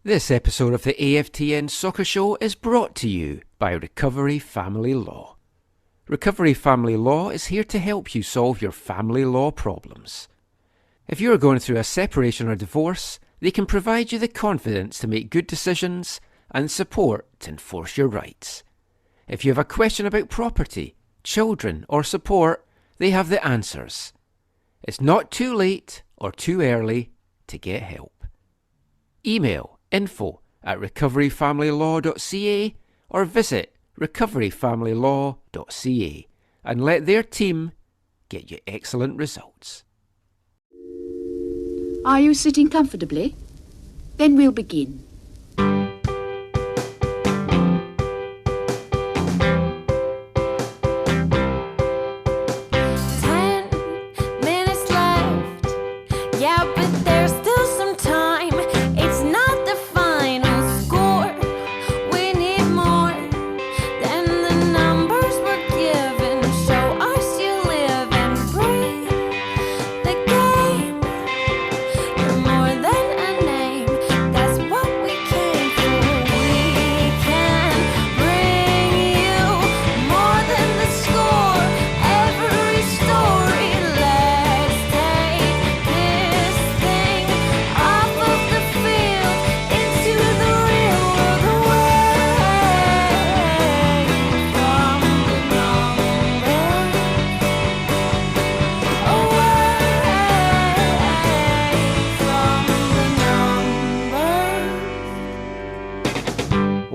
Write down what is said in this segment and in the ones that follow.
This episode of the AFTN Soccer Show is brought to you by Recovery Family Law. Recovery Family Law is here to help you solve your family law problems. If you are going through a separation or divorce, they can provide you the confidence to make good decisions and support to enforce your rights. If you have a question about property, children or support, they have the answers. It's not too late or too early to get help. Email info@recoveryfamilylaw.ca or visit recoveryfamilylaw.ca and let their team get you excellent results. Are you sitting comfortably? Then we'll begin.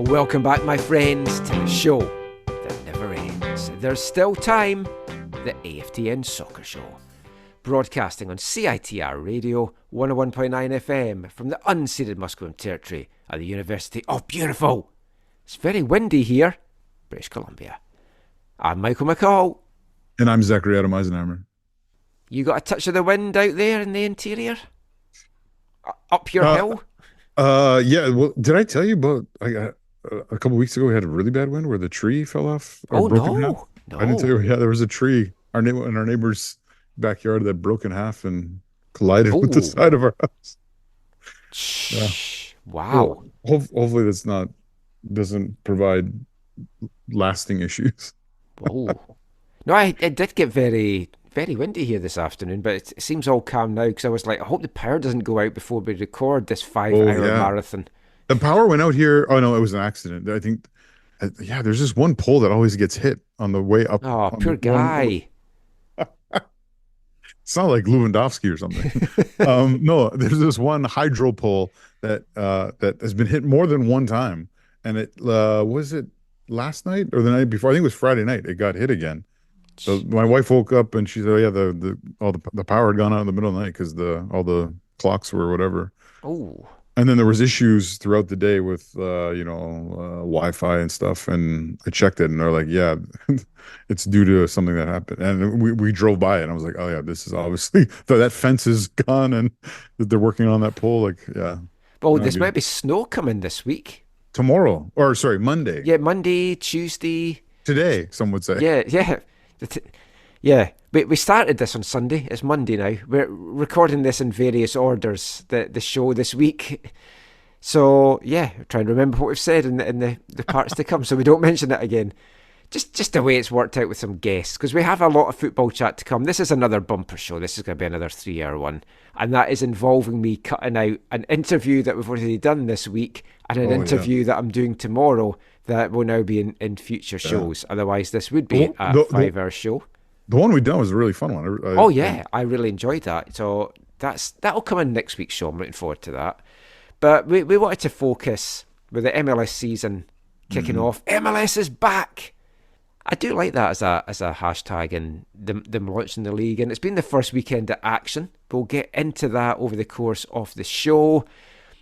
Welcome back, my friends, to the show that never ends. There's still time, the AFTN Soccer Show. Broadcasting on CITR Radio 101.9 FM from the unceded Musqueam Territory at the University of Beautiful. It's very windy here, British Columbia. I'm Michael McCall. And I'm Zachary Adam Eisenhammer. You got a touch of the wind out there in the interior? Up your hill? Yeah, well, did I tell you about... a couple weeks ago, we had a really bad wind where the tree fell off. Oh, broke in no. half. I didn't tell you. Yeah, there was a tree in our neighbor's backyard that broke in half and collided with the side of our house. Yeah. Wow. Well, hopefully doesn't provide lasting issues. Oh. No, it did get very, very windy here this afternoon, but it seems all calm now because I was like, I hope the power doesn't go out before we record this 5-hour marathon. The power went out here. Oh, no, it was an accident. I think, there's this one pole that always gets hit on the way up. Oh, poor guy. It's not like Lewandowski or something. No, there's this one hydro pole that has been hit more than one time. And it was it last night or the night before? I think it was Friday night. It got hit again. So my wife woke up and she said, "Oh yeah, the power had gone out in the middle of the night because all the clocks were whatever." Oh. And then there was issues throughout the day with, Wi-Fi and stuff. And I checked it and they're like, yeah, it's due to something that happened. And we drove by it and I was like, oh yeah, this is obviously, that fence is gone and they're working on that pole. Like, yeah. Oh, this might be snow coming this week. Tomorrow. Or sorry, Monday. Yeah, Monday, Tuesday. Today, some would say. Yeah. Yeah, we started this on Sunday. It's Monday now. We're recording this in various orders, the show this week. So, yeah, try and remember what we've said in the parts to come so we don't mention it again. Just the way it's worked out with some guests, because we have a lot of football chat to come. This is another bumper show. This is going to be another 3-hour one. And that is involving me cutting out an interview that we've already done this week and an interview that I'm doing tomorrow that will now be in future shows. Otherwise, this would be a 5-hour show. The one we done was a really fun one. I really enjoyed that. So that'll come in next week's show. I'm looking forward to that. But we wanted to focus with the MLS season kicking off. MLS is back. I do like that as a hashtag and them launching the league. And it's been the first weekend of action. We'll get into that over the course of the show.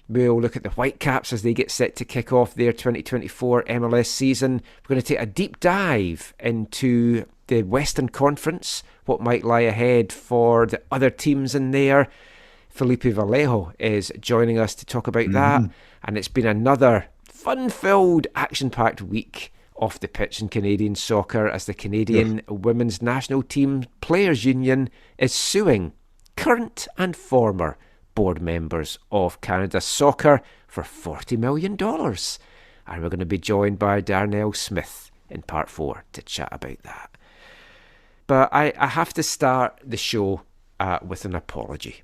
We'll look at the Whitecaps as they get set to kick off their 2024 MLS season. We're going to take a deep dive into the Western Conference, what might lie ahead for the other teams in there. Felipe Vallejo is joining us to talk about that. And it's been another fun-filled, action-packed week off the pitch in Canadian soccer as the Canadian Women's National Team Players Union is suing current and former board members of Canada Soccer for $40 million. And we're going to be joined by Darnell Smith in part 4 to chat about that. But I have to start the show with an apology.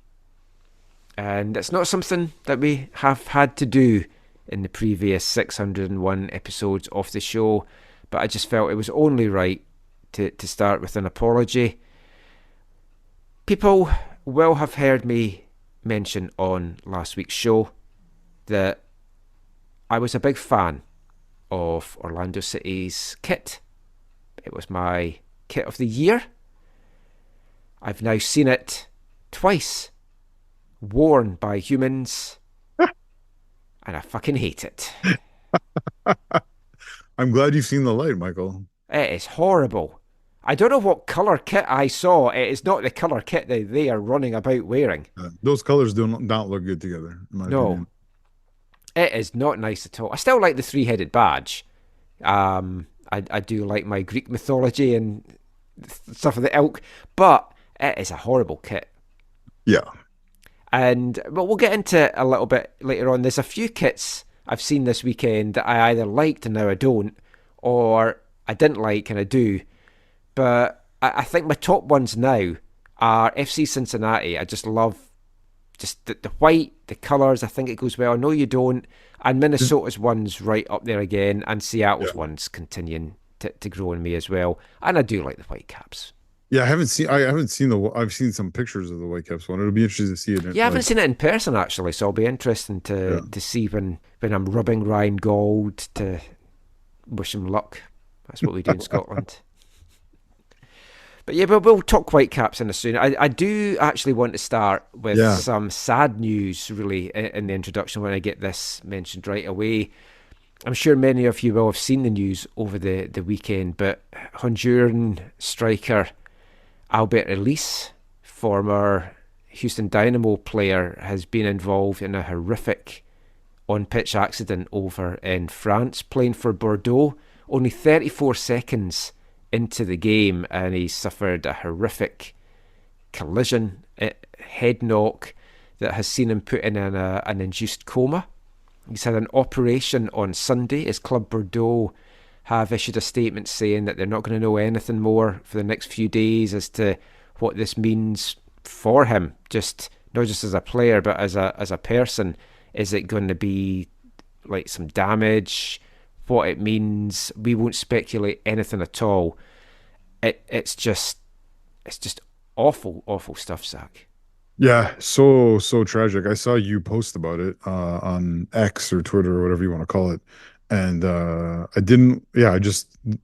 And it's not something that we have had to do in the previous 601 episodes of the show, but I just felt it was only right to start with an apology. People will have heard me mention on last week's show that I was a big fan of Orlando City's kit. It was my kit of the year. I've now seen it twice, worn by humans, and I fucking hate it. I'm glad you've seen the light, Michael. It is horrible. I don't know what colour kit I saw. It is not the colour kit that they are running about wearing. Those colours do not look good together, in my opinion. It is not nice at all. I still like the 3-headed badge. I do like my Greek mythology and stuff of the ilk, but it is a horrible kit. Yeah. But we'll get into it a little bit later on. There's a few kits I've seen this weekend that I either liked and now I don't, or I didn't like and I do. But I think my top ones now are FC Cincinnati. I just love just the white, the colours. I think it goes well. I know you don't. And Minnesota's one's right up there again, and Seattle's one's continuing to grow on me as well. And I do like the Whitecaps. Yeah, I've seen some pictures of the Whitecaps one. It'll be interesting to see it. Yeah, I haven't seen it in person actually, so it'll be interesting to see when I'm rubbing Ryan Gold to wish him luck. That's what we do in Scotland. But yeah, we'll talk Whitecaps in a soon. I do actually want to start with some sad news, really, in the introduction when I get this mentioned right away. I'm sure many of you will have seen the news over the weekend, but Honduran striker Albert Ellis, former Houston Dynamo player, has been involved in a horrific on-pitch accident over in France, playing for Bordeaux. Only 34 seconds into the game, and he suffered a horrific collision, head knock, that has seen him put in an induced coma. He's had an operation on Sunday. His club Bordeaux have issued a statement saying that they're not going to know anything more for the next few days as to what this means for him, not just as a player but as a person. Is it going to be like some damage? What it means, we won't speculate anything at all. It's just awful stuff, Zach. Yeah, so tragic. I saw you post about it on X or Twitter or whatever you want to call it, and I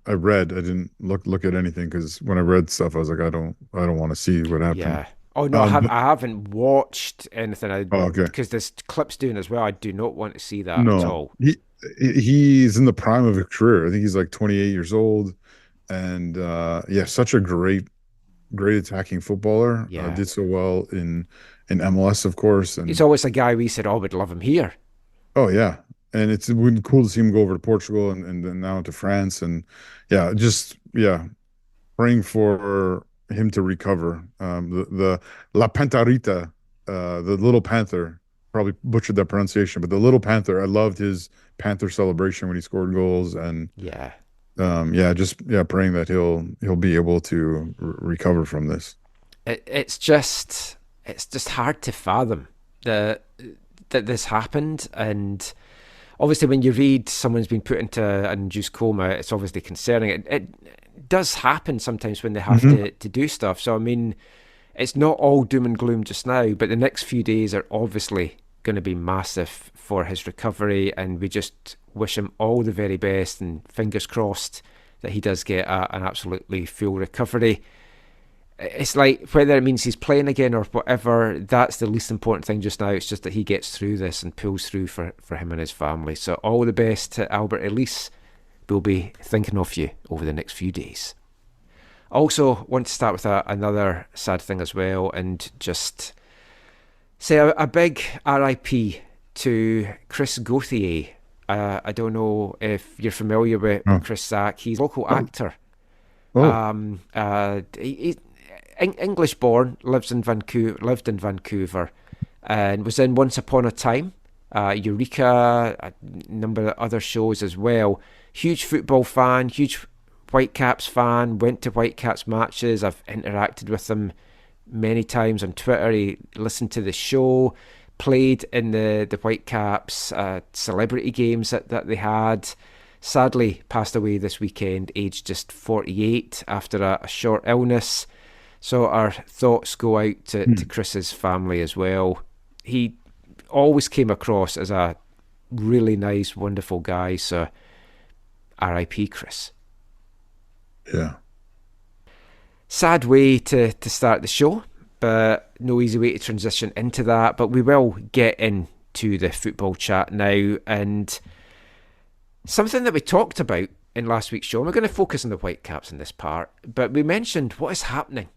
read. I didn't look at anything because when I read stuff, I was like, I don't want to see what happened. Yeah. Oh no, I haven't watched anything. Okay. Because this clip's doing as well. I do not want to see that at all. He's in the prime of his career. I think he's like 28 years old, and such a great attacking footballer. Yeah. Did so well in MLS, of course. And he's always a guy we said, we'd love him here. Oh yeah, and it's been cool to see him go over to Portugal and then now to France, and praying for him to recover. The La Pantarita, the little panther. Probably butchered that pronunciation, but the little panther. I loved his panther celebration when he scored goals, and praying that he'll be able to recover from this. It's just hard to fathom that this happened, and obviously when you read someone's been put into an induced coma, it's obviously concerning. It does happen sometimes when they have to do stuff. So I mean, it's not all doom and gloom just now, but the next few days are obviously going to be massive for his recovery, and we just wish him all the very best and fingers crossed that he does get an absolutely full recovery. It's like, whether it means he's playing again or whatever, that's the least important thing just now. It's just that he gets through this and pulls through for him and his family. So all the best to Albert Ellis. We'll be thinking of you over the next few days. Also want to start with another sad thing as well, and just say a big RIP to Chris Gauthier. I don't know if you're familiar with Chris, Zach. He's a local actor. He's English born, lived in Vancouver, and was in Once Upon a Time, Eureka, a number of other shows as well. Huge football fan, huge Whitecaps fan, went to Whitecaps matches. I've interacted with him many times on Twitter. He listened to the show, played in the Whitecaps celebrity games that they had. Sadly passed away this weekend, aged just 48 after a short illness. So our thoughts go out to Chris's family as well. He always came across as a really nice, wonderful guy. So R.I.P. Chris. Yeah. Sad way to start the show, but no easy way to transition into that. But we will get into the football chat now, and something that we talked about in last week's show, and we're going to focus on the Whitecaps in this part, but we mentioned what is happening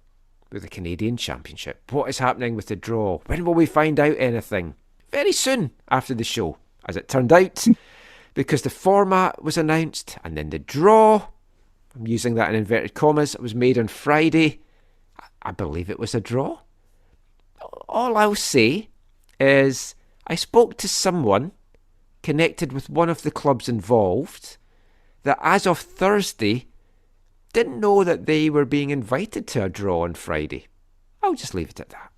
with the Canadian Championship. What is happening with the draw? When will we find out anything? Very soon after the show, as it turned out, because the format was announced, and then the draw, I'm using that in inverted commas, it was made on Friday. I believe it was a draw. All I'll say is I spoke to someone connected with one of the clubs involved that as of Thursday didn't know that they were being invited to a draw on Friday. I'll just leave it at that.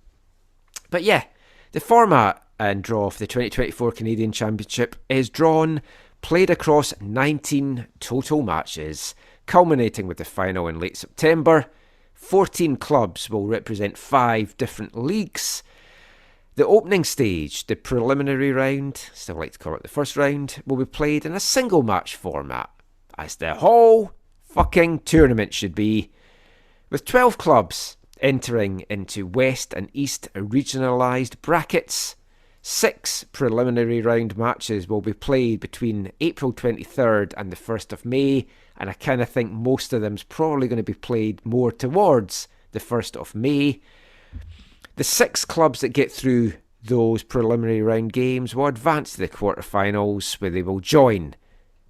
But yeah, the format and draw for the 2024 Canadian Championship is played across 19 total matches, culminating with the final in late September. 14 clubs will represent 5 different leagues. The opening stage, the preliminary round, still like to call it the first round, will be played in a single match format, as the whole fucking tournament should be, with 12 clubs entering into West and East regionalised brackets. 6 preliminary round matches will be played between April 23rd and the 1st of May, and I kind of think most of them's probably going to be played more towards the 1st of May. The 6 clubs that get through those preliminary round games will advance to the quarterfinals, where they will join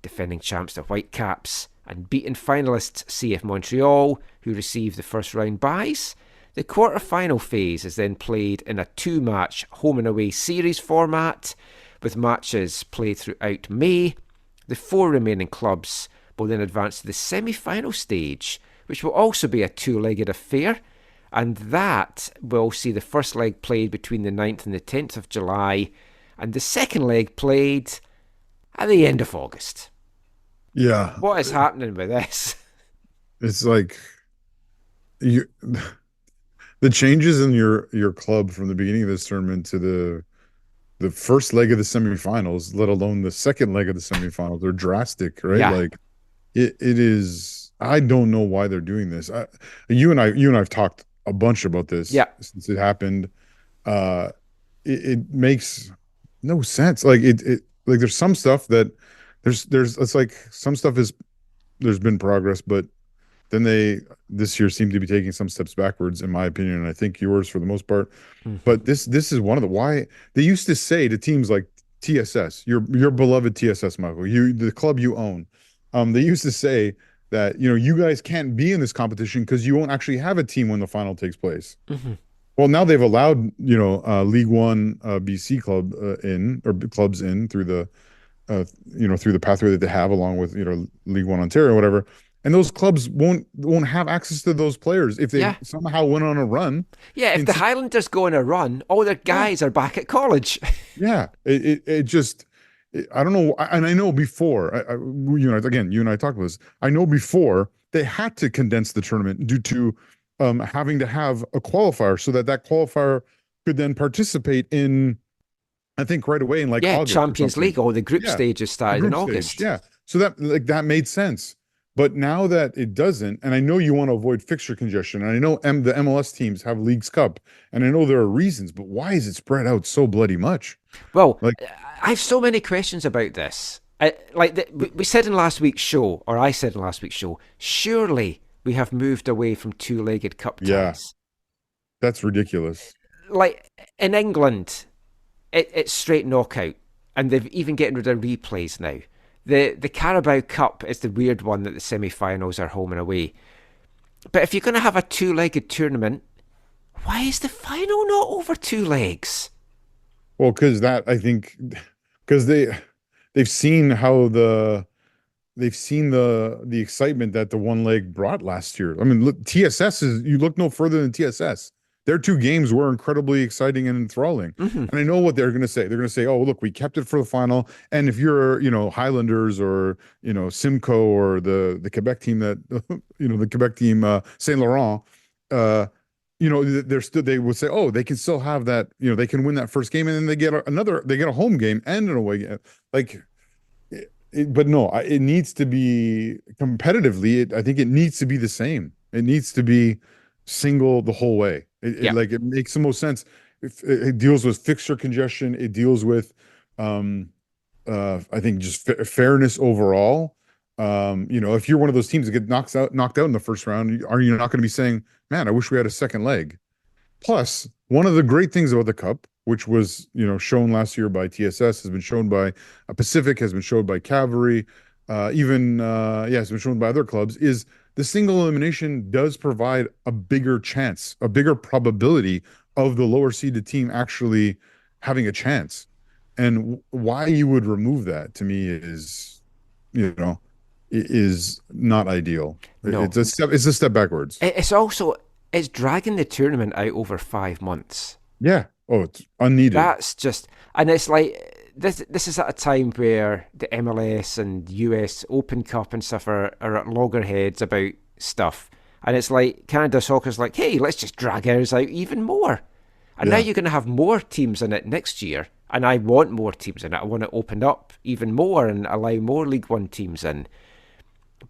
defending champs the Whitecaps and beaten finalists CF Montreal, who receive the first round byes. The quarter-final phase is then played in a 2-match home and away series format, with matches played throughout May. The 4 remaining clubs will then advance to the semi-final stage, which will also be a 2-legged affair, and that will see the first leg played between the 9th and the 10th of July, and the second leg played at the end of August. Yeah. What is happening with this? It's like the changes in your club from the beginning of this tournament to the first leg of the semifinals, let alone the second leg of the semifinals, are drastic, right? Yeah. Like it is. I don't know why they're doing this. You and I've talked a bunch about this since it happened. It makes no sense. Like like there's some stuff that there's it's like some stuff there's been progress, but then they this year seem to be taking some steps backwards, in my opinion, and I think yours for the most part. Mm-hmm. But this is one of the why they used to say to teams like TSS, your beloved TSS, Michael, the club you own, they used to say that you guys can't be in this competition because you won't actually have a team when the final takes place. Mm-hmm. Well, now they've allowed League One BC clubs in through the through the pathway that they have, along with League One Ontario or whatever. And those clubs won't have access to those players if they somehow went on a run. Yeah, if the Highlanders go on a run, all their guys are back at college. Yeah, it just I don't know. And I know before, again, you and I talked about this. I know before they had to condense the tournament due to having to have a qualifier so that qualifier could then participate in, I think, right away in like August Champions League, or the group stages started in August. Yeah, so that made sense. But now that it doesn't, and I know you want to avoid fixture congestion, and I know the MLS teams have Leagues Cup, and I know there are reasons, but why is it spread out so bloody much? Well, I have so many questions about this. We said in last week's show, or I said in last week's show, surely we have moved away from 2-legged cup ties. Yeah, that's ridiculous. Like in England, it's straight knockout, and they've even getting rid of replays now. The Carabao Cup is the weird one that the semi-finals are home and away. But if you're going to have a 2-legged tournament, why is the final not over 2 legs? Well, because that I think because they've seen how they've seen the excitement that the one leg brought last year. I mean, look, TSS is you look no further than TSS. Their two games were incredibly exciting and enthralling. Hmm. And I know what they're going to say. They're going to say, "Oh, look, we kept it for the final." And if you're, Highlanders or Simcoe or the Quebec team that the Quebec team Saint Laurent, they're still they would say, "Oh, they can still have that. They can win that first game, and then they get a home game and an away game." Like but no, it needs to be competitively. I think it needs to be the same. It needs to be single the whole way. Yeah. It makes the most sense. It deals with fixture congestion. It deals with, I think, just fairness overall. If you're one of those teams that get knocked out in the first round, are you not going to be saying, "Man, I wish we had a second leg"? Plus, one of the great things about the Cup, which was shown last year by TSS, has been shown by Pacific, has been shown by Cavalry, it's been shown by other clubs, is the single elimination does provide a bigger chance, a bigger probability of the lower seeded team actually having a chance. And why you would remove that to me you know, is not ideal. No. It's a step backwards. It's also it's dragging the tournament out over 5 months. Yeah. Oh, it's unneeded. That's just, and it's like this is at a time where the MLS and US Open Cup and stuff are at loggerheads about stuff, and it's like Canada Soccer's like, hey, let's just drag ours out even more, and now you're going to have more teams in it next year, and I want more teams in it. I want to open up even more and allow more League One teams in,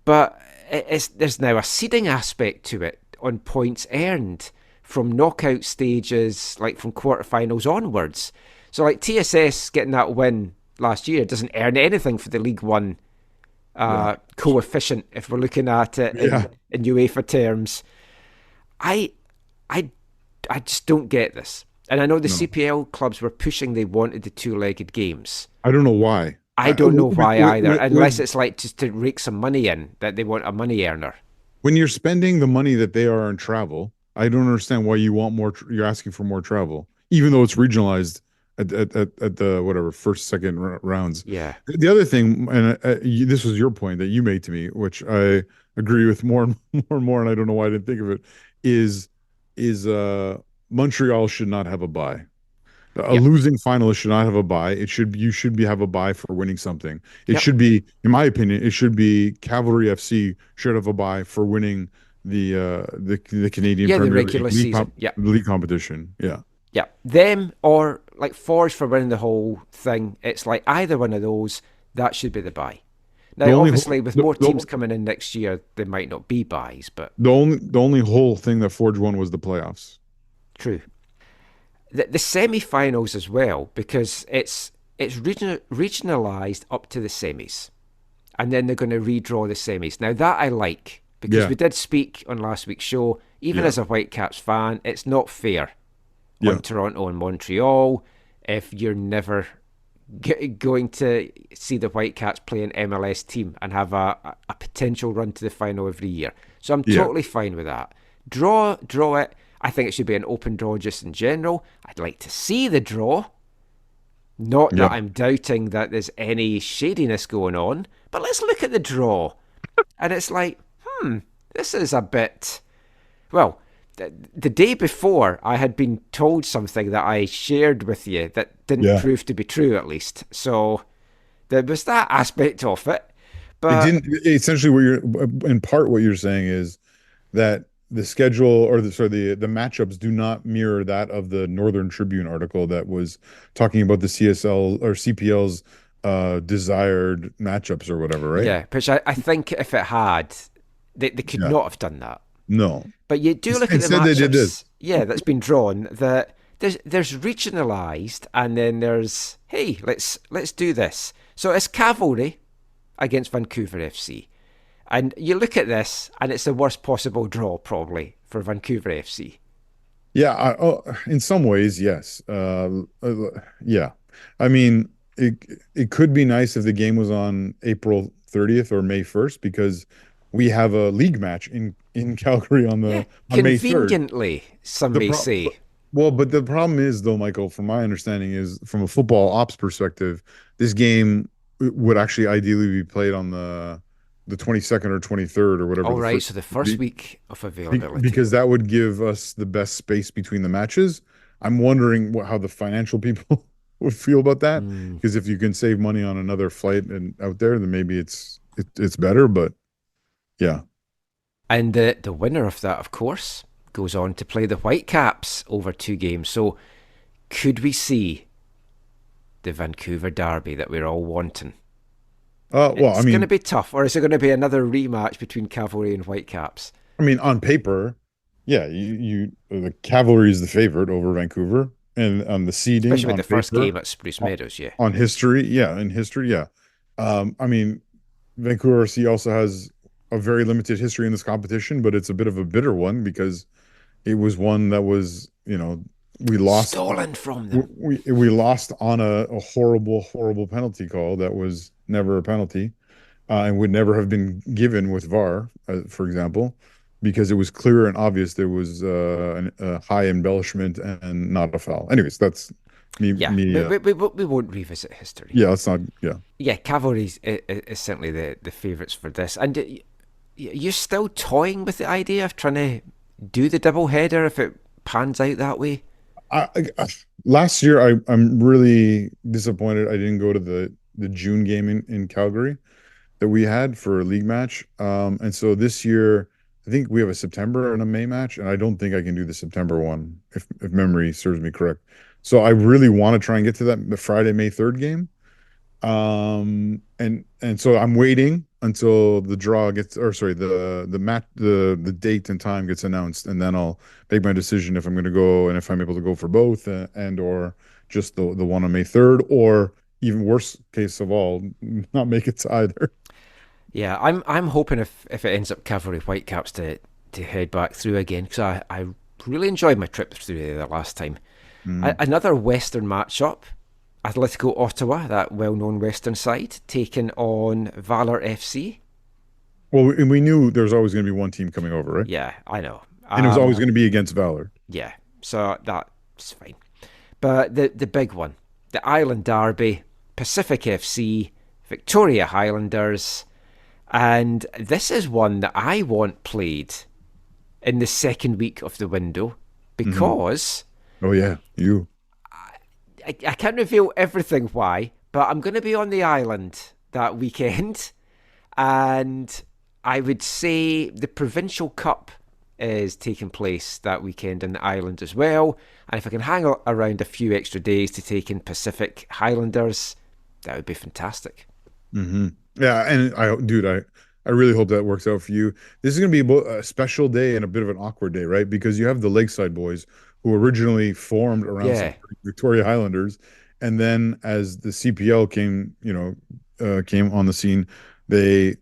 but there's now a seeding aspect to it on points earned from knockout stages, like from quarterfinals onwards. So like TSS getting that win last year doesn't earn anything for the League One coefficient if we're looking at it in UEFA terms. I just don't get this. And I know the CPL clubs were pushing they wanted the two-legged games. I don't know why. I don't know why either, unless it's like just to rake some money in, that they want a money earner. When you're spending the money that they are on travel, I don't understand why you want more. You're asking for more travel, even though it's regionalized at the whatever first, second rounds. Yeah. The other thing, and this was your point that you made to me, which I agree with more and more, and I don't know why I didn't think of it, is Montreal should not have a bye. A losing finalist should not have a bye. You should have a bye for winning something. It should be, in my opinion, it should be Cavalry FC should have a bye for winning the Canadian Premier the regular season. League competition. Yeah, them or like Forge for winning the whole thing. It's like either one of those, that should be the bye. Now, obviously, with more teams coming in next year, there might not be buys, but the only whole thing that Forge won was the playoffs. True. The semi-finals as well, because it's regionalised up to the semis, and then they're going to redraw the semis. Now that I like, because we did speak on last week's show. Even as a Whitecaps fan, it's not fair on Toronto and Montreal if you're never going to see the Whitecaps play an MLS team and have a potential run to the final every year. So I'm totally fine with that. Draw it. I think it should be an open draw just in general. I'd like to see the draw. Not that I'm doubting that there's any shadiness going on, but let's look at the draw. And it's like, this is a bit... Well, the day before, I had been told something that I shared with you that didn't prove to be true, at least. So there was that aspect of it. But it didn't. Essentially, what you're saying is that the schedule or the matchups do not mirror that of the Northern Tribune article that was talking about the CSL or CPL's desired matchups or whatever, right? Yeah, which I think if it had, they could not have done that. No. But you do look at the matchups, that's been drawn, that there's regionalised, and then there's, hey, let's do this. So it's Cavalry against Vancouver FC. And you look at this, and it's the worst possible draw, probably, for Vancouver FC. Yeah, in some ways, yes. Yeah. I mean, it could be nice if the game was on April 30th or May 1st, because we have a league match in Calgary on May 3rd. Conveniently, some may say. Well, but the problem is, though, Michael, from my understanding, is from a football ops perspective, this game would actually ideally be played on the 22nd or 23rd or whatever All the right, first so the first week of availability. because that would give us the best space between the matches. I'm wondering how the financial people would feel about that. Hmm. Because if you can save money on another flight and out there, then maybe it's better. But yeah. And the winner of that, of course, goes on to play the Whitecaps over 2 games. So could we see the Vancouver derby that we're all wanting? Well, It's going to be tough, or is it going to be another rematch between Cavalry and Whitecaps? on paper, yeah, the Cavalry is the favorite over Vancouver, and on the seeding Especially with on the first paper, game at Spruce Meadows, yeah. on history, yeah, in history, yeah. I mean, Vancouver RC also has a very limited history in this competition, but it's a bit of a bitter one because it was one that was, we lost. Stolen from them. We lost on a horrible, horrible penalty call that was never a penalty, and would never have been given with VAR, for example, because it was clear and obvious there was a high embellishment and not a foul. Anyways, that's me. Yeah, Me. we won't revisit history. Yeah, let's not. Yeah. Yeah, Cavalry is certainly the favourites for this. And you're still toying with the idea of trying to do the double header if it pans out that way? Last year, I'm really disappointed I didn't go to the June game in Calgary that we had for a league match. And so this year, I think we have a September and a May match, and I don't think I can do the September one if memory serves me correct. So I really want to try and get to the Friday, May 3rd game. And so I'm waiting until the draw gets, or sorry, the match, the date and time gets announced, and then I'll make my decision if I'm going to go and if I'm able to go for both, and or just the one on May 3rd, or even worst case of all, not make it to either. Yeah, I'm hoping if it ends up Cavalry Whitecaps to head back through again because I really enjoyed my trip through there the last time. Mm. Another Western matchup, Atletico Ottawa, that well-known Western side, taking on Valor FC. Well, and we knew there was always going to be one team coming over, right? Yeah, I know. And it was always going to be against Valor. Yeah, so that's fine. But the big one, the Island Derby, Pacific FC, Victoria Highlanders, and this is one that I want played in the second week of the window because Oh yeah, you. I can't reveal everything why, but I'm going to be on the island that weekend, and I would say the Provincial Cup is taking place that weekend in the island as well. And if I can hang around a few extra days to take in Pacific Highlanders, that would be fantastic. Hmm. Yeah, and I really hope that works out for you. This is going to be a special day and a bit of an awkward day, right? Because you have the Lakeside boys who originally formed around Yeah, supporting Victoria Highlanders, and then as the CPL came on the scene, they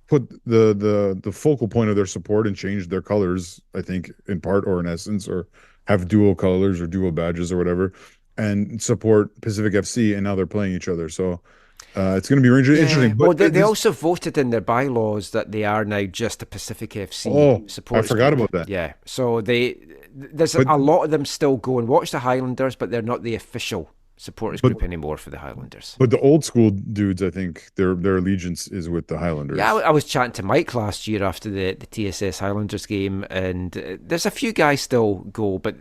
put the focal point of their support and changed their colors, I think, in part or in essence, or have dual colors or dual badges or whatever, and support Pacific FC, and now they're playing each other. So it's going to be really yeah. interesting. Well, But they this, also voted in their bylaws that they are now just a Pacific FC oh, I supporters forgot group. about that. Yeah, so there's But a lot of them still go and watch the Highlanders, but they're not the official supporters but group anymore for the Highlanders. but the old school dudes, I think their allegiance is with the Yeah, Highlanders. I was chatting to Mike last year after the TSS Highlanders game, and there's a few guys still go, but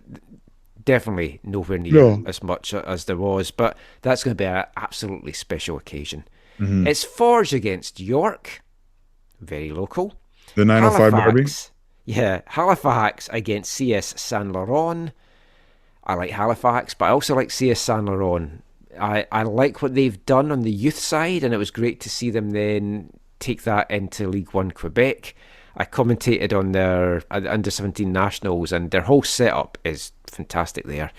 definitely nowhere near No. as much as there was. But that's going to be an absolutely special occasion. Hmm. It's Forge against York, very local. The 905 Derby. Halifax, yeah, Halifax against CS Saint Laurent. I like Halifax, but I also like CS Saint Laurent. I like what they've done on the youth side, and it was great to see them then take that into League One Quebec. I commentated on their under 17 nationals, and their whole setup is fantastic there.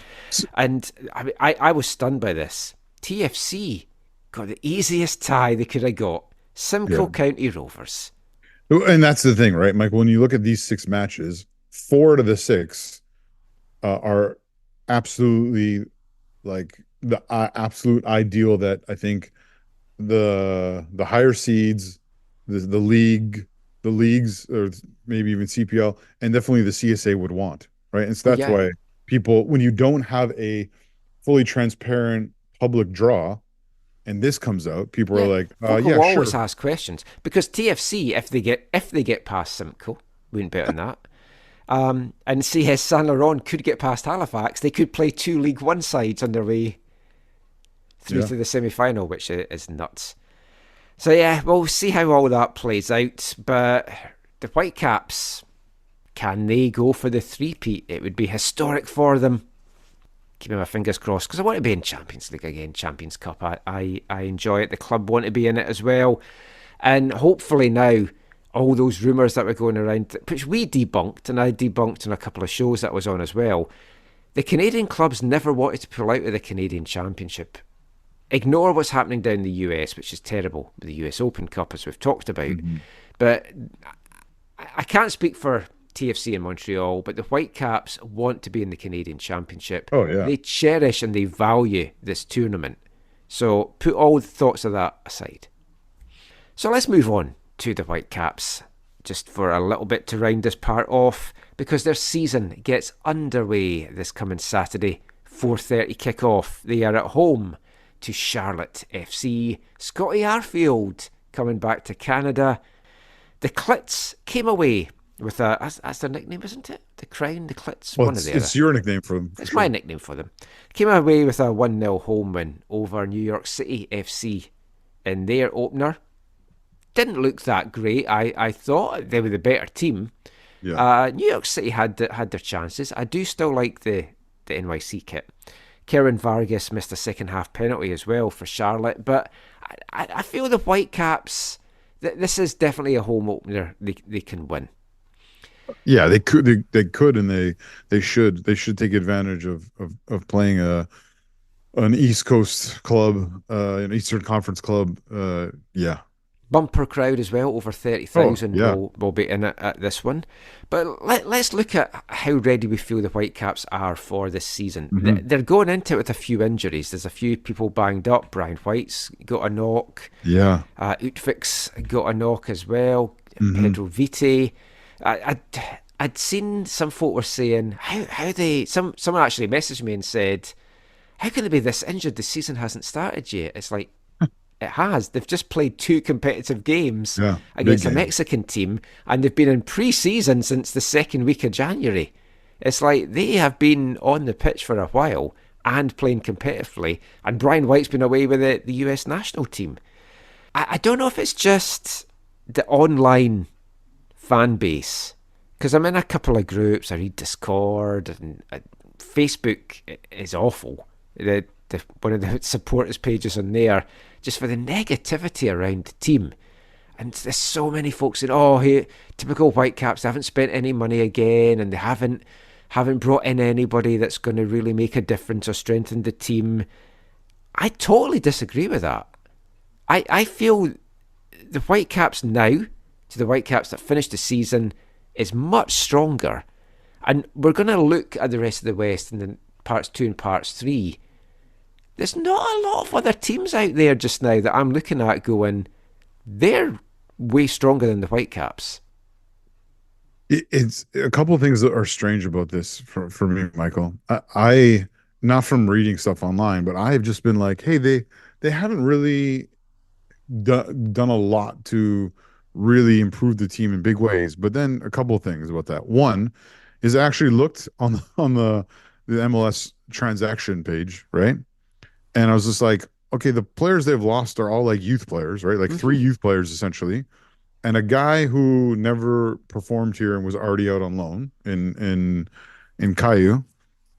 And I was stunned by this. TFC got the easiest tie they could have got. Yeah. Simcoe County Rovers. And that's the thing, right, Mike? When you look at these six matches, four out of the six are absolutely like the absolute ideal that I think the higher seeds, the leagues, or maybe even CPL, and definitely the CSA would want, right? And so Oh that's yeah, why people, when you don't have a fully transparent public draw, and this comes out, people are Yeah, like, folk will yeah, always sure. ask questions because TFC, if they get past Simcoe, wouldn't bet on that. And CS Saint Laurent could get past Halifax. They could play two League One sides on their way through Yeah. to the semi final, which is nuts. So yeah, we'll see how all that plays out. But the Whitecaps, can they go for the three-peat? It would be historic for them. Keeping my fingers crossed because I want to be in Champions League again, Champions Cup. I enjoy it. The club want to be in it as well. And hopefully now, all those rumours that were going around, which we debunked, and I debunked in a couple of shows that I was on as well, the Canadian clubs never wanted to pull out of the Canadian Championship. Ignore what's happening down in the US, which is terrible, with the US Open Cup, as we've talked about. Mhm. But I can't speak for TFC in Montreal, but the Whitecaps want to be in the Canadian Championship. Oh yeah. They cherish and they value this tournament. So put all the thoughts of that aside. So let's move on to the Whitecaps, just for a little bit to round this part off, because their season gets underway this coming Saturday, 4:30 kick-off. They are at home to Charlotte FC. Scotty Arfield coming back to Canada. The Clits came away with that's their nickname, isn't it? The Crown, the Clits, Well, one or the other. it's your nickname for them, for It's sure. my nickname for them. Came away with a 1-0 home win over New York City FC in their opener. Didn't look that great. I thought they were the better team. Yeah. New York City had their chances. I do still like the NYC kit. Karen Vargas missed a second half penalty as well for Charlotte, but I feel the Whitecaps, this is definitely a home opener they can win. Yeah, they could and they should take advantage of playing an East Coast club, an Eastern Conference club. Yeah. Bumper crowd as well, over Oh, 30,000 yeah. will be in it at this one. But let's look at how ready we feel the Whitecaps are for this season. Hmm. They're going into it with a few injuries. There's a few people banged up. Brian White's got a knock. Yeah. Utvik's got a knock as well. Hmm. Pedro Vite. I'd seen some folk were saying how they someone actually messaged me and said, how can they be this injured? The season hasn't started yet. It's like, it has. They've just played two competitive games Yeah. Big against a game. Mexican team, and they've been in pre-season since the second week of January. It's like they have been on the pitch for a while and playing competitively, and Brian White's been away with the US national team. I don't know if it's just the online fan base, because I'm in a couple of groups. I read Discord, and Facebook is awful. One of the supporters pages on there, just for the negativity around the team. And there's so many folks saying, oh, hey, typical Whitecaps, they haven't spent any money again, and they haven't brought in anybody that's going to really make a difference or strengthen the team. I totally disagree with that. I feel the Whitecaps now, to the Whitecaps that finished the season, is much stronger. And we're going to look at the rest of the West in the parts 2 and parts 3. There's not a lot of other teams out there just now that I'm looking at going, they're way stronger than the Whitecaps. It's a couple of things that are strange about this for me, Michael. I not from reading stuff online, but I have just been like, hey, they haven't really done a lot to really improve the team in big ways. But then a couple of things about that. One is I actually looked on the MLS transaction page, right? And I was just like, okay, the players they've lost are all like youth players, right? Like three youth players essentially, and a guy who never performed here and was already out on loan in Caillou.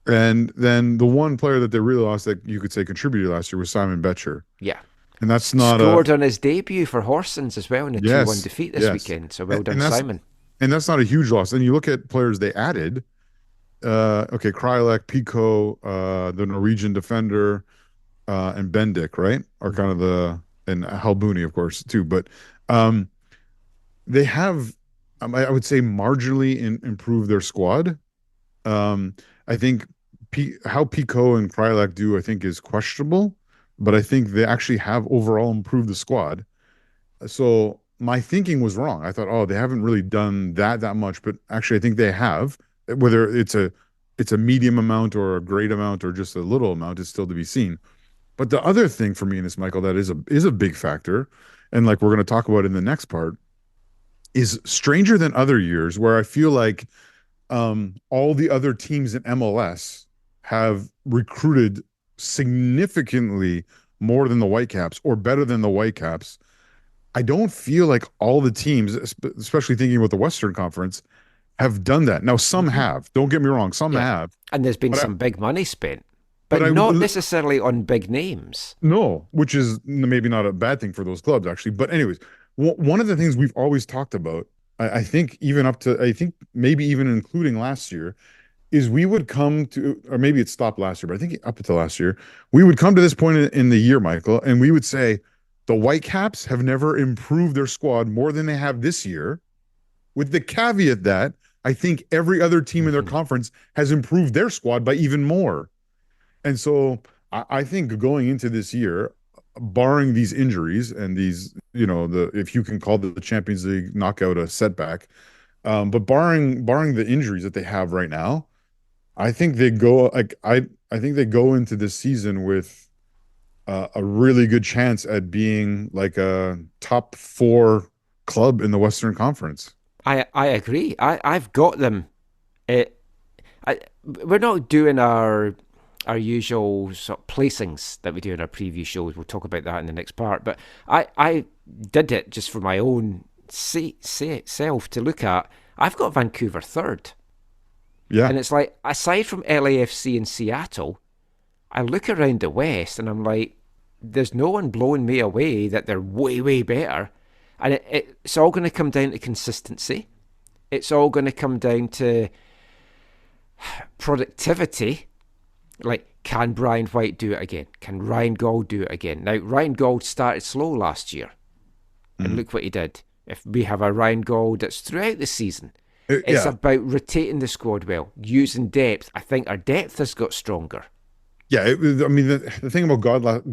And then the one player that they really lost that you could say contributed last year was Simon Betcher. Yeah. And that's not a Scored on his debut for Horsens as well in a 2-1 yes, defeat this yes. weekend. So well done, And that's Simon. and that's not a huge loss. Then you look at players they added. Okay, Krylak, Pico, the Norwegian defender, and Bendik, right? Are kind of and Halbuni, of course, too. But um, they have, I would say, marginally improved their squad. I think how Pico and Krylak do, I think, is questionable, but I think they actually have overall improved the squad. So my thinking was wrong. I thought, oh, they haven't really done that much, but actually, I think they have. Whether it's a it's a medium amount or a great amount or just a little amount is still to be seen. But the other thing for me in this, Michael, that is a big factor, and like we're going to talk about in the next part, is stranger than other years where I feel like all the other teams in MLS have recruited significantly more than the Whitecaps or better than the Whitecaps. I don't feel like all the teams, especially thinking about the Western Conference, have done that. Now, some have. Don't get me wrong, some Yeah. have. And there's been But some big money spent, but but I not necessarily on big names. no, which is maybe not a bad thing for those clubs actually. But anyways, one of the things we've always talked about, I think even up to, I think maybe even including last year, is we would come to, or maybe it stopped last year, but I think up until last year, we would come to this point in the year, Michael, and we would say the Whitecaps have never improved their squad more than they have this year, with the caveat that I think every other team in their conference has improved their squad by even more. And so I think going into this year, barring these injuries and these, the if you can call the Champions League knockout a setback, but barring the injuries that they have right now, I think they go like I think they go into this season with a really good chance at being like a top four club in the Western Conference. I agree. I've got them. We're not doing our usual sort of placings that we do in our preview shows. We'll talk about that in the next part. But I did it just for my own self to look at. I've got Vancouver third. Yeah. And it's like, aside from LAFC and Seattle, I look around the West and I'm like, there's no one blowing me away that they're way, way better. And it's all going to come down to consistency. It's all going to come down to productivity. Like, can Brian White do it again? Can Ryan Gauld do it again? Now, Ryan Gauld started slow last year. And look what he did. If we have a Ryan Gauld that's throughout the season, it's about rotating the squad well, using depth. I think our depth has got stronger. Yeah, I mean, the thing about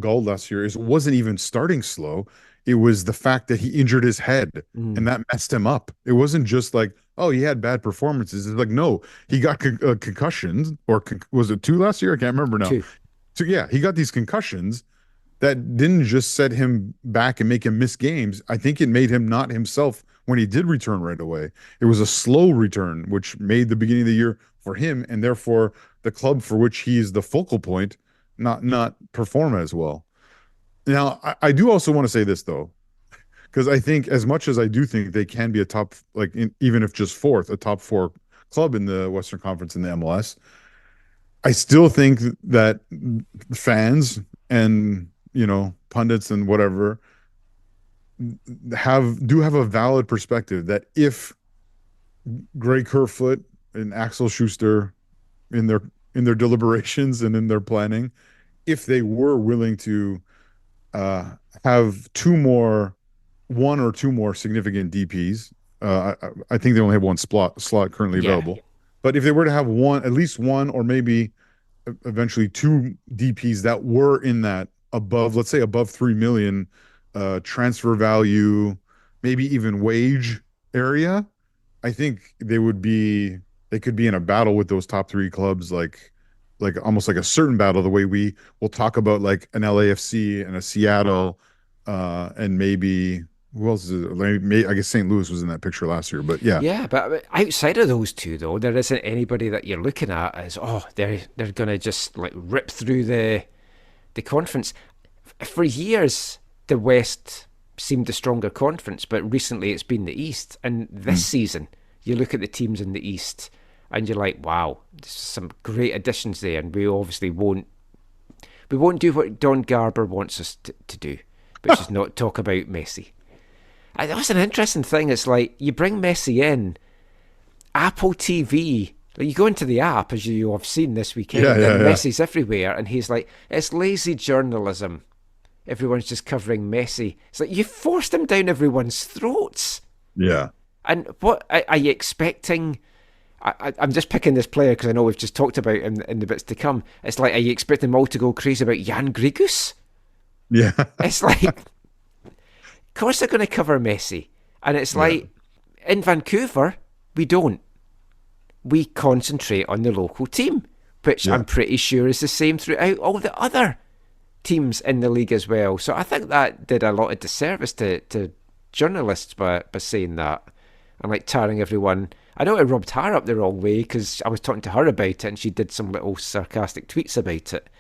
Gauld last year is it wasn't even starting slow. It was the fact that he injured his head and that messed him up. It wasn't just like, oh, he had bad performances. It's like, no, he got concussions, or was it 2 last year? I can't remember now. 2. So yeah, he got these concussions that didn't just set him back and make him miss games. I think it made him not himself when he did return right away. It was a slow return, which made the beginning of the year for him, and therefore the club for which he is the focal point, not perform as well. Now, I do also want to say this though, because I think as much as I do think they can be a top, even if just fourth, a top 4 club in the Western Conference in the MLS, I still think that fans and pundits and whatever do have a valid perspective that if Greg Kerfoot and Axel Schuster in their deliberations and in their planning, if they were willing to have one or two more significant DPs, I think they only have one slot currently available. But if they were to have at least one, or maybe eventually 2 DPs that were in that let's say above 3 million transfer value, maybe even wage area, I think they could be in a battle with those top 3 clubs, like almost like a certain battle, the way we will talk about like an LAFC and a Seattle, and maybe who else is it? I guess St. Louis was in that picture last year, but yeah. Yeah, but outside of those 2, though, there isn't anybody that you're looking at as, they're going to just like rip through the conference. For years, the West seemed the stronger conference, but recently it's been the East. And this season, you look at the teams in the East and you're like, wow, there's some great additions there. And we obviously won't do what Don Garber wants us to do, which is not talk about Messi. That's an interesting thing. It's like you bring Messi in, Apple TV, like you go into the app, as you have seen this weekend, and Messi's everywhere, and he's like, it's lazy journalism. Everyone's just covering Messi. It's like you forced him down everyone's throats. Yeah. And what are you expecting? I'm just picking this player because I know we've just talked about him in the bits to come. It's like, are you expecting them all to go crazy about Jan Grigus? Yeah. It's like, of course they're going to cover Messi. And it's like, in Vancouver, we don't. we concentrate on the local team, which I'm pretty sure is the same throughout all the other teams in the league as well. So I think that did a lot of disservice to journalists by saying that, and like tarring everyone. I know it rubbed her up the wrong way because I was talking to her about it and she did some little sarcastic tweets about it.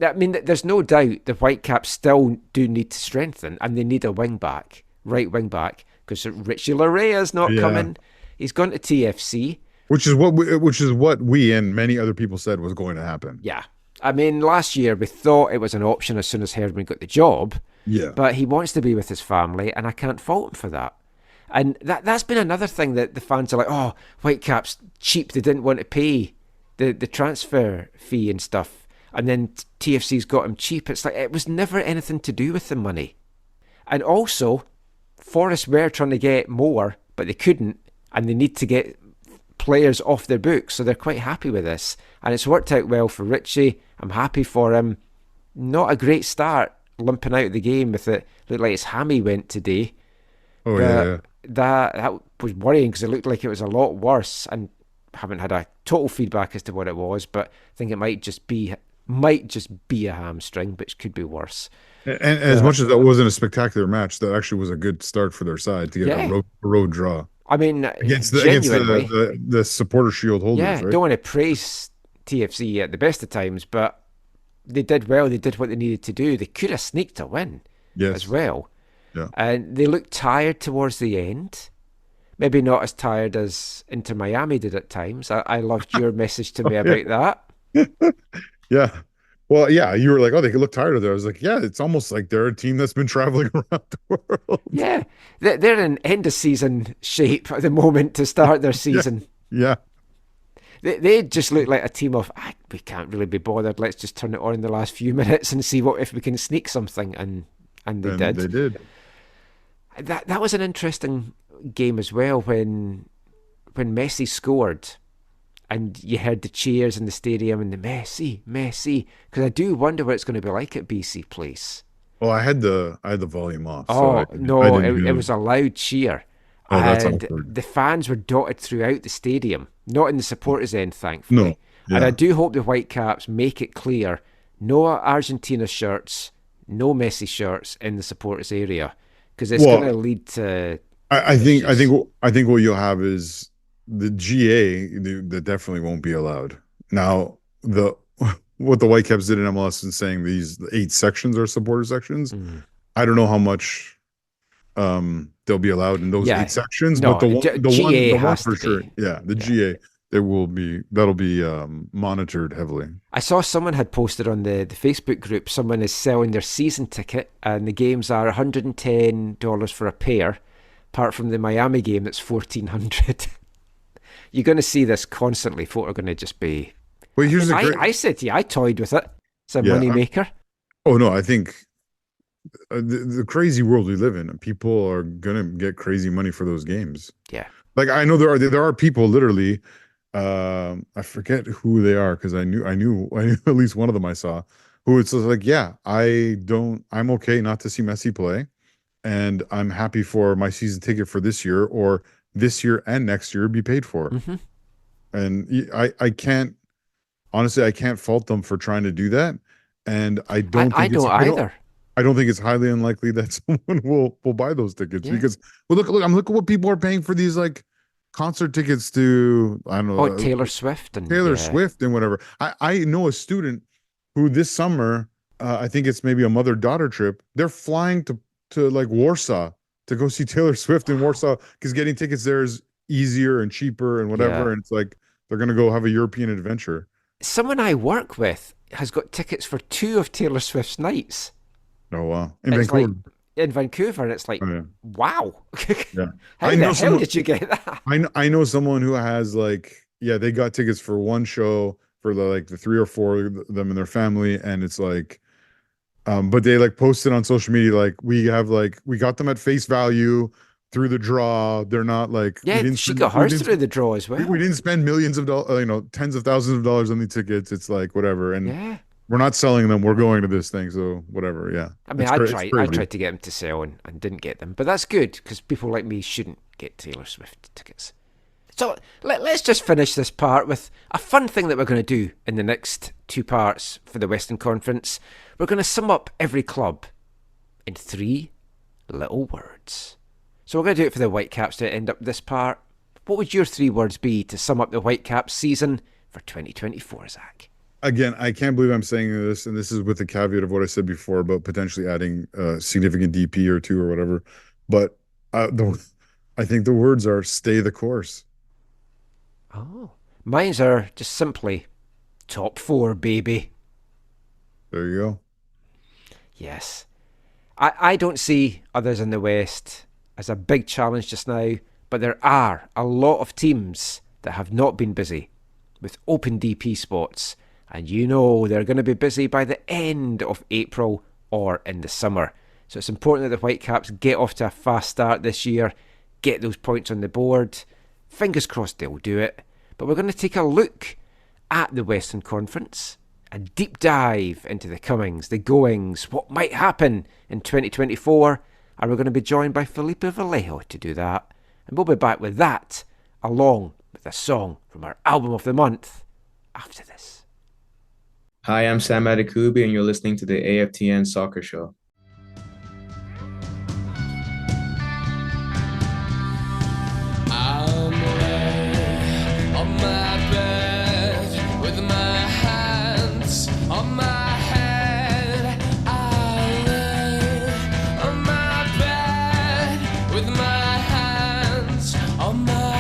I mean, there's no doubt the Whitecaps still do need to strengthen, and they need a wing back, right wing back, because Richie Larea not coming. He's gone to TFC. Which is what we and many other people said was going to happen. Yeah. I mean, last year we thought it was an option as soon as Herdman got the job. Yeah. But he wants to be with his family, and I can't fault him for that. And that's been another thing that the fans are like, oh, Whitecaps, cheap. They didn't want to pay the transfer fee and stuff. And then TFC's got him cheap. It's like, it was never anything to do with the money. And also, Forest were trying to get more, but they couldn't. And they need to get players off their books. So they're quite happy with this. And it's worked out well for Richie. I'm happy for him. Not a great start, limping out of the game with it. Looked like his hammy went today. Oh, yeah. That was worrying because it looked like it was a lot worse, and haven't had a total feedback as to what it was, but I think it might just be a hamstring, which could be worse. And as much as that wasn't a spectacular match, that actually was a good start for their side to get a road draw. I mean, against the supporter shield holders. Yeah, right? Don't want to praise TFC at the best of times, but they did well. They did what they needed to do. They could have sneaked a win as well. Yeah. And they looked tired towards the end. Maybe not as tired as Inter Miami did at times. I loved your message to me about that. Yeah. Well, yeah, you were like, oh, they could look tired of there. I was like, yeah, it's almost like they're a team that's been traveling around the world. Yeah. They're in end of season shape at the moment to start their season. Yeah. They just look like a team of, we can't really be bothered. Let's just turn it on in the last few minutes and see if we can sneak something. And they did. They did. That was an interesting game as well when Messi scored and you heard the cheers in the stadium and the Messi, because I do wonder what it's going to be like at BC Place. Well, I had the volume off. Oh, so it was a loud cheer. Oh, that's and awkward. The fans were dotted throughout the stadium, not in the supporters' end, thankfully. No. Yeah. And I do hope the Whitecaps make it clear, no Argentina shirts, no Messi shirts in the supporters' area, because it's going to lead to. I think what you'll have is the GA that definitely won't be allowed. Now what the Whitecaps did in MLS and saying these 8 sections are supporter sections. I don't know how much they'll be allowed in those 8 sections, but the one for sure. Yeah, the GA. That'll be monitored heavily. I saw someone had posted on the Facebook group, someone is selling their season ticket and the games are $110 for a pair, apart from the Miami game that's $1,400. You're going to see this constantly. Folk are going to just be... Well, I said to you, I toyed with it. It's a money maker. Oh, no, I think the crazy world we live in, people are going to get crazy money for those games. Yeah. Like, I know there are people literally... I forget who they are because I knew at least one of them I saw who it's like, yeah, I'm okay not to see Messi play, and I'm happy for my season ticket for this year or this year and next year be paid for. And I can't fault them for trying to do that, and I don't think it's highly unlikely that someone will buy those tickets because look at what people are paying for these like concert tickets to, I don't know, Taylor Swift and whatever. I know a student who this summer, I think it's maybe a mother-daughter trip, they're flying to like Warsaw to go see Taylor Swift in Warsaw because getting tickets there is easier and cheaper and whatever, and it's like they're gonna go have a European adventure. Someone I work with has got tickets for 2 of Taylor Swift's nights. Oh wow. In Vancouver, and it's like, wow. Yeah. How the hell did you get that? I know someone who has they got tickets for one show for the 3 or 4 of them and their family, and it's like, but they posted on social media we got them at face value through the draw. They're not she got hers through the draw as well. We didn't spend millions of dollars, tens of thousands of dollars on the tickets. It's like whatever, and we're not selling them. We're going to this thing, so whatever. Yeah. I mean, I tried to get them to sell and didn't get them, but that's good because people like me shouldn't get Taylor Swift tickets. So let's just finish this part with a fun thing that we're going to do in the next two parts for the Western Conference. We're going to sum up every club in 3 little words. So we're going to do it for the Whitecaps to end up this part. What would your 3 words be to sum up the Whitecaps season for 2024, Zach? Again, I can't believe I'm saying this, and this is with the caveat of what I said before about potentially adding a significant DP or 2 or whatever. But I think the words are stay the course. Oh, mine's are just simply top 4, baby. There you go. Yes. I don't see others in the West as a big challenge just now, but there are a lot of teams that have not been busy with open DP spots, and you know they're going to be busy by the end of April or in the summer. So it's important that the Whitecaps get off to a fast start this year, get those points on the board. Fingers crossed they'll do it. But we're going to take a look at the Western Conference, a deep dive into the comings, the goings, what might happen in 2024, and we're going to be joined by Felipe Vallejo to do that. And we'll be back with that, along with a song from our album of the month, after this. Hi, I'm Sam Adekubi, and you're listening to the AFTN Soccer Show. I'm laying on my bed with my hands on my head. I lay on my bed with my hands on my head.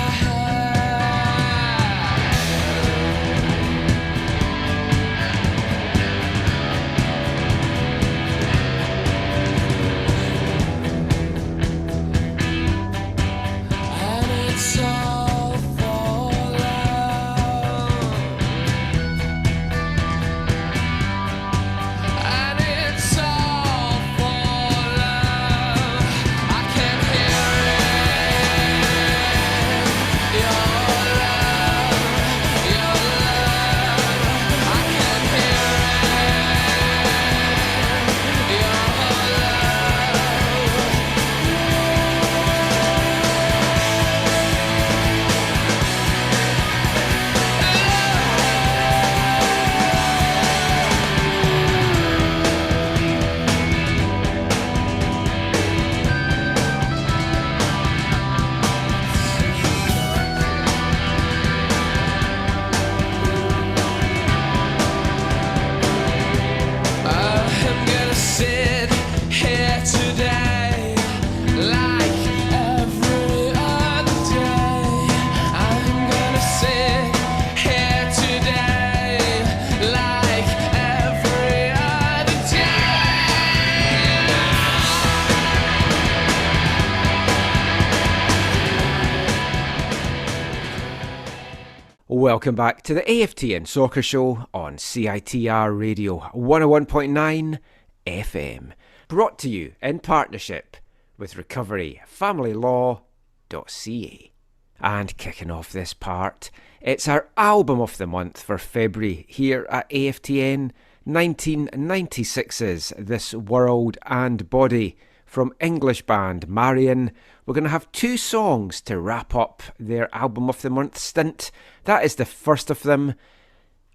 Welcome back to the AFTN Soccer Show on CITR Radio 101.9 FM. Brought to you in partnership with recoveryfamilylaw.ca. And kicking off this part, it's our album of the month for February here at AFTN, 1996's This World and Body from English band Marion. We're going to have 2 songs to wrap up their album of the month stint. That is the first of them.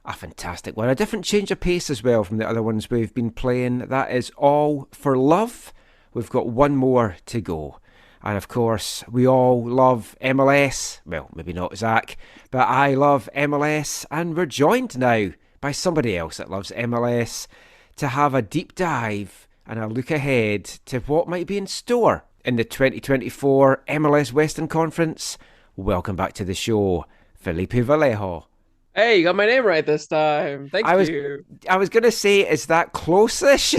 A fantastic one. A different change of pace as well from the other ones we've been playing. That is All for Love. We've got one more to go. And of course, we all love MLS. Well, maybe not Zach, but I love MLS. And we're joined now by somebody else that loves MLS to have a deep dive and a look ahead to what might be in store in the 2024 MLS Western Conference. Welcome back to the show, Felipe Vallejo. Hey, you got my name right this time. Thank you. I was going to say, is that close-ish?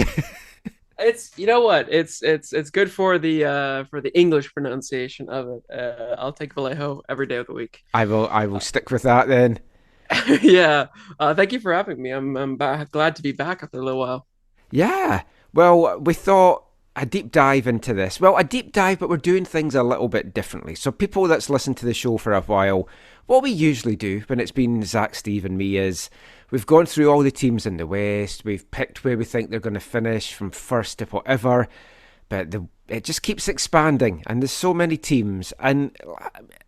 It's, you know what? It's good for the English pronunciation of it. I'll take Vallejo every day of the week. I will stick with that then. Yeah. Thank you for having me. I'm glad to be back after a little while. Yeah. Well, we thought a deep dive into this. Well, a deep dive, but we're doing things a little bit differently. So people that's listened to the show for a while, what we usually do when it's been Zach, Steve and me is we've gone through all the teams in the West. We've picked where we think they're going to finish from first to whatever. But it just keeps expanding and there's so many teams. And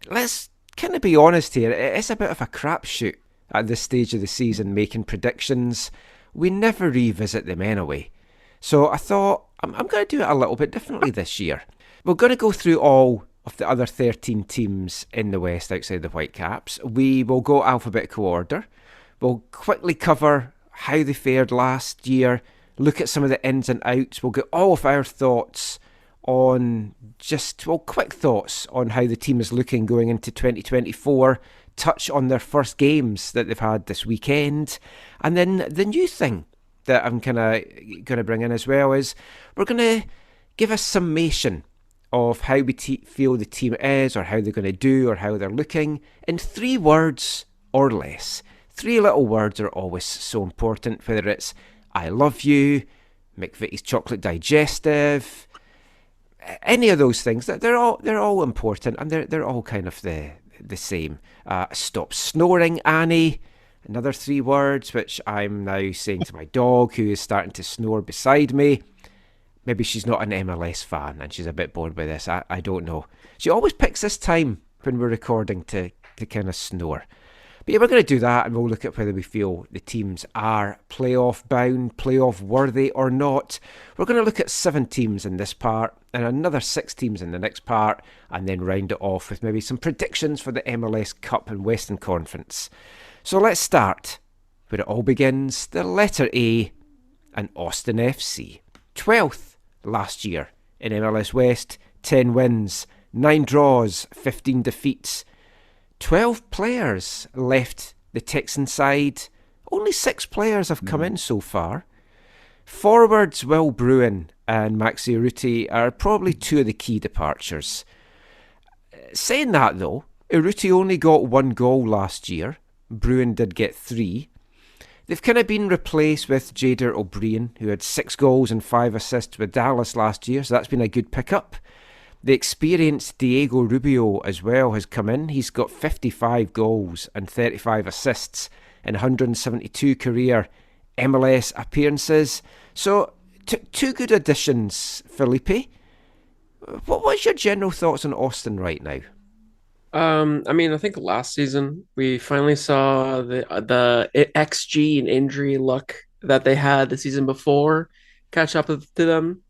let's can I be honest here? It's a bit of a crapshoot at this stage of the season making predictions. We never revisit them anyway. So I thought I'm going to do it a little bit differently this year. We're going to go through all of the other 13 teams in the West outside the Whitecaps. We will go alphabetical order. We'll quickly cover how they fared last year, look at some of the ins and outs. We'll get all of our thoughts on quick thoughts on how the team is looking going into 2024, touch on their first games that they've had this weekend. And then the new thing that I'm kind of going to bring in as well is we're going to give a summation of how we feel the team is, or how they're going to do, or how they're looking, in 3 words or less. 3 little words are always so important, whether it's I love you, McVitie's chocolate digestive, any of those things. They're all important, and they're all kind of the same. Stop snoring, Annie. Another 3 words, which I'm now saying to my dog, who is starting to snore beside me. Maybe she's not an MLS fan and she's a bit bored by this. I don't know. She always picks this time when we're recording to kind of snore. But yeah, we're going to do that, and we'll look at whether we feel the teams are playoff bound, playoff worthy or not. We're going to look at 7 teams in this part and another 6 teams in the next part, and then round it off with maybe some predictions for the MLS Cup and Western Conference. So let's start where it all begins, the letter A, and Austin FC. 12th last year in MLS West, 10 wins, 9 draws, 15 defeats. 12 players left the Texan side. Only 6 players have come in so far. Forwards Will Bruin and Maxi Urruti are probably 2 of the key departures. Saying that though, Urruti only got 1 goal last year. Bruin did get 3. They've kind of been replaced with Jader O'Brien, who had 6 goals and 5 assists with Dallas last year, so that's been a good pickup. The experienced Diego Rubio as well has come in. He's got 55 goals and 35 assists in 172 career MLS appearances. So, 2 good additions, Felipe. What's your general thoughts on Austin right now? I think last season we finally saw the XG and injury luck that they had the season before catch up to them.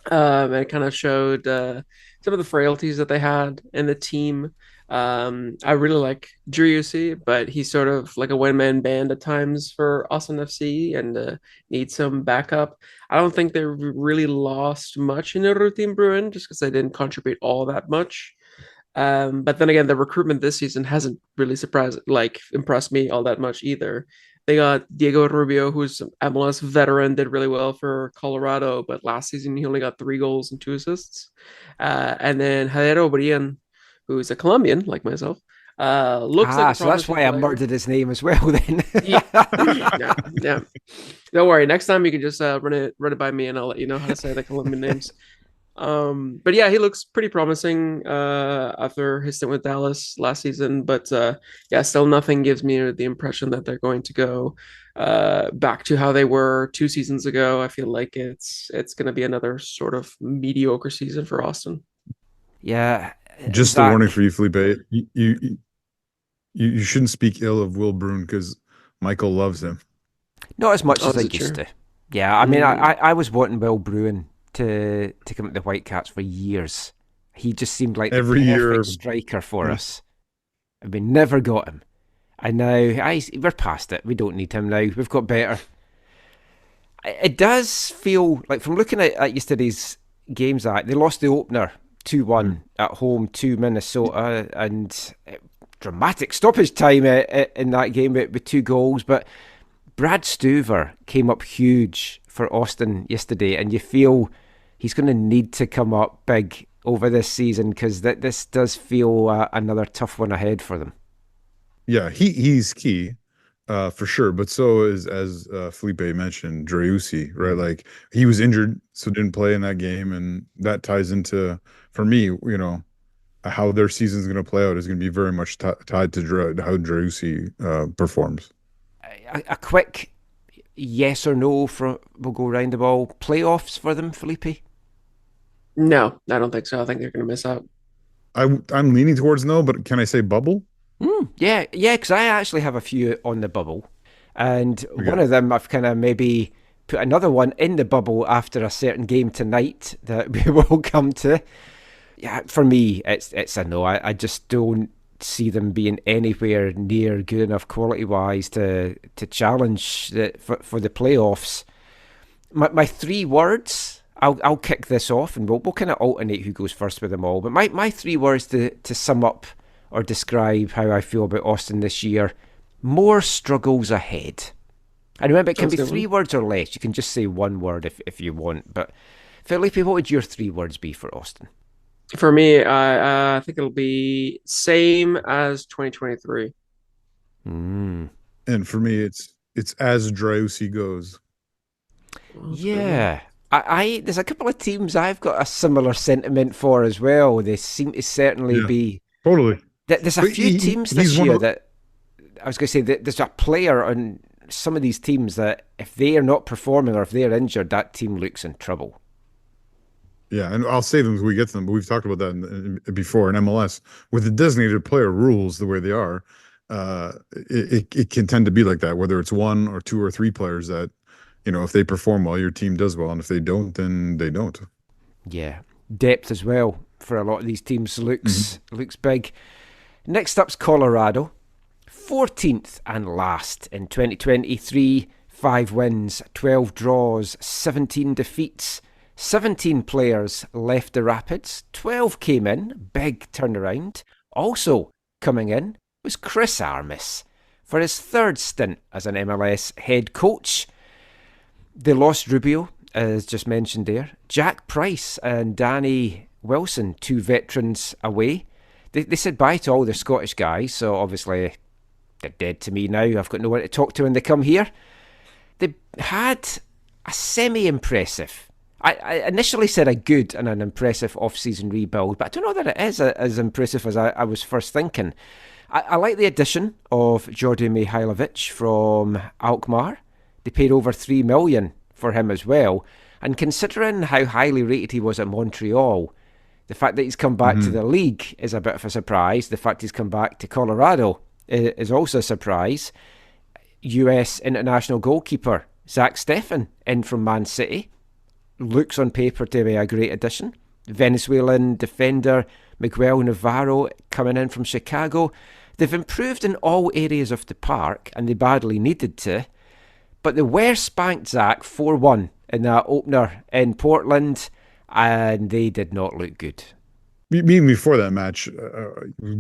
It kind of showed some of the frailties that they had in the team. I really like Driussi, but he's sort of like a one-man band at times for Austin FC and needs some backup. I don't think they really lost much in Urruti and Bruin just because they didn't contribute all that much. But then again, the recruitment this season hasn't really impressed me all that much either. They got Diego Rubio, who's an MLS veteran, did really well for Colorado, but last season he only got 3 goals and 2 assists. And then Jader O'Brien, who's a Colombian like myself, looks like a so that's why player. I murdered his name as well then. yeah. Don't worry. Next time you can just run it by me, and I'll let you know how to say the Colombian names. But yeah, he looks pretty promising after his stint with Dallas last season. But yeah, still nothing gives me the impression that they're going to go back to how they were 2 seasons ago. I feel like it's going to be another sort of mediocre season for Austin. Yeah. Just Zach, a warning for you, Felipe. You shouldn't speak ill of Will Bruin because Michael loves him. not as much as I is it used true? to. Yeah, I mean, I was wanting Will Bruin to come to the Whitecaps for years. He just seemed like Every the year. perfect striker for us. And we never got him. And now we're past it. We don't need him now. We've got better. It does feel like, from looking at yesterday's games, that they lost the opener 2-1 at home to Minnesota, and dramatic stoppage time in that game with 2 goals. But Brad Stuver came up huge for Austin yesterday, and you feel he's going to need to come up big over this season, because this does feel another tough one ahead for them. Yeah, he's key for sure. But so is, as Felipe mentioned, Driussi, right? Like, he was injured, so didn't play in that game, and that ties into, for me, how their season's going to play out is going to be very much tied to how Driussi performs. A quick yes or no we'll go round the ball. Playoffs for them, Felipe? No, I don't think so. I think they're going to miss out. I'm leaning towards no, but can I say bubble? Yeah, because I actually have a few on the bubble. And one Okay. of them, I've kind of maybe put another one in the bubble after a certain game tonight that we will come to. Yeah, for me, it's a no. I just don't see them being anywhere near good enough quality wise to challenge for the playoffs. My three words. I'll kick this off, and we'll kind of alternate who goes first with them all. But my three words to sum up or describe how I feel about Austin this year: more struggles ahead. And remember, it can That's a be good three one. words or less. You can just say one word if you want. But Felipe, what would your three words be for Austin? For me, I think it'll be same as 2023. Mm. And for me, it's as Driussi goes. Oh, that's a good one. Yeah. I there's a couple of teams I've got a similar sentiment for as well. They seem to certainly Yeah, be. totally. There's a But few teams he's this one year of that I was going to say that there's a player on some of these teams that if they are not performing or if they're injured, that team looks in trouble. yeah, and I'll save them as we get to them. But we've talked about that before in MLS with the designated player rules the way they are. It can tend to be like that, whether it's one or two or three players that, if they perform well, your team does well, and if they don't, then they don't. Yeah, depth as well for a lot of these teams Mhm. looks big. Next up's Colorado, 14th and last in 2023. 5 wins, 12 draws, 17 defeats. 17 players left the Rapids. 12 came in, big turnaround. Also coming in was Chris Armas for his third stint as an MLS head coach. They lost Rubio, as just mentioned there. Jack Price and Danny Wilson, two veterans away. They said bye to all the Scottish guys, so obviously they're dead to me now. I've got no one to talk to when they come here. They had a semi-impressive. I initially said a good and an impressive off-season rebuild, but I don't know that it is as impressive as I was first thinking. I like the addition of Jordi Mihailovic from Alkmaar. They paid over $3 million for him as well. And considering how highly rated he was at Montreal, the fact that he's come back to Mhm. the league is a bit of a surprise. The fact he's come back to Colorado is also a surprise. US international goalkeeper Zach Steffen in from Man City. Looks on paper to be a great addition. Venezuelan defender Miguel Navarro coming in from Chicago. They've improved in all areas of the park, and they badly needed to. But they were spanked, Zach, 4-1 in that opener in Portland, and they did not look good. Even before that match,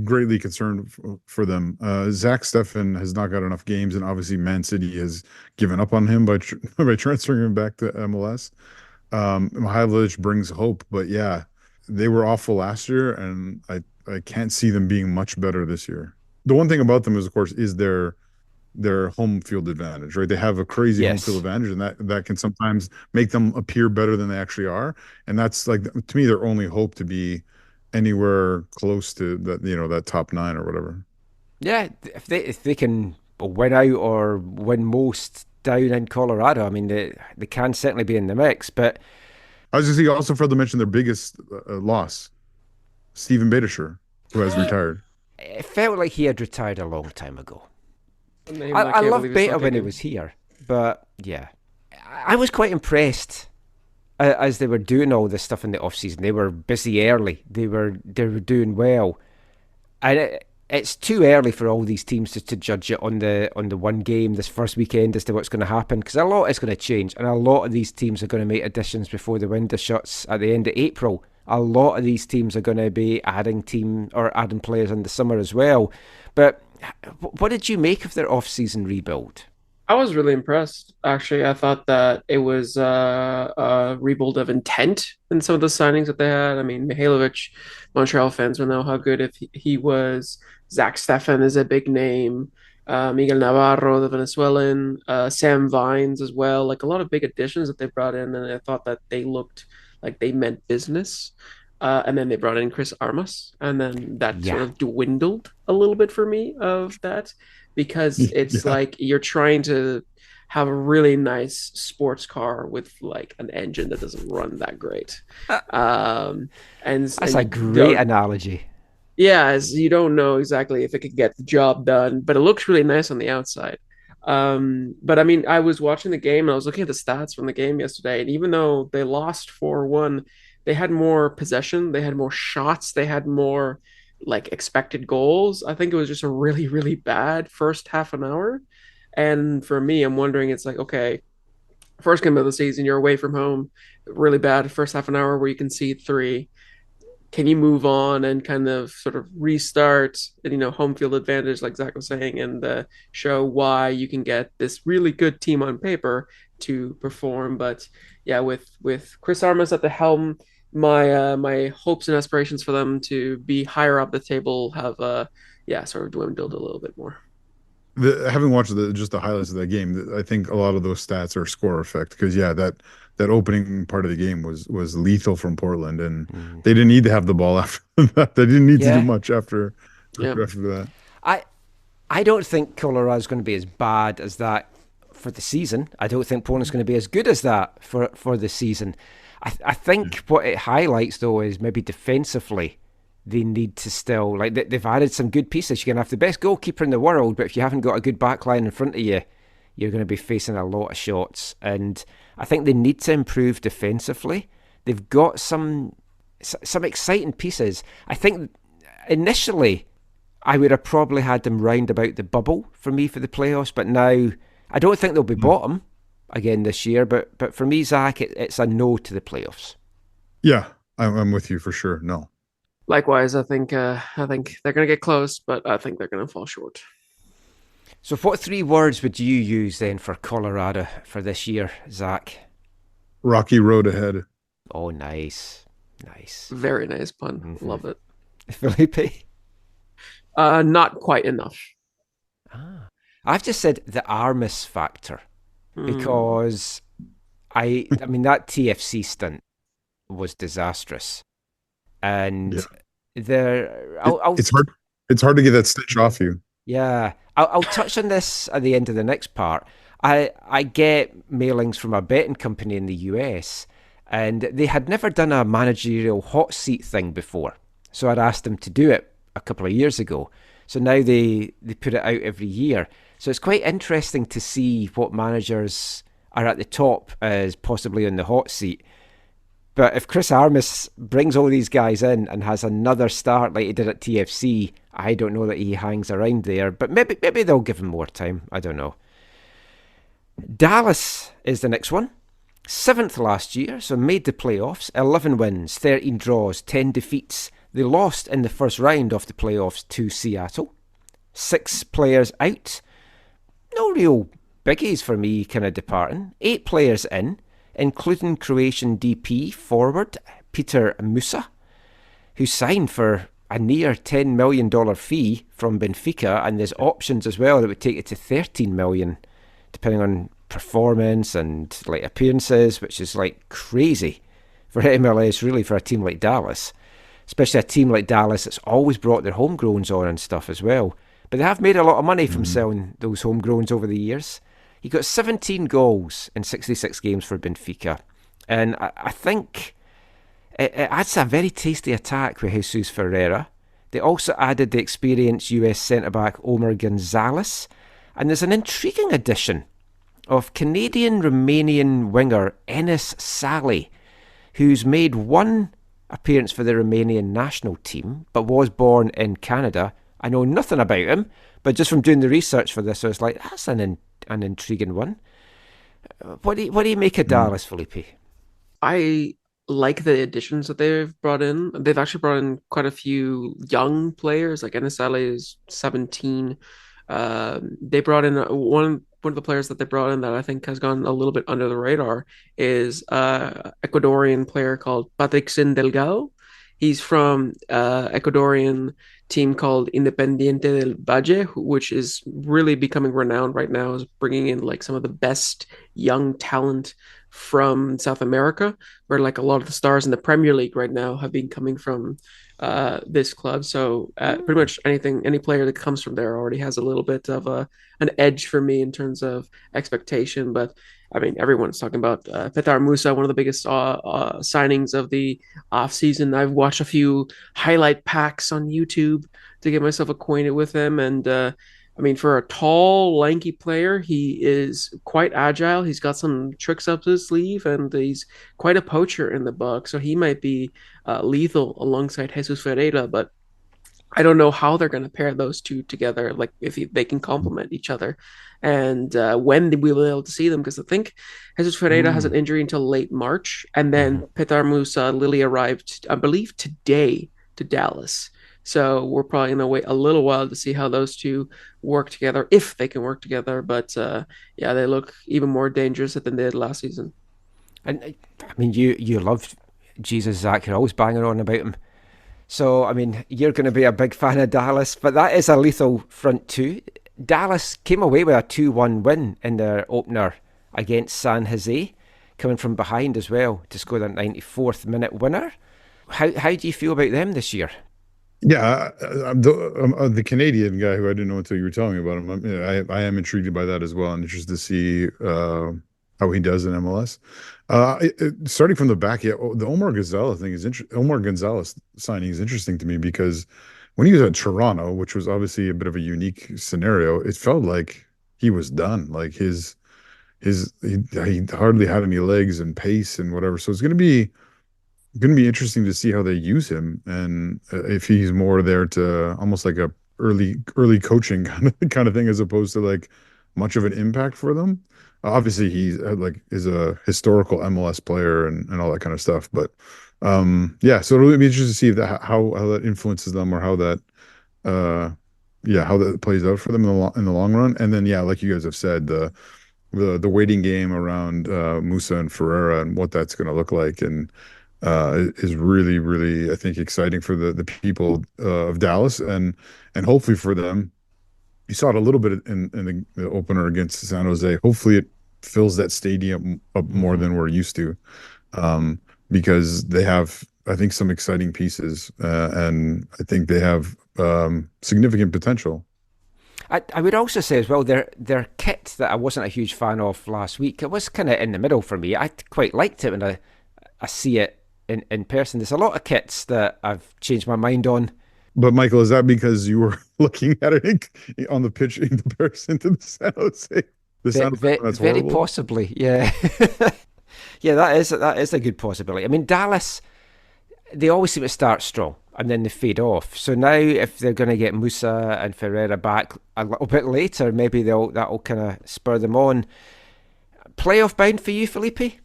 greatly concerned for them. Zach Steffen has not got enough games, and obviously Man City has given up on him by by transferring him back to MLS. Mihailovic brings hope, but yeah, they were awful last year, and I can't see them being much better this year. The one thing about them is, of course, is their home field advantage, right? They have a crazy home field Yes. advantage, and that can sometimes make them appear better than they actually are. And that's like to me their only hope to be anywhere close to that, that top nine or whatever. Yeah, if they can win out or win most down in Colorado, I mean they can certainly be in the mix. But I was just thinking also for to mention their biggest loss, Steven Beitashour, who has retired. it felt like he had retired a long time ago. A name I I can't loved believe is still Beta when he kicking. was here, but yeah, I was quite impressed as they were doing all this stuff in the off season. They were busy early. They were doing well, and it's too early for all these teams to judge it on the one game this first weekend as to what's going to happen, because a lot is going to change, and a lot of these teams are going to make additions before the window shuts at the end of April. A lot of these teams are going to be adding players in the summer as well. But what did you make of their off-season rebuild? I was really impressed, actually. I thought that it was a rebuild of intent in some of the signings that they had. I mean, Mihailovic, Montreal fans will know how good if he was. Zach Steffen is a big name. Miguel Navarro, the Venezuelan, Sam Vines as well. Like a lot of big additions that they brought in, and I thought that they looked like they meant business. And then they brought in Chris Armas, and then that sort Yeah, of dwindled a little bit for me of that because it's Yeah. like you're trying to have a really nice sports car with like an engine that doesn't run that great. Uh, Um, and that's a and great the analogy. Yeah, as you don't know exactly if it could get the job done, but it looks really nice on the outside. But I mean, I was watching the game and I was looking at the stats from the game yesterday, and even though they lost 4-1, they had more possession, they had more shots, they had more like expected goals. I think it was just a really, really bad first half an hour. And for me, I'm wondering, it's like, okay, first game of the season, you're away from home, really bad first half an hour where you can see three. Can you move on and kind of sort of restart, home field advantage, like Zach was saying, and show why you can get this really good team on paper to perform? But yeah, with Chris Armas at the helm, my hopes and aspirations for them to be higher up the table have sort of dwindled a little bit more. Having watched just the highlights of that game, I think a lot of those stats are score effect because yeah, that opening part of the game was lethal from Portland, and they didn't need to have the ball after that. They didn't need to do Yeah. much after Yeah. after that. I I don't think Colorado's going to be as bad as that for the season. I don't think Portland's going to be as good as that for the season. I think what it highlights, though, is maybe defensively they need to still, like, they've added some good pieces. You can have the best goalkeeper in the world, but if you haven't got a good back line in front of you, you're going to be facing a lot of shots. And I think they need to improve defensively. They've got some exciting pieces. I think initially I would have probably had them round about the bubble for me for the playoffs, but now I don't think they'll be bottom again this year. But for me, Zach, it's a no to the playoffs. Yeah, I'm with you for sure. No. Likewise, I think they're going to get close, but I think they're going to fall short. So what three words would you use then for Colorado for this year, Zach? Rocky road ahead. Oh, nice. Nice. Very nice pun. Love it. Felipe? Not quite enough. I've just said the Armas factor because I mean that TFC stint was disastrous, and It's hard. It's hard to get that stitch off you. Yeah, I'll touch on this at the end of the next part. I get mailings from a betting company in the US, and they had never done a managerial hot seat thing before, so I'd asked them to do it a couple of years ago. So now they put it out every year. So it's quite interesting to see what managers are at the top as possibly on the hot seat. But if Chris Armas brings all these guys in and has another start like he did at TFC, I don't know that he hangs around there. But maybe they'll give him more time. I don't know. Dallas is the next one. 7th last year, so made the playoffs. 11 wins, 13 draws, 10 defeats. They lost in the first round of the playoffs to Seattle. 6 players out. No real biggies for me kind of departing. 8 players in, including Croatian DP forward Peter Musa, who signed for a near $10 million fee from Benfica, and there's options as well that would take it to $13 million, depending on performance and like appearances, which is like crazy for MLS, really, for a team like Dallas. Especially a team like Dallas that's always brought their homegrowns on and stuff as well. But they have made a lot of money from selling those homegrowns over the years. He got 17 goals in 66 games for Benfica. And I think it adds a very tasty attack with Jesus Ferreira. They also added the experienced US centre-back Omer Gonzalez. And there's an intriguing addition of Canadian-Romanian winger Enes Sally, who's made one appearance for the Romanian national team, but was born in Canada. I know nothing about him, but just from doing the research for this, I was like, that's an intriguing one. What do you make of Dallas, Felipe? I like the additions that they've brought in. They've actually brought in quite a few young players, like NSLA is 17. They brought in one of the players that they brought in that I think has gone a little bit under the radar is Ecuadorian player called Patrickson Delgado. He's from Ecuadorian team called Independiente del Valle, which is really becoming renowned right now as bringing in like some of the best young talent from South America, where like a lot of the stars in the Premier League right now have been coming from this club. So pretty much any player that comes from there already has a little bit of an edge for me in terms of expectation. But I mean, everyone's talking about Petar Musa, one of the biggest signings of the offseason. I've watched a few highlight packs on YouTube to get myself acquainted with him. And I mean, for a tall, lanky player, he is quite agile. He's got some tricks up his sleeve, and he's quite a poacher in the book. So he might be lethal alongside Jesus Ferreira. But I don't know how they're going to pair those two together, like if they can complement each other, and when we will be able to see them. Because I think Jesus Ferreira has an injury until late March, and then Petar Musa Lily arrived, I believe, today to Dallas. So we're probably going to wait a little while to see how those two work together, if they can work together. But yeah, they look even more dangerous than they did last season. And I mean, you loved Jesus, Zach. You're always banging on about him. So, I mean, you're going to be a big fan of Dallas, but that is a lethal front two. Dallas came away with a 2-1 win in their opener against San Jose, coming from behind as well to score that 94th minute winner. How do you feel about them this year? Yeah, I'm the Canadian guy who I didn't know until you were telling me about him. I am intrigued by that as well, and interested to see how he does in MLS. Starting from the back, yeah, the Omar Gonzalez thing is Omar Gonzalez signing is interesting to me because when he was at Toronto, which was obviously a bit of a unique scenario, it felt like he was done. Like he hardly had any legs and pace and whatever. So it's going to be interesting to see how they use him, and if he's more there to almost like a early coaching kind of thing, as opposed to like much of an impact for them. Obviously, he's is a historical MLS player and all that kind of stuff. But yeah, so it'll be interesting to see how that influences them, or how that how that plays out for them in the long run. And then, yeah, like you guys have said, the waiting game around Musa and Ferreira and what that's going to look like, and is really, really, I think, exciting for the people of Dallas, and hopefully for them. You saw it a little bit in the opener against San Jose. Hopefully it fills that stadium up more than we're used to, because they have, I think, some exciting pieces, and I think they have significant potential. I would also say as well, their kit that I wasn't a huge fan of last week, it was kind of in the middle for me. I quite liked it when I see it in person. There's a lot of kits that I've changed my mind on. But Michael, is that because you were looking at it on the pitch in comparison to the San Jose? That's very possibly, yeah. Yeah, that is a good possibility. I mean, Dallas, they always seem to start strong and then they fade off. So now, if they're going to get Musa and Ferreira back a little bit later, maybe that'll kind of spur them on. Playoff bound for you, Felipe?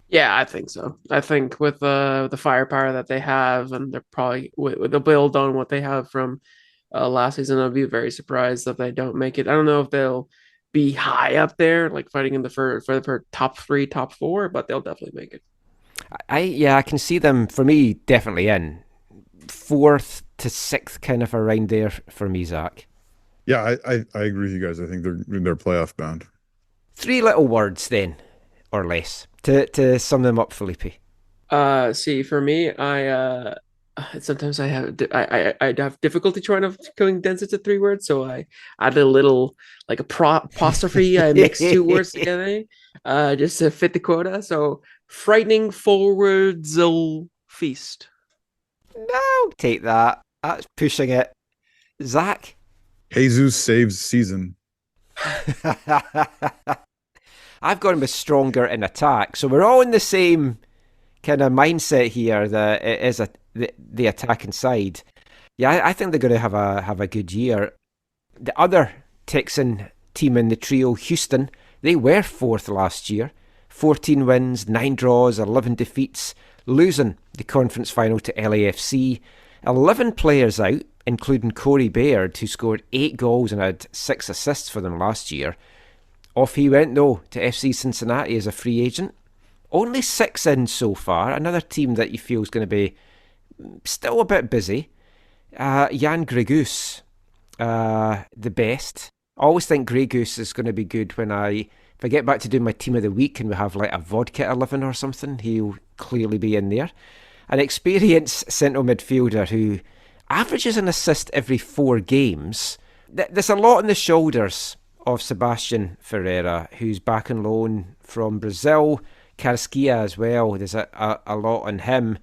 Yeah, I think so. I think with the firepower that they have, and they're probably with the build on what they have from last season, I'd be very surprised if they don't make it. I don't know if they'll be high up there, like fighting in the for top 3, top 4, but they'll definitely make it. I can see them, for me, definitely in 4th to 6th, kind of around there for me, Zach. Yeah, I agree with you guys. I think they're playoff bound. 3 little words then, or less, to sum them up, Felipe. See, for me, I sometimes I have difficulty trying to condense it to 3 words, so I add a little like apostrophe. I mix 2 words together, just to fit the quota. So frightening forwards feast. No, take that. That's pushing it. Zach? Jesus saves season. I've gone with stronger in attack. So we're all in the same kind of mindset here, that it is the attacking side. Yeah, I think they're going to have a good year. The other Texan team in the trio, Houston, they were 4th last year. 14 wins, 9 draws, 11 defeats, losing the conference final to LAFC. 11 players out, including Corey Baird, who scored 8 goals and had 6 assists for them last year. Off he went, though, to FC Cincinnati as a free agent. Only 6 in so far. Another team that you feel is going to be still a bit busy. Jan Gregus, the best. I always think Gregus is going to be good if I get back to doing my team of the week and we have like a vodka 11 or something, he'll clearly be in there. An experienced central midfielder who averages an assist every 4 games. There's a lot on the shoulders of Sebastian Ferreira, who's back on loan from Brazil. Carrasquilla as well. There's a lot on him.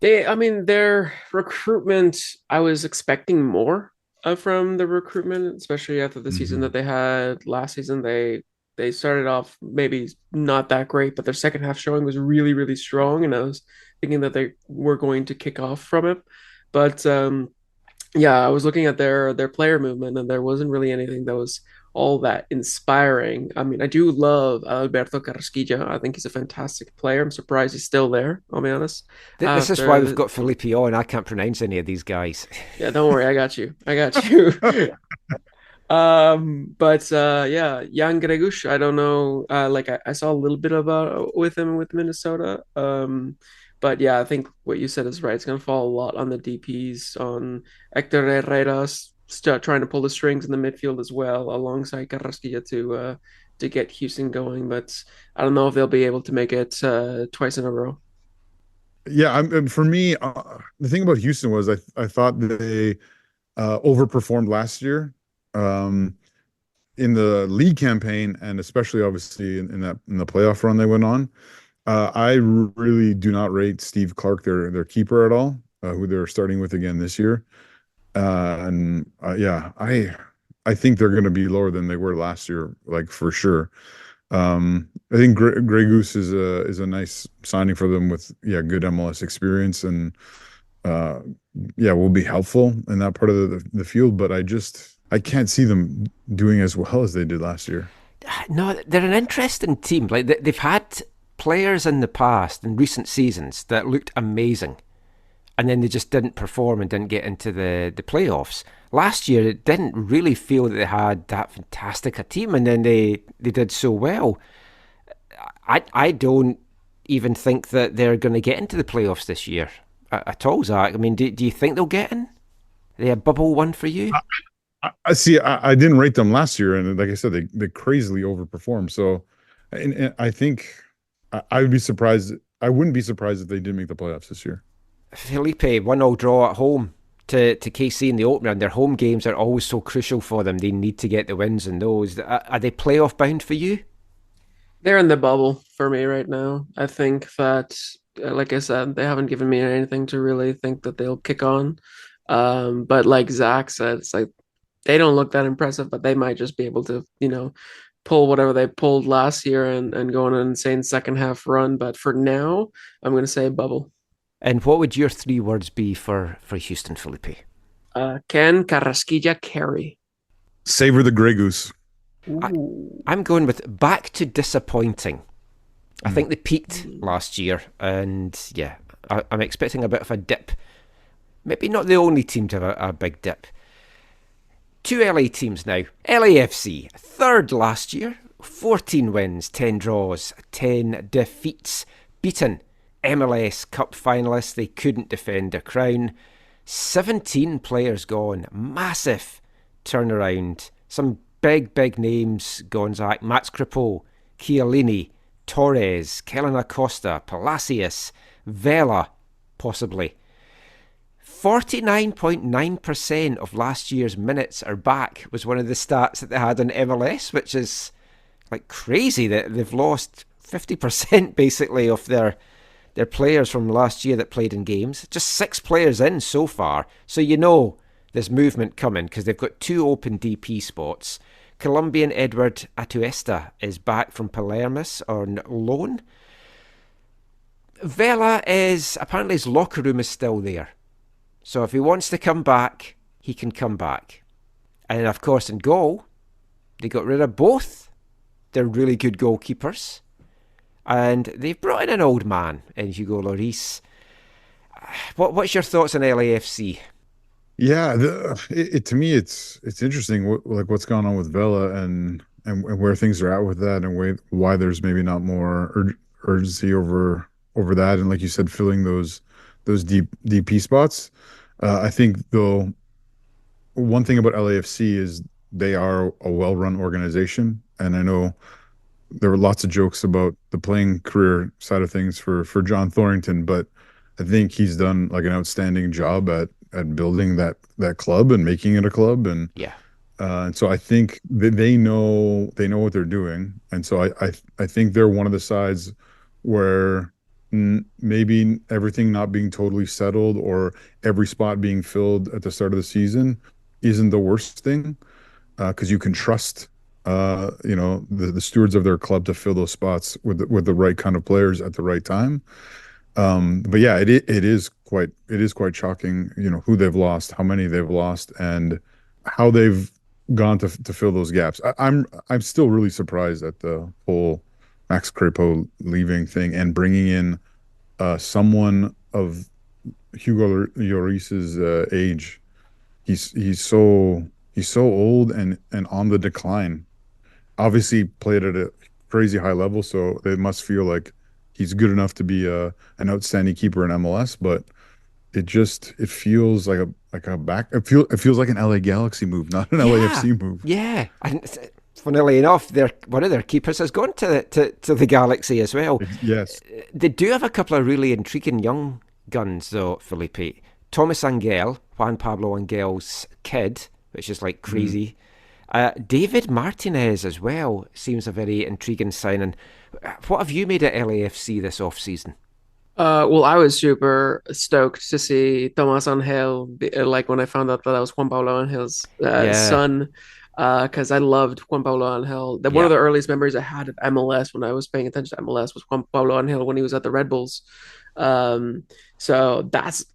I mean, their recruitment, I was expecting more from the recruitment, especially after the season Hmm. that they had last season. They started off maybe not that great, but their second half showing was really, really strong, and I was thinking that they were going to kick off from it. But yeah, I was looking at their player movement, and there wasn't really anything that was all that inspiring. I mean, I do love Alberto Carrasquilla. I think he's a fantastic player. I'm surprised he's still there, I'll be honest. This is why we've After got Felipe on. I can't pronounce any of these guys. Yeah, don't worry, I got you. I got you. But yeah, Jan Gregush, I don't know. Like I saw a little bit about with him with Minnesota. But yeah, I think what you said is right. It's gonna fall a lot on the DPs, on Hector Herrera's start trying to pull the strings in the midfield as well, alongside Carrasquilla to get Houston going. But I don't know if they'll be able to make it twice in a row. Yeah, and for me, the thing about Houston was I thought they overperformed last year um, in the league campaign, and especially obviously in the playoff run they went on. I really do not rate Steve Clark, their keeper, at all, who they're starting with again this year. And yeah, I think they're going to be lower than they were last year, like for sure. I think Grey Goose is a nice signing for them with good MLS experience and uh will be helpful in that part of the field. But I can't see them doing as well as they did last year. No, they're an interesting team. Like they've had players in the past in recent seasons that looked amazing, and then they just didn't perform and didn't get into the playoffs. Last year, it didn't really feel that they had that fantastic a team, and then they did so well. I don't even think that they're going to get into the playoffs this year at all, Zach. I mean, do you think they'll get in? Are they a bubble one for you? I see. I didn't rate them last year, and like I said, they crazily overperformed. So, and I think I would be surprised. I wouldn't be surprised if they did make the playoffs this year. Felipe, 1-0 draw at home to KC in the opener, and their home games are always so crucial for them. They need to get the wins in those. Are they playoff bound for you? They're in the bubble for me right now. I think that, like I said, they haven't given me anything to really think that they'll kick on. But like Zach said, it's like they don't look that impressive, but they might just be able to, pull whatever they pulled last year and go on an insane second half run. But for now, I'm going to say bubble. And what would your three words be for Houston, Felipe? Can Carrasquilla carry? Savor the Grey Goose. Ooh. I'm going with back to disappointing. I think they peaked last year, and yeah, I'm expecting a bit of a dip. Maybe not the only team to have a big dip. Two LA teams now. LAFC, third last year, 14 wins, 10 draws, 10 defeats, beaten MLS Cup finalists. They couldn't defend their crown. 17 players gone. Massive turnaround. Some big names gone, Zach. Max Crepeau, Chiellini, Torres, Kellen Acosta, Palacios, Vela, possibly. 49.9% of last year's minutes are back was one of the stats that they had on MLS, which is like crazy that they've lost 50% basically of their players from last year that played in games. Just 6 players in so far. So there's movement coming because they've got 2 open DP spots. Colombian Edward Atuesta is back from Palermo on loan. Vela apparently his locker room is still there. So if he wants to come back, he can come back. And of course in goal, they got rid of both their really good goalkeepers. And they've brought in an old man in Hugo Lloris. What's your thoughts on LAFC? Yeah, to me, it's interesting like what's going on with Vela and where things are at with that, and why there's maybe not more urgency over that, and like you said, filling those deep DP spots. I think though, one thing about LAFC is they are a well-run organization, and I know there were lots of jokes about the playing career side of things for John Thornton, but I think he's done like an outstanding job at building that club and making it a club. And Yeah. And so I think they know what they're doing, and so I think they're one of the sides where maybe everything not being totally settled or every spot being filled at the start of the season isn't the worst thing, because you can trust the stewards of their club to fill those spots with the right kind of players at the right time. But yeah, it is quite shocking, who they've lost, how many they've lost, and how they've gone to fill those gaps. I'm still really surprised at the whole Max Crepeau leaving thing and bringing in someone of Hugo Lloris's age. He's so old and on the decline. Obviously played at a crazy high level, so they must feel like he's good enough to be an outstanding keeper in MLS, but it feels like a back it feels like an LA Galaxy move, not an LAFC move. Yeah. And funnily enough, one of their keepers has gone to the Galaxy as well. Yes. They do have a couple of really intriguing young guns, though, Felipe. Thomas Angel, Juan Pablo Angel's kid, which is like crazy. David Martinez as well seems a very intriguing signing. What have you made at LAFC this off-season? Well, I was super stoked to see Tomas Angel, like when I found out that was Juan Pablo Angel's Yeah. son, because I loved Juan Pablo Angel. One of Yeah. the earliest memories I had of MLS when I was paying attention to MLS was Juan Pablo Angel when he was at the Red Bulls. Um, so that's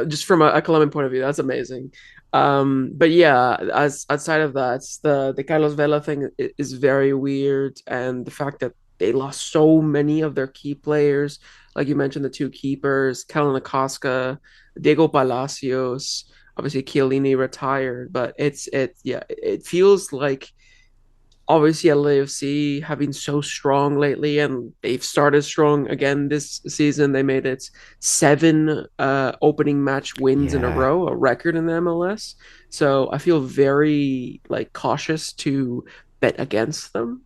just from a Colombian point of view, that's amazing. But yeah, as outside of that, the Carlos Vela thing is very weird, and the fact that they lost so many of their key players, like you mentioned, the two keepers, Kellen Acosta, Diego Palacios, obviously Chiellini retired, but it feels like obviously LAFC have been so strong lately, and they've started strong again this season. They made it seven opening match wins in a Yeah. row, a record in the MLS. So I feel very like cautious to bet against them,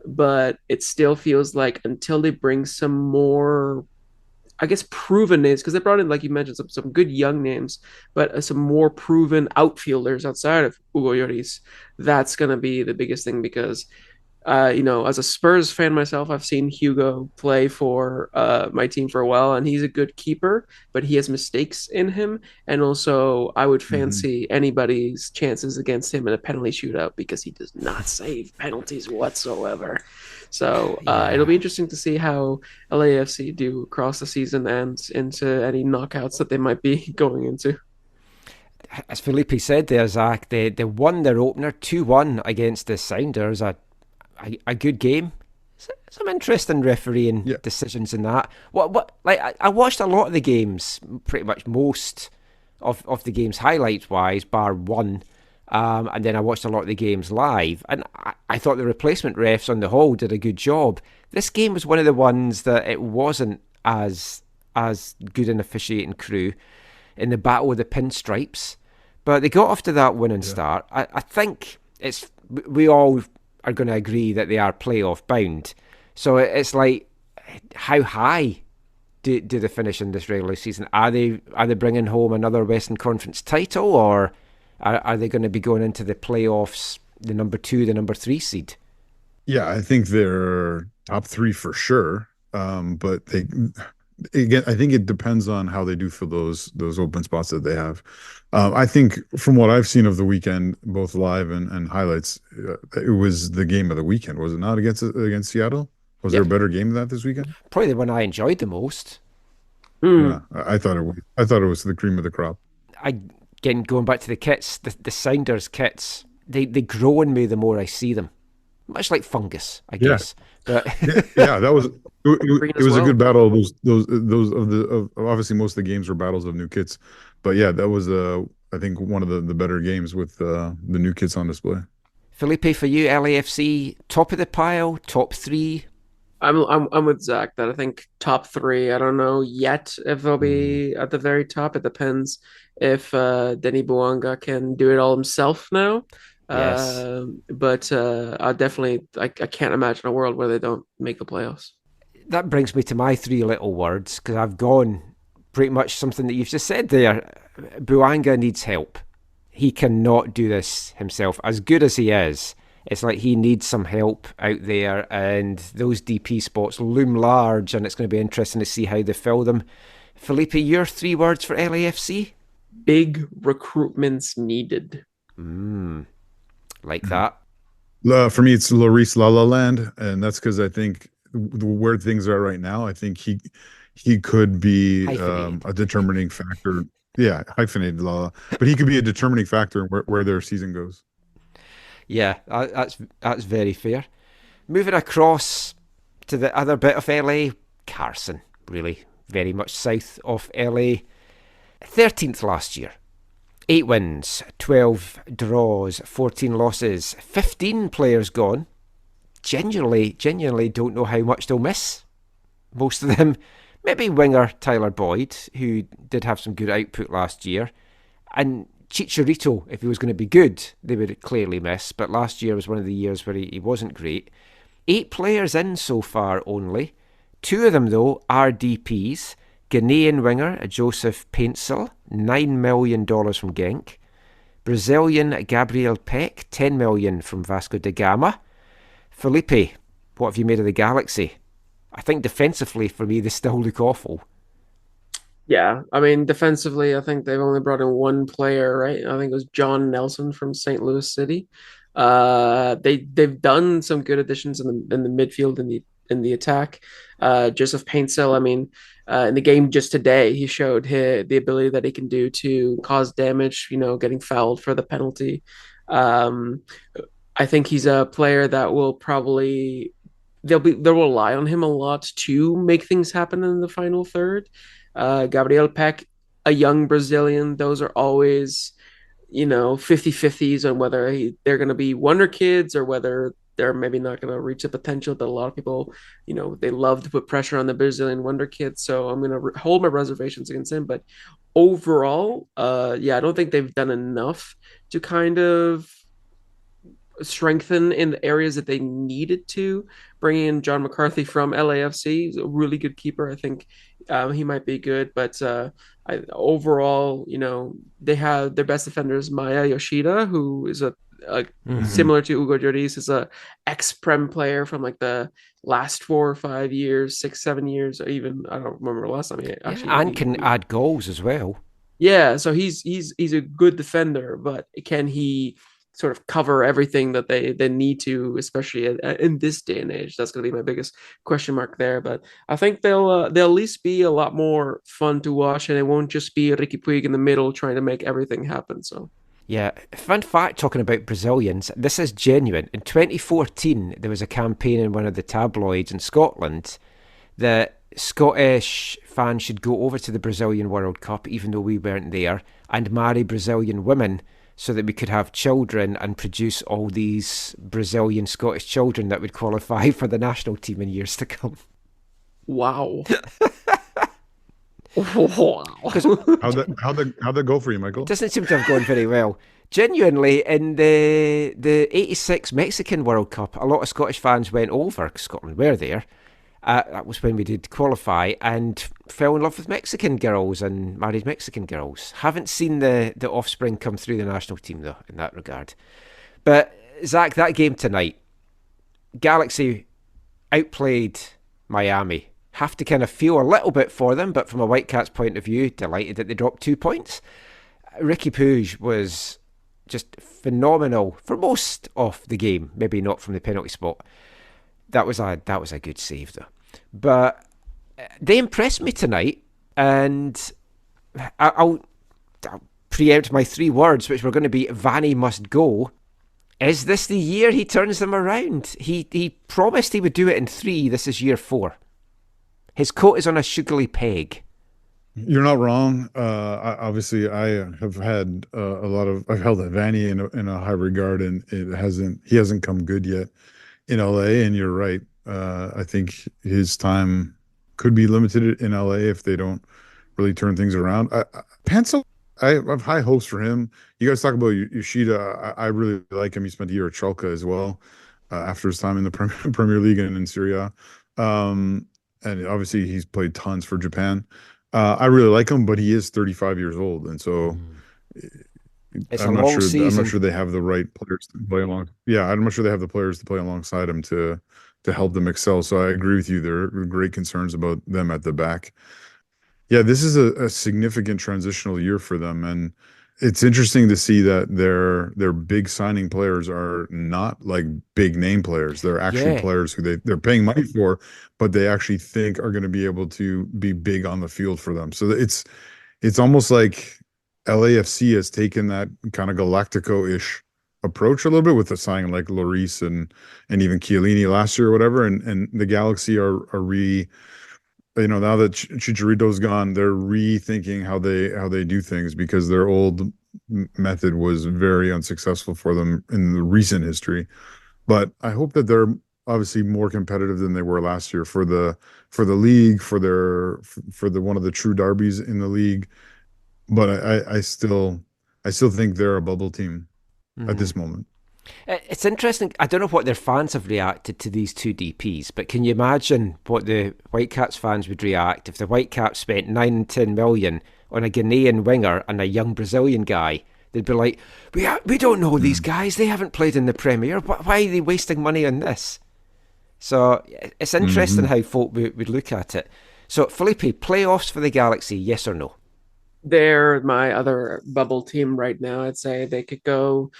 but it still feels like until they bring some more, I guess, proven names, because they brought in, like you mentioned, some good young names, but some more proven outfielders outside of Hugo Lloris. That's going to be the biggest thing because, as a Spurs fan myself, I've seen Hugo play for my team for a while, and he's a good keeper, but he has mistakes in him. And also, I would Hmm. fancy anybody's chances against him in a penalty shootout because he does not save penalties whatsoever. So it'll Yeah. be interesting to see how LAFC do across the season and into any knockouts that they might be going into. As Felipe said there, Zach, they won their opener 2-1 against the Sounders. A good game. Some interesting refereeing Yeah. decisions in that. What like I watched a lot of the games, pretty much most of the games highlights wise, bar one. And then I watched a lot of the games live, and I thought the replacement refs on the whole did a good job. This game was one of the ones that it wasn't as good an officiating crew in the battle of the pinstripes, but they got off to that winning Yeah. start. I think we all are going to agree that they are playoff bound. So it's like, how high do they finish in this regular season? Are they bringing home another Western Conference title, or are they going to be going into the playoffs, the number 2, the number 3 seed? Yeah, I think they're top three for sure. But again, I think it depends on how they do for those open spots that they have. I think from what I've seen of the weekend, both live and highlights, it was the game of the weekend, was it not, against Seattle? Was there Yeah, a better game than that this weekend? probably the one I enjoyed the most. Mm. Yeah, I thought it was. I thought it was the cream of the crop. Again, going back to the kits, the Sounders kits, they grow on me the more I see them. Much like fungus, I Yeah, guess. But yeah, that was Green it as was a well. good battle. Those of obviously most of the games were battles of new kits, but yeah, that was I think one of the better games with the new kits on display. Felipe, for you, LAFC, top of the pile, top 3? I'm with Zach that I think top three. I don't know yet if they'll Mm. be at the very top. It depends if Denny Buanga can do it all himself now. Yes. But I can't imagine a world where they don't make the playoffs. That brings me to my 3 little words, because I've gone pretty much something that you've just said there. Buanga needs help. he cannot do this himself. As good as he is, it's like he needs some help out there, and those DP spots loom large, and it's going to be interesting to see how they fill them. Felipe, your 3 words for LAFC? Big recruitments needed. Like that. For me, it's Lloris La La Land, and that's because I think where things are right now, I think he could be a determining factor. Yeah, hyphenated La La, but he could be a determining factor in where their season goes. Yeah, that's very fair. Moving across to the other bit of LA, Carson, really, very much south of LA. 13th last year. 8 wins, 12 draws, 14 losses, 15 players gone. Genuinely don't know how much they'll miss. Most of them, maybe winger Tyler Boyd, who did have some good output last year, and Chicharito, if he was going to be good, they would clearly miss, but last year was one of the years where he wasn't great. 8 players in so far only. 2 of them, though, are DPs. Ghanaian winger Joseph Paintsil, $9 million from Genk. Brazilian Gabriel Peck, $10 million from Vasco da Gama. Felipe, what have you made of the Galaxy? I think defensively, for me, they still look awful. Yeah, I mean, defensively, I think they've only brought in one player, right? I think it was John Nelson from St. Louis City. They've done some good additions in the midfield and the attack. Joseph Paintsil, I mean, in the game just today, he showed the ability that he can do to cause damage. Getting fouled for the penalty. I think he's a player that will probably they'll rely on him a lot to make things happen in the final third. Gabriel Peck, a young Brazilian, those are always 50-50s on whether they're going to be wonder kids or whether they're maybe not going to reach the potential that a lot of people, they love to put pressure on the Brazilian wonder kids. So I'm going to hold my reservations against him. But overall, yeah, I don't think they've done enough to kind of strengthen in the areas that they needed to. Bringing in John McCarthy from LAFC, he's a really good keeper. I think he might be good, but overall, they have their best defenders, Maya Yoshida, who is similar to Hugo Lloris, is a ex-Prem player from like the last 4 or 5 years, 6, 7 years, or even I don't remember the last time he actually. And can add goals as well. Yeah, so he's a good defender, but can he sort of cover everything that they need to, especially in this day and age? That's going to be my biggest question mark there. But I think they'll at least be a lot more fun to watch, and it won't just be Ricky Puig in the middle trying to make everything happen. So. Yeah, fun fact talking about Brazilians, this is genuine. In 2014, there was a campaign in one of the tabloids in Scotland that Scottish fans should go over to the Brazilian World Cup, even though we weren't there, and marry Brazilian women so that we could have children and produce all these Brazilian Scottish children that would qualify for the national team in years to come. Wow. Wow. How'd that go for you, Michael? Doesn't seem to have gone very well. Genuinely, in the 86 Mexican World Cup, a lot of Scottish fans went over, because Scotland were there. That was when we did qualify, and fell in love with Mexican girls and married Mexican girls. Haven't seen the offspring come through the national team, though, in that regard. But, Zach, that game tonight, Galaxy outplayed Miami. Have to kind of feel a little bit for them, but from a Whitecaps point of view, delighted that they dropped 2 points. Ricky Puig was just phenomenal for most of the game, maybe not from the penalty spot. That was a good save, though. But they impressed me tonight, and I'll preempt my 3 words, which were going to be Vanny must go. Is this the year he turns them around? He promised he would do it in 3. This is year 4. His coat is on a sugary peg. You're not wrong. Obviously, I have had I've held Vanny in a high regard, and he hasn't come good yet in LA. And you're right. I think his time could be limited in LA if they don't really turn things around. Pencil, I have high hopes for him. You guys talk about Yoshida. I really like him. He spent a year at Schalke as well after his time in the Premier League and in Serie A. And obviously he's played tons for Japan. I really like him, but he is 35 years old. And so It's a I'm not long sure. I'm not season. sure they have the right players to play along. Yeah, I'm not sure they have the players to play alongside him to help them excel. So I agree with you. There are great concerns about them at the back. Yeah, this is a significant transitional year for them, and it's interesting to see that their big signing players are not like big name players. They're actually Yeah. players who they're paying money for, but they actually think are going to be able to be big on the field for them. So it's almost like LAFC has taken that kind of Galactico-ish approach a little bit with the signing like Lloris and even Chiellini last year or whatever, and the Galaxy are now that Chicharito's gone, they're rethinking how they do things because their old method was very unsuccessful for them in the recent history. But I hope that they're obviously more competitive than they were last year for the league, for the one of the true derbies in the league. But I still think they're a bubble team at this moment. It's interesting. I don't know what their fans have reacted to these two DPs, but can you imagine what the Whitecaps fans would react if the Whitecaps spent 9 and 10 million on a Ghanaian winger and a young Brazilian guy? They'd be like, we don't know these guys. They haven't played in the Premier. Why are they wasting money on this? So it's interesting how folk would look at it. So, Felipe, playoffs for the Galaxy, yes or no? They're my other bubble team right now. I'd say they could go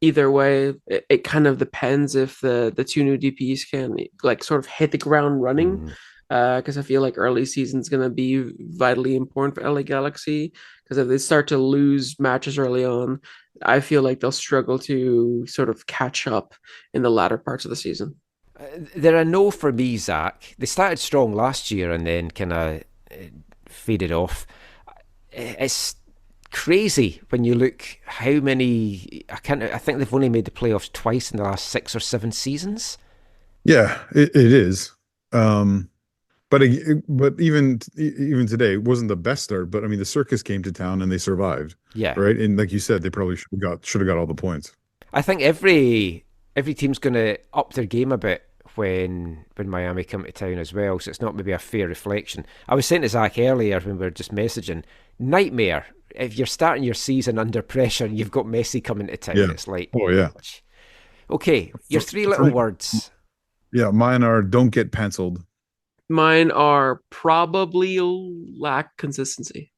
either way. It kind of depends if the two new DPs can like sort of hit the ground running. Because I feel like early season's going to be vitally important for LA Galaxy. Because if they start to lose matches early on, I feel like they'll struggle to sort of catch up in the latter parts of the season. They're a no for me, Zach. They started strong last year and then kind of faded off. It's crazy when you look how many. I think they've only made the playoffs twice in the last 6 or 7 seasons. Yeah, it is. But even today, it wasn't the best start. But I mean, the circus came to town and they survived, Yeah, right? And like you said, they probably should have got all the points. I think every team's going to up their game a bit when Miami come to town as well. So it's not maybe a fair reflection. I was saying to Zach earlier when we were just messaging, nightmare if you're starting your season under pressure and you've got Messi coming to town. Yeah. It's like, Oh yeah. Okay, your three little words. Yeah, mine are don't get penciled. Mine are probably lack consistency.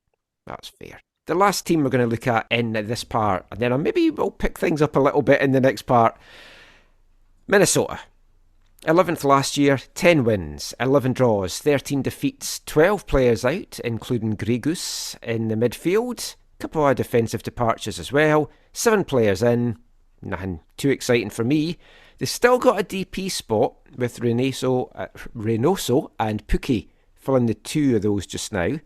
That's fair. The last team we're going to look at in this part, and then maybe we'll pick things up a little bit in the next part. Minnesota. 11th last year, 10 wins, 11 draws, 13 defeats, 12 players out, including Grigus in the midfield. A couple of defensive departures as well. 7 players in. Nothing too exciting for me. They've still got a DP spot with Reynoso and Pukki filling the two of those just now.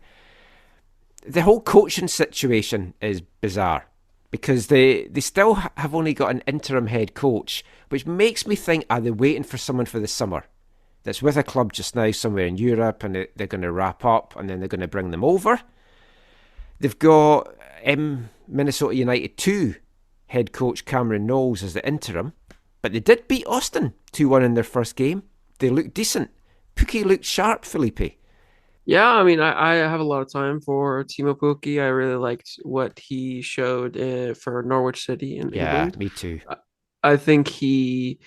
The whole coaching situation is bizarre because they still have only got an interim head coach, which makes me think, are they waiting for someone for the summer that's with a club just now somewhere in Europe and they're going to wrap up and then they're going to bring them over? They've got Minnesota United 2 head coach Cameron Knowles as the interim, but they did beat Austin 2-1 in their first game. They looked decent. Pukki looked sharp, Felipe. Yeah, I mean, I have a lot of time for Timo Pukki. I really liked what he showed for Norwich City in England. Me too. I think he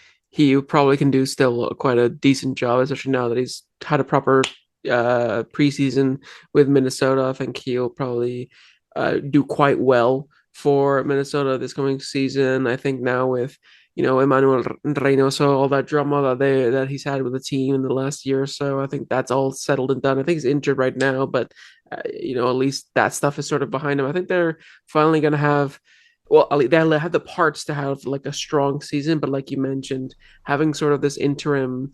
probably can do still quite a decent job, especially now that he's had a proper preseason with Minnesota. I think he'll probably do quite well for Minnesota this coming season. I think now with Emmanuel Reynoso, all that drama that he's had with the team in the last year or so, I think that's all settled and done. I think he's injured right now, but at least that stuff is sort of behind him. I think they're finally going to have, well, they'll have the parts to have like a strong season, but like you mentioned, having sort of this interim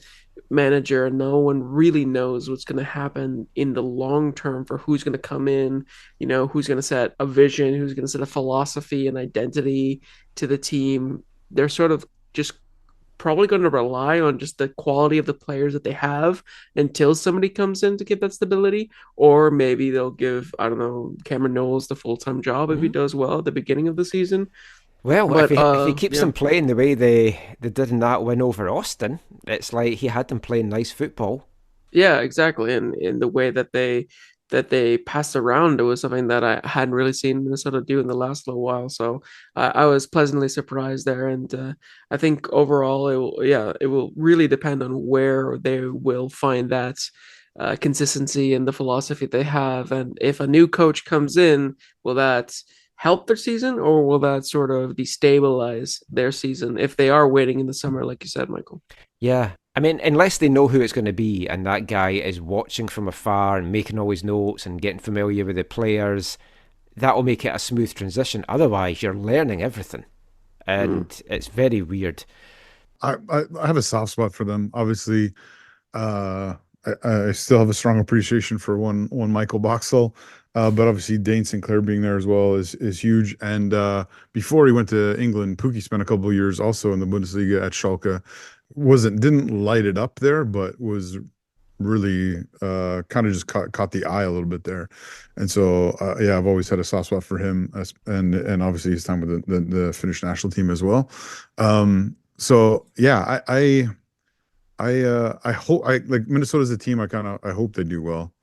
manager, no one really knows what's going to happen in the long term for who's going to come in, who's going to set a vision, who's going to set a philosophy and identity to the team. They're sort of just probably going to rely on just the quality of the players that they have until somebody comes in to give that stability. Or maybe they'll give, I don't know, Cameron Knowles the full-time job if he does well at the beginning of the season. Well, But, if he keeps yeah. them playing the way they did in that win over Austin, it's like he had them playing nice football. Yeah, exactly. And in the way that they that they passed around. It was something that I hadn't really seen Minnesota do in the last little while. So I was pleasantly surprised there. And I think overall, it will really depend on where they will find that consistency in the philosophy they have. And if a new coach comes in, will that help their season, or will that sort of destabilize their season if they are waiting in the summer, like you said, Michael? Yeah. I mean, unless they know who it's going to be and that guy is watching from afar and making all his notes and getting familiar with the players, that will make it a smooth transition. Otherwise, you're learning everything. And it's very weird. I have a soft spot for them. Obviously, I still have a strong appreciation for one Michael Boxall, but obviously Dane Sinclair being there as well is huge. And before he went to England, Pookie spent a couple of years also in the Bundesliga at Schalke. Didn't light it up there, but was really kind of just caught the eye a little bit there. And so yeah, I've always had a soft spot for him, and obviously his time with the Finnish national team as well. So yeah, I hope like Minnesota's a team. I hope they do well.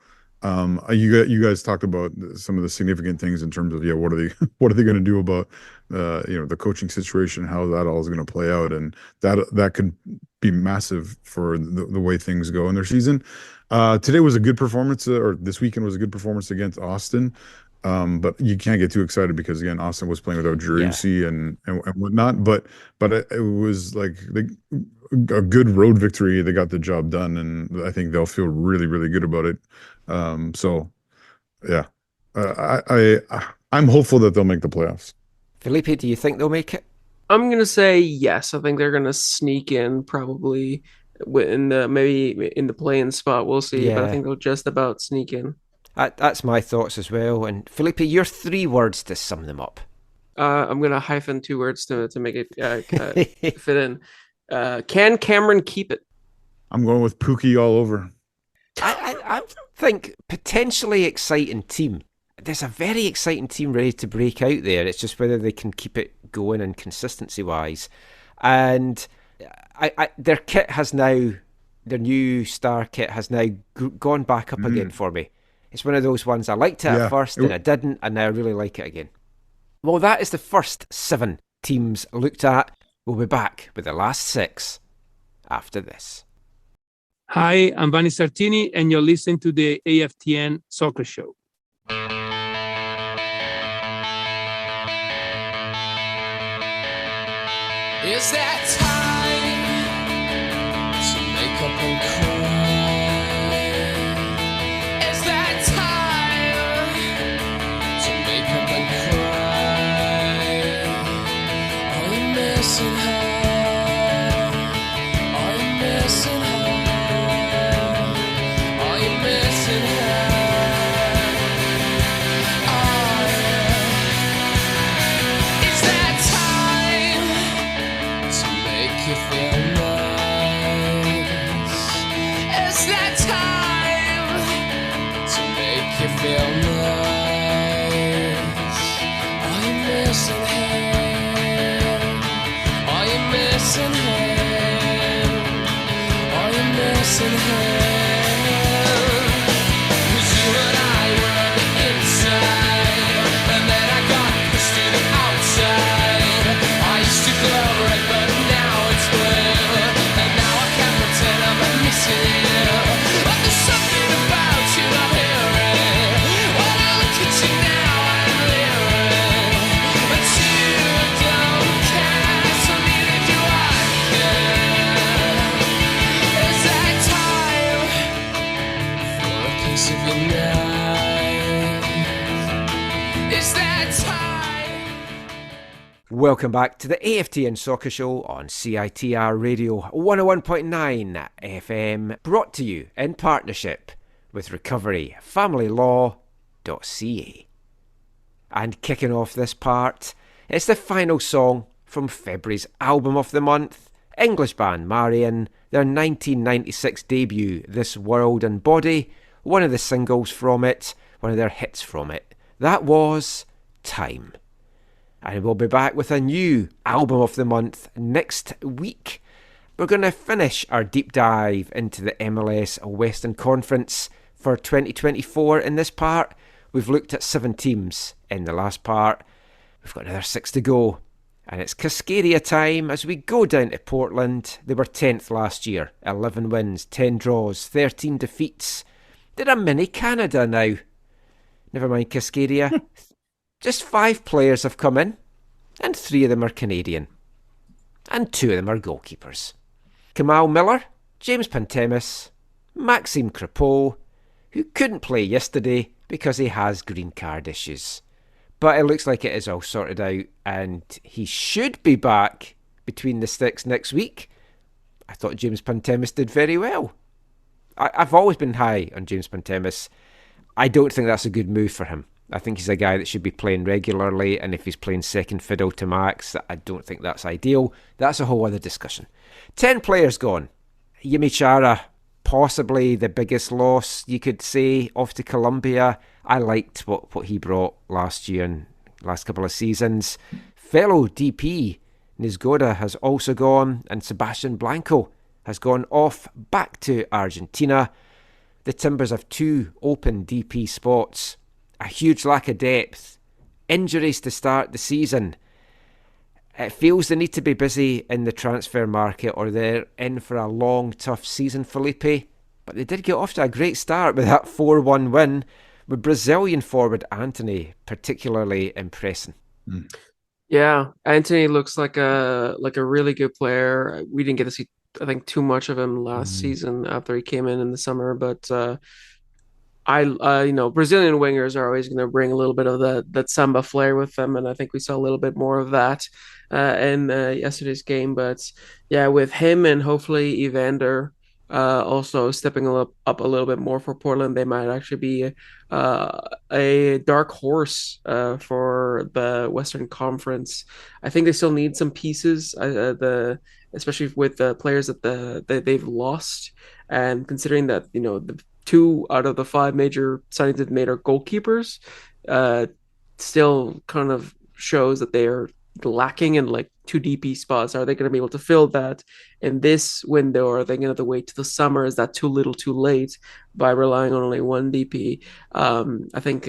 You guys talked about some of the significant things in terms of what are they going to do about the coaching situation, how that all is going to play out, and that could be massive for the way things go in their season. Today was a good performance, or this weekend was a good performance against Austin. But you can't get too excited because again, Austin was playing without Jurency and whatnot. But it was like a good road victory. They got the job done, and I think they'll feel really, really good about it. So yeah, I'm hopeful that they'll make the playoffs. Felipe, do you think they'll make it? I'm gonna say yes. I think they're gonna sneak in probably maybe in the play-in spot. We'll see, but I think they'll just about sneak in. That's my thoughts as well. And Felipe, your 3 words to sum them up. I'm gonna hyphen 2 words to make it fit in. Can Cameron keep it? I'm going with Pookie all over. I think potentially exciting team. There's a very exciting team ready to break out there. It's just whether they can keep it going and consistency wise. And their kit has now, their new star kit has now gone back up again for me. It's one of those ones I liked it at first and I didn't, and now I really like it again. Well, that is the first 7 teams looked at. We'll be back with the last 6 after this. Hi, I'm Vanni Sartini, and you're listening to the AFTN Soccer Show. Is that time to make up and cry? Is that time to make up and cry? Are you missing her? Are you missing her? Are you missing her? Is that time to make you feel nice? Is that time to make you feel nice? Are you missing him? Are you missing him? Are you missing him? 'Cause you and I were on the inside, and then I got pushed to the outside. I used to glow red, but now it's blue, and now I can't pretend I'm not missing you. But there's something about you I'm hearing. When I look at you now, I'm leering. But you don't care, so neither do I care. Is that time for a piece of your knife? Is that time? Welcome back to the AFTN Soccer Show on CITR Radio 101.9 FM, brought to you in partnership with recoveryfamilylaw.ca. And kicking off this part, it's the final song from February's album of the month, English band Marion, their 1996 debut, This World and Body, one of the singles from it, one of their hits from it. That was Time. And we'll be back with a new album of the month next week. We're going to finish our deep dive into the MLS Western Conference for 2024 in this part. We've looked at 7 teams in the last part. We've got another 6 to go. And it's Cascadia time as we go down to Portland. They were 10th last year. 11 wins, 10 draws, 13 defeats. They're a mini Canada now. Never mind Cascadia. Just 5 players have come in, and 3 of them are Canadian. And 2 of them are goalkeepers. Kamal Miller, James Pantemis, Maxime Crepeau, who couldn't play yesterday because he has green card issues. But it looks like it is all sorted out, and he should be back between the sticks next week. I thought James Pantemis did very well. I've always been high on James Pantemis. I don't think that's a good move for him. I think he's a guy that should be playing regularly, and if he's playing second fiddle to Max, I don't think that's ideal. That's a whole other discussion. 10 players gone. Yimi Chara, possibly the biggest loss, you could say, off to Colombia. I liked what he brought last year and last couple of seasons. Fellow DP Nizgoda has also gone, and Sebastian Blanco has gone off back to Argentina. The Timbers have 2 open DP spots. A huge lack of depth. Injuries to start the season. It feels they need to be busy in the transfer market or they're in for a long, tough season, Felipe. But they did get off to a great start with that 4-1 win, with Brazilian forward Anthony particularly impressing. Yeah, Anthony looks like a really good player. We didn't get to see, I think, too much of him last season after he came in the summer, but Brazilian wingers are always going to bring a little bit of that samba flair with them, and I think we saw a little bit more of that in yesterday's game. But yeah, with him and hopefully Evander also stepping up a little bit more for Portland, they might actually be a dark horse for the Western Conference. I think they still need some pieces, especially with the players that they've lost, and considering that the 2 out of the 5 major signings they've made are goalkeepers, still kind of shows that they are lacking in like 2 DP spots. Are they going to be able to fill that in this window, or are they going to have to wait till the summer? Is that too little too late by relying on only 1 DP? I think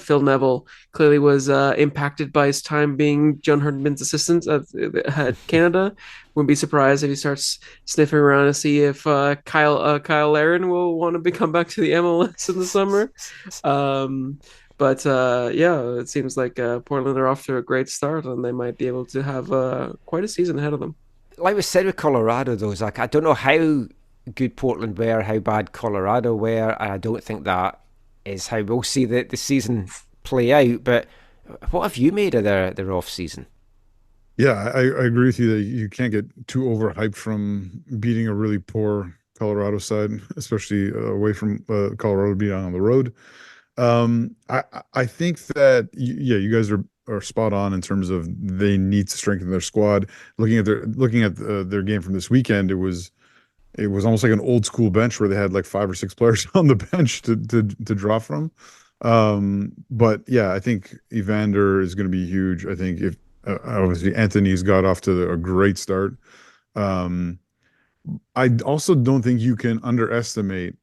Phil Neville clearly was impacted by his time being John Herdman's assistant at Canada. Wouldn't be surprised if he starts sniffing around to see if Kyle Laren will want to become back to the MLS in the summer. But it seems like Portland are off to a great start, and they might be able to have quite a season ahead of them. Like we said with Colorado, though, Zach, I don't know how good Portland were, how bad Colorado were, and I don't think that is how we'll see the season play out. But what have you made of their off-season? Yeah, I agree with you that you can't get too overhyped from beating a really poor Colorado side, especially away from Colorado being on the road. I think that you guys are spot on in terms of they need to strengthen their squad. Looking at their game from this weekend, it was almost like an old school bench where they had like 5 or 6 players on the bench to draw from. But yeah, I think Evander is going to be huge. I think if obviously Anthony's got off to a great start. I also don't think you can underestimate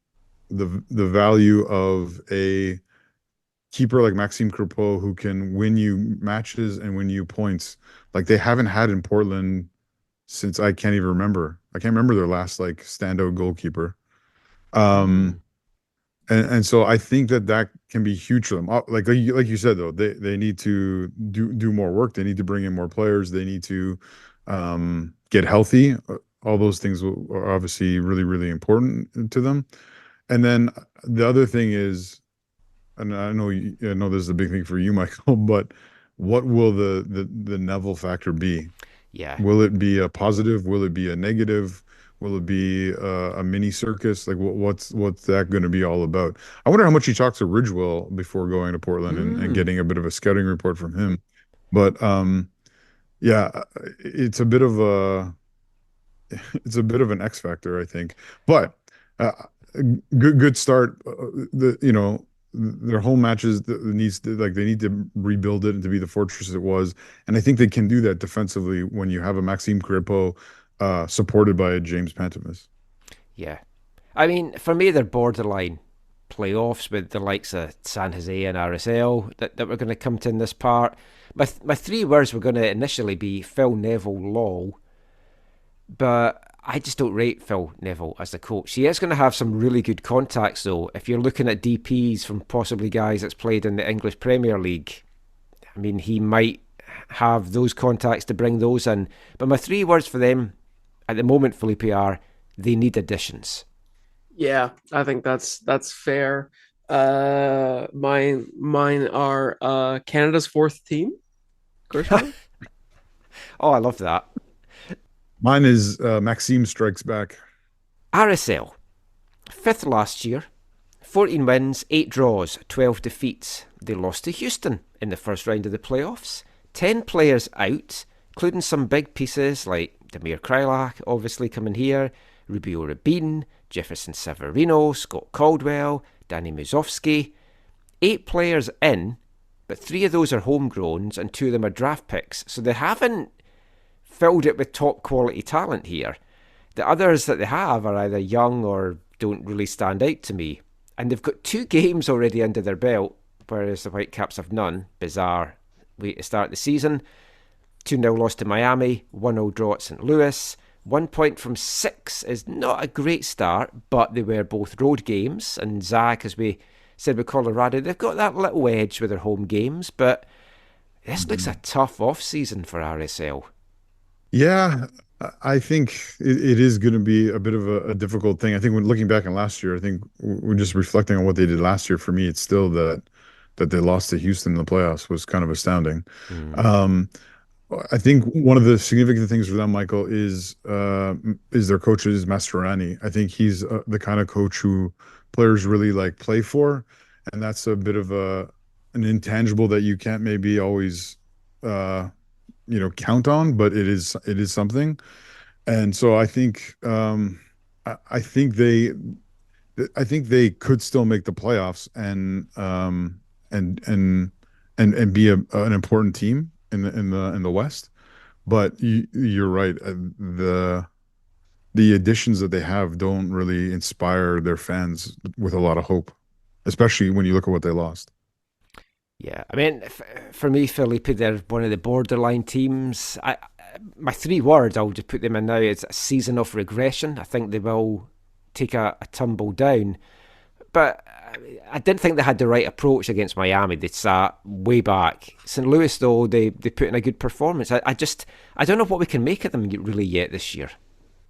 the value of a keeper like Maxime Crepeau, who can win you matches and win you points like they haven't had in Portland since I can't even remember. I can't remember their last like standout goalkeeper. And so I think that can be huge for them. Like you said, though, they need to do more work. They need to bring in more players. They need to get healthy. All those things are obviously really, really important to them. And then the other thing is, and I know this is a big thing for you, Michael, but what will the Neville factor be? Yeah. Will it be a positive? Will it be a negative? Will it be a mini circus? Like what's that going to be all about? I wonder how much he talks to Ridgewell before going to Portland and getting a bit of a scouting report from him. But yeah, it's a bit of an X factor, I think. But good start. Their home matches they need to rebuild it and to be the fortress it was. And I think they can do that defensively when you have a Maxime Crepeau supported by a James Pantemis. Yeah. I mean, for me, they're borderline playoffs with the likes of San Jose and RSL that were going to come to in this part. My 3 words were going to initially be Phil Neville lol, but I just don't rate Phil Neville as the coach. He is going to have some really good contacts, though. If you're looking at DPs from possibly guys that's played in the English Premier League, I mean, he might have those contacts to bring those in. But my 3 words for them at the moment, Felipe, are they need additions. Yeah, I think that's fair. Mine are Canada's 4th team. Oh, I love that. Mine is Maxime Strikes Back. RSL, 5th last year, 14 wins, 8 draws, 12 defeats. They lost to Houston in the first round of the playoffs. 10 players out, including some big pieces like Damir Kreilach, obviously coming here, Rubio Rabin, Jefferson Severino, Scott Caldwell, Danny Muzovsky. 8 players in, but 3 of those are homegrowns and 2 of them are draft picks. So they haven't filled it with top quality talent here. The others that they have are either young or don't really stand out to me. And they've got 2 games already under their belt, whereas the Whitecaps have none. Bizarre way to start the season. 2-0 loss to Miami, 1-0 draw at St. Louis. 1 point from 6 is not a great start, but they were both road games. And Zach, as we said with Colorado, they've got that little edge with their home games. But this looks a tough off-season for RSL. Yeah, I think it is going to be a bit of a difficult thing. I think when looking back on last year, I think we're just reflecting on what they did last year. For me, it's still that they lost to Houston in the playoffs was kind of astounding. I think one of the significant things for them, Michael, is their coach is Mastroeni. I think he's the kind of coach who players really like play for, and that's a bit of an intangible that you can't maybe always count on, but it is something. And so I think they could still make the playoffs and be an important team in the West. But you're right, the additions that they have don't really inspire their fans with a lot of hope, especially when you look at what they lost. Yeah, I mean, for me, Felipe, they're one of the borderline teams. My 3 words, I'll just put them in now, is a season of regression. I think they will take a tumble down. But I didn't think they had the right approach against Miami. They sat way back. St. Louis, though, they put in a good performance. I don't know what we can make of them really yet this year.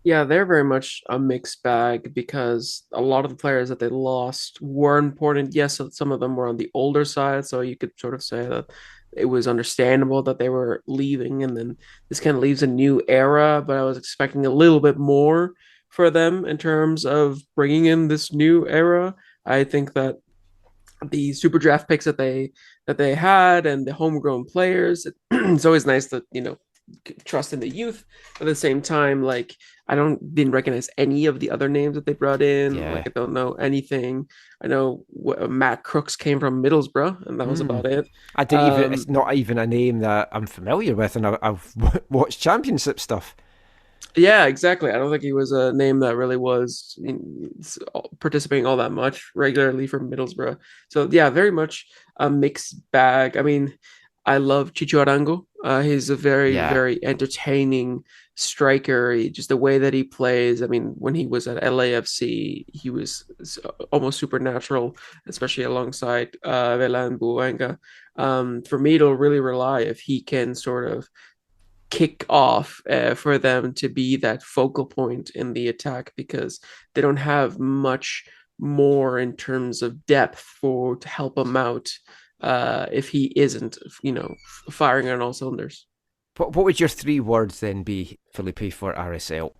Yeah, they're very much a mixed bag because a lot of the players that they lost were important. Yes, some of them were on the older side, so you could sort of say that it was understandable that they were leaving, and then this kind of leaves a new era, but I was expecting a little bit more for them in terms of bringing in this new era. I think that the super draft picks that they had and the homegrown players, it's always nice to, trust in the youth. At the same time, like didn't recognize any of the other names that they brought in. Yeah. Like I don't know anything. I know Matt Crooks came from Middlesbrough, and that was about it. I didn't even. It's not even a name that I'm familiar with, and I've watched Championship stuff. Yeah, exactly. I don't think he was a name that really was participating all that much regularly for Middlesbrough. So yeah, very much a mixed bag. I mean, I love Chicho Arango. He's a very, very entertaining striker. Just the way that he plays. I mean, when he was at LAFC, he was almost supernatural, especially alongside Vela and Buenga. For me, it'll really rely if he can sort of kick off for them to be that focal point in the attack, because they don't have much more in terms of depth to help him out if he isn't, firing on all cylinders. What would your 3 words then be, Felipe, for RSL?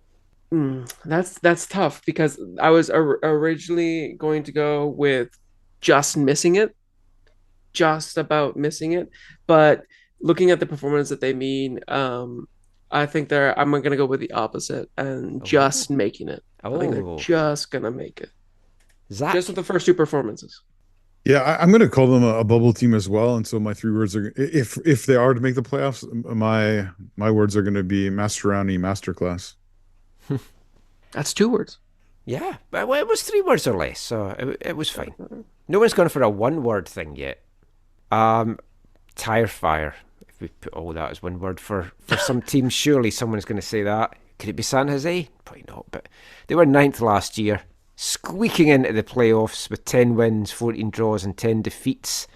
That's tough because I was originally going to go with just missing it, just about missing it, but looking at the performance that they mean, I think I'm going to go with the opposite and just making it. I think they're just going to make it. Zach? Just with the first 2 performances. Yeah, I'm going to call them a bubble team as well. And so my 3 words are, if they are to make the playoffs, my words are going to be Mastroeni masterclass. That's 2 words. Yeah, but it was 3 words or less, so it was fine. No one's gone for a 1-word thing yet. Tire fire. If we put all that as 1 word for some teams, surely someone's going to say that. Could it be San Jose? Probably not, but they were 9th last year, squeaking into the playoffs with 10 wins, 14 draws and 10 defeats,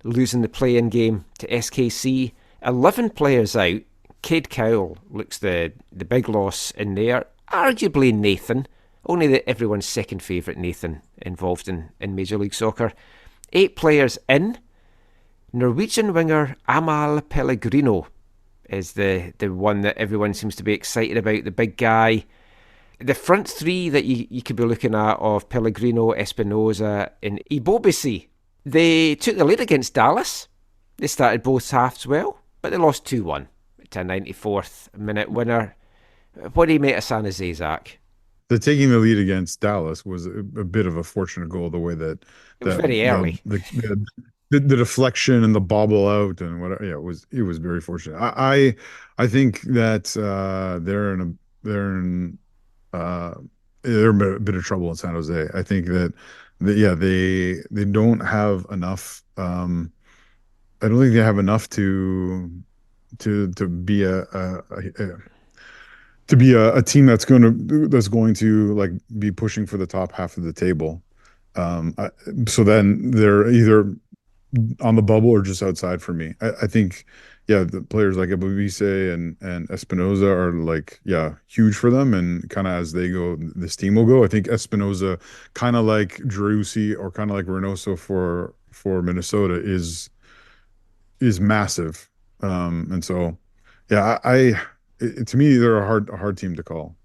losing the play-in game to SKC. 11 players out. Cade Cowell looks the big loss in there. Arguably Nathan, only everyone's second favourite Nathan involved in Major League Soccer. 8 players in. Norwegian winger Amal Pellegrino is the one that everyone seems to be excited about, the big guy. The front 3 that you could be looking at of Pellegrino, Espinosa and Ibobisi, they took the lead against Dallas. They started both halves well, but they lost 2-1 to a 94th minute winner. What do you make of San Jose, Zach? The taking the lead against Dallas was a bit of a fortunate goal, the way that it was very early. The deflection and the bobble out and whatever. Yeah, it was very fortunate. I think that they're in a bit of trouble in San Jose. I think that they don't have enough. I don't think they have enough to be a team that's going to like be pushing for the top half of the table. So then they're either on the bubble or just outside for me. I think, the players like Abubise and Espinoza are like, huge for them. And kind of as they go, this team will go. I think Espinoza, kind of like Driussi or kind of like Reynoso for Minnesota, is massive. And so, to me, they're a hard team to call.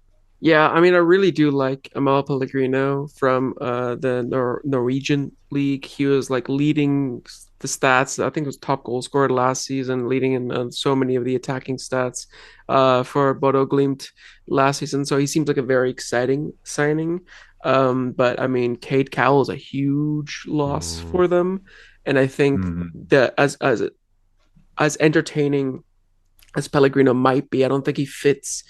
Yeah, I mean, I really do like Amal Pellegrino from the Norwegian league. He was like leading the stats. I think it was top goal scorer last season, leading in so many of the attacking stats for Bodo Glimt last season. So he seems like a very exciting signing. But I mean, Cade Cowell is a huge loss for them, and I think that as entertaining as Pellegrino might be, I don't think he fits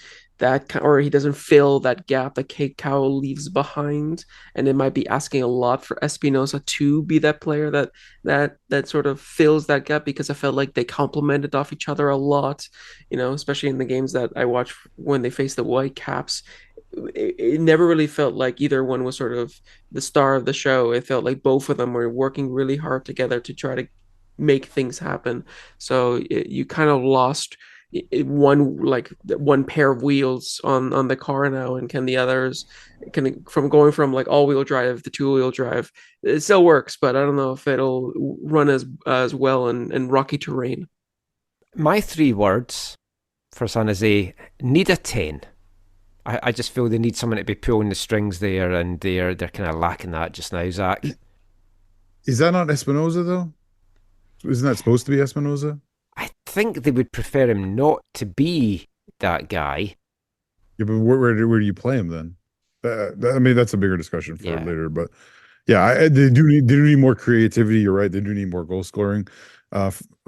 or he doesn't fill that gap that Cade Cowell leaves behind, and it might be asking a lot for Espinosa to be that player that sort of fills that gap, because I felt like they complemented off each other a lot, especially in the games that I watched when they faced the Whitecaps. It never really felt like either one was sort of the star of the show. It felt like both of them were working really hard together to try to make things happen. So you kind of lost one pair of wheels on the car now, and can the others from going from like all-wheel drive to two-wheel drive, it still works, but I don't know if it'll run as well in rocky terrain. My 3 words for San Jose: need a 10. I just feel they need someone to be pulling the strings there, and they're kind of lacking that just now, Zach. Is that not Espinoza though? Isn't that supposed to be Espinoza? I think they would prefer him not to be that guy. Yeah, but where do you play him then? I mean, that's a bigger discussion for later. But they do need more creativity. You're right. They do need more goal scoring.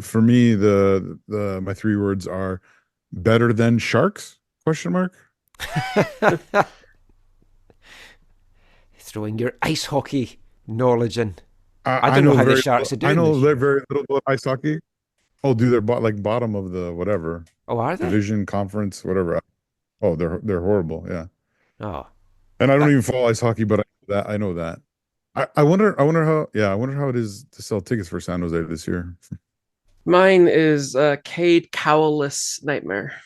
For me, my 3 words are better than Sharks? ? Throwing your ice hockey knowledge in. I don't know how the Sharks are doing. I know very little about ice hockey. Oh, dude, they're bottom of the whatever. Oh, are they? Division, conference, whatever. Oh, they're horrible. Yeah. Oh. And I don't even follow ice hockey, but I know that. I wonder how it is to sell tickets for San Jose this year. Mine is Cade Cowell-less nightmare.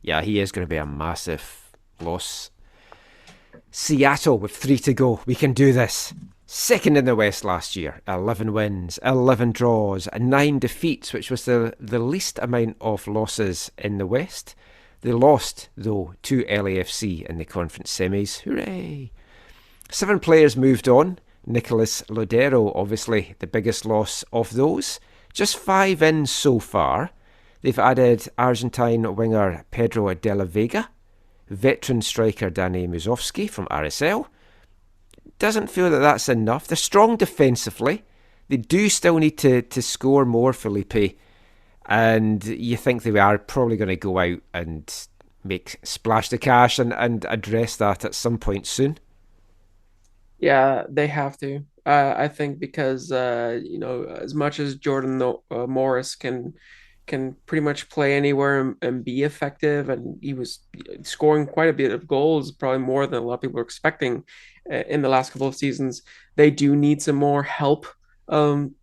Yeah, he is going to be a massive loss. Seattle with 3 to go. We can do this. Second in the West last year. 11 wins, 11 draws, 9 defeats, which was the least amount of losses in the West. They lost, though, to LAFC in the conference semis. Hooray! 7 players moved on. Nicolas Lodero, obviously the biggest loss of those. Just 5 in so far. They've added Argentine winger Pedro de la Vega, veteran striker Danny Musovski from RSL. Doesn't feel that that's enough. They're strong defensively. They do still need to score more, Felipe. And you think they are probably going to go out and make splash the cash and address that at some point soon. Yeah, they have to. I think because as much as Morris can pretty much play anywhere and be effective, and he was scoring quite a bit of goals, probably more than a lot of people are expecting in the last couple of seasons. They do need some more help um,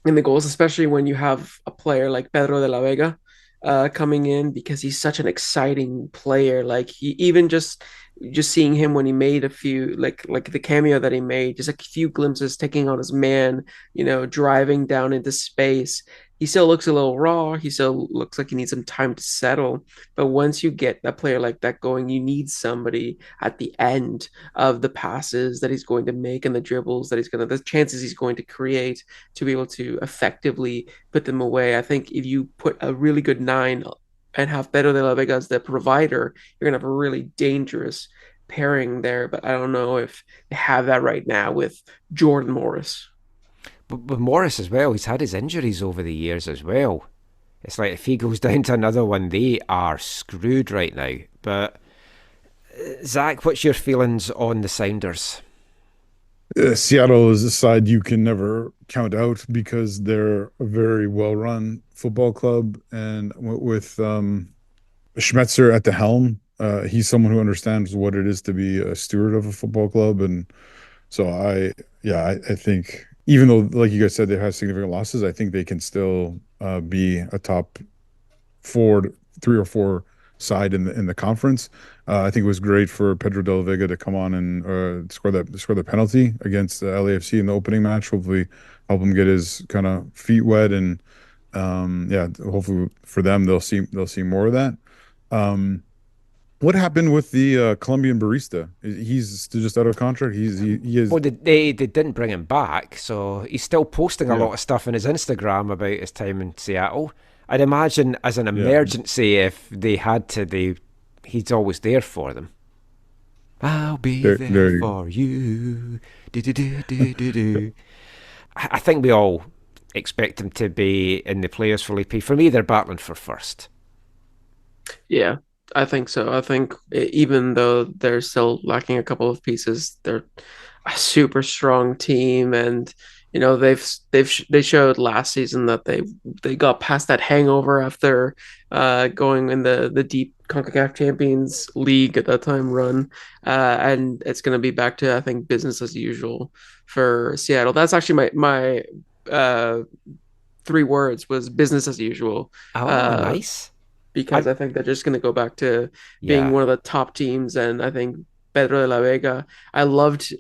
in the goals, especially when you have a player like Pedro de la Vega coming in because he's such an exciting player. Like he even just seeing him when he made a few like the cameo that he made, just a few glimpses taking on his man, driving down into space. He still looks a little raw. He still looks like he needs some time to settle. But once you get a player like that going, you need somebody at the end of the passes that he's going to make and the dribbles that the chances he's going to create to be able to effectively put them away. I think if you put a really good nine and have Pedro de la Vega as the provider, you're gonna have a really dangerous pairing there. But I don't know if they have that right now with Jordan Morris. But with Morris as well, he's had his injuries over the years as well. It's like if he goes down to another one, they are screwed right now. But Zach, what's your feelings on the Sounders? Seattle is a side you can never count out because they're a very well-run football club, and with Schmetzer at the helm, he's someone who understands what it is to be a steward of a football club, and so I think even though, like you guys said, they have significant losses, I think they can still be a top four, 3 or 4 side in the conference. I think it was great for Pedro Del Vega to come on and score the penalty against the LAFC in the opening match. Hopefully, help him get his kind of feet wet, and hopefully for them they'll see more of that. What happened with the Colombian barista? He's still just out of contract. He is. Well, they didn't bring him back, so he's still posting a lot of stuff on his Instagram about his time in Seattle. I'd imagine as an emergency, if they had to, he's always there for them. I'll be there for you. Do, do, do, do, do, do. I think we all expect him to be in the players, Felipe. For me, they're battling for first. Yeah, I think so. I think even though they're still lacking a couple of pieces, they're a super strong team, and they showed last season that they got past that hangover after going in the deep CONCACAF Champions League at that time run, and it's going to be back to, I think, business as usual for Seattle. That's actually my 3 words was business as usual. Oh, Uh, nice. because I think they're just going to go back to being one of the top teams. And I think Pedro de la Vega, I loved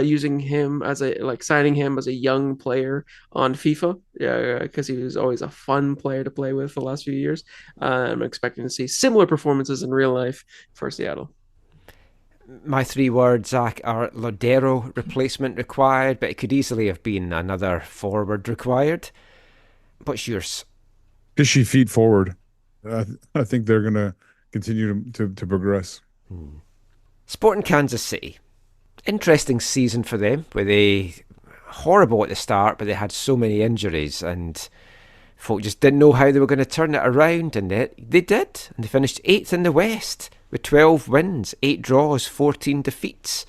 using him as signing him as a young player on FIFA, because he was always a fun player to play with the last few years. I'm expecting to see similar performances in real life for Seattle. My 3 words, Zach, are Lodero replacement required, but it could easily have been another forward required. What's yours? Fishy feet forward. I think they're going to continue to progress. Sporting Kansas City. Interesting season for them, where they horrible at the start, but they had so many injuries, and folk just didn't know how they were going to turn it around, and they did. And they finished 8th in the West with 12 wins, 8 draws, 14 defeats.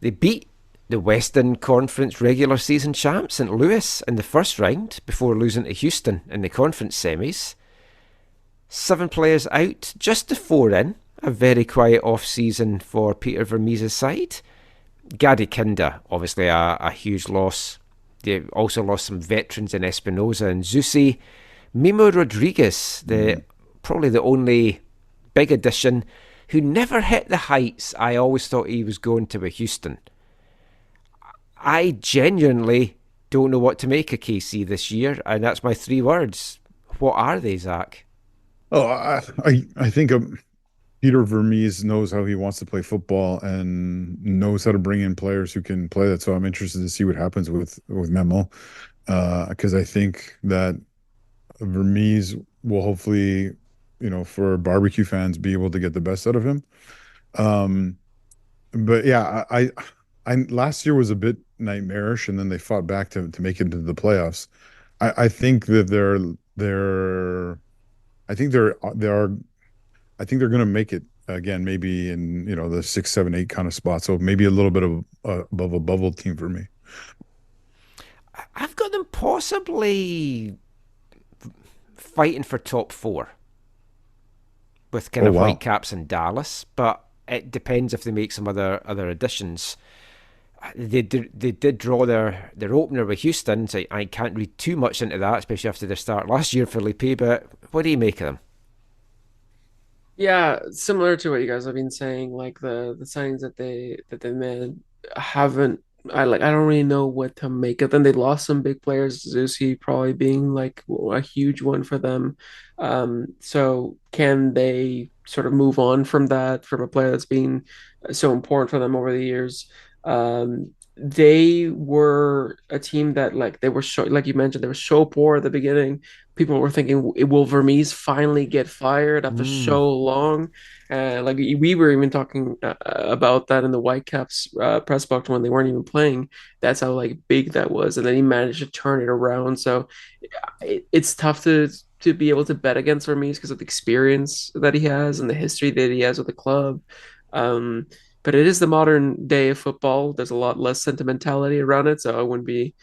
They beat the Western Conference regular season champs St. Louis in the first round before losing to Houston in the conference semis. 7 players out, just the 4 in. A very quiet off-season for Peter Vermees' side. Gadi Kinda, obviously a huge loss. They also lost some veterans in Espinoza and Zusi. Mimo Rodriguez, probably the only big addition, who never hit the heights I always thought he was going to with Houston. I genuinely don't know what to make of KC this year, and that's my 3 words. What are they, Zach? Oh, I think Peter Vermees knows how he wants to play football and knows how to bring in players who can play that. So I'm interested to see what happens with Memo, because I think that Vermees will hopefully, for barbecue fans, be able to get the best out of him. But yeah, I last year was a bit nightmarish, and then they fought back to make it into the playoffs. I think that they are I think they're going to make it again, maybe in the 6, 7, 8 kind of spot. So maybe a little bit of above a bubble team for me. I've got them possibly fighting for top four with kind Oh of wow. Whitecaps and Dallas, but it depends if they make some other additions. They did draw their opener with Houston, so I can't read too much into that, especially after their start last year, Felipe. But what do you make of them? Yeah, similar to what you guys have been saying, like the signings that they made haven't I don't really know what to make of them. They lost some big players, Zusi probably being like a huge one for them. So can they sort of move on from that, from a player that's been so important for them over the years? They were a team that like they were so, like you mentioned, they were so poor at the beginning. People were thinking, will Vermees finally get fired after Mm, so long? Like we were even talking about that in the Whitecaps press box when they weren't even playing. That's how like big that was, and then he managed to turn it around. So it's tough to be able to bet against Vermees because of the experience that he has and the history that he has with the club. Um, but it is the modern day of football. There's a lot less sentimentality around it, so I wouldn't be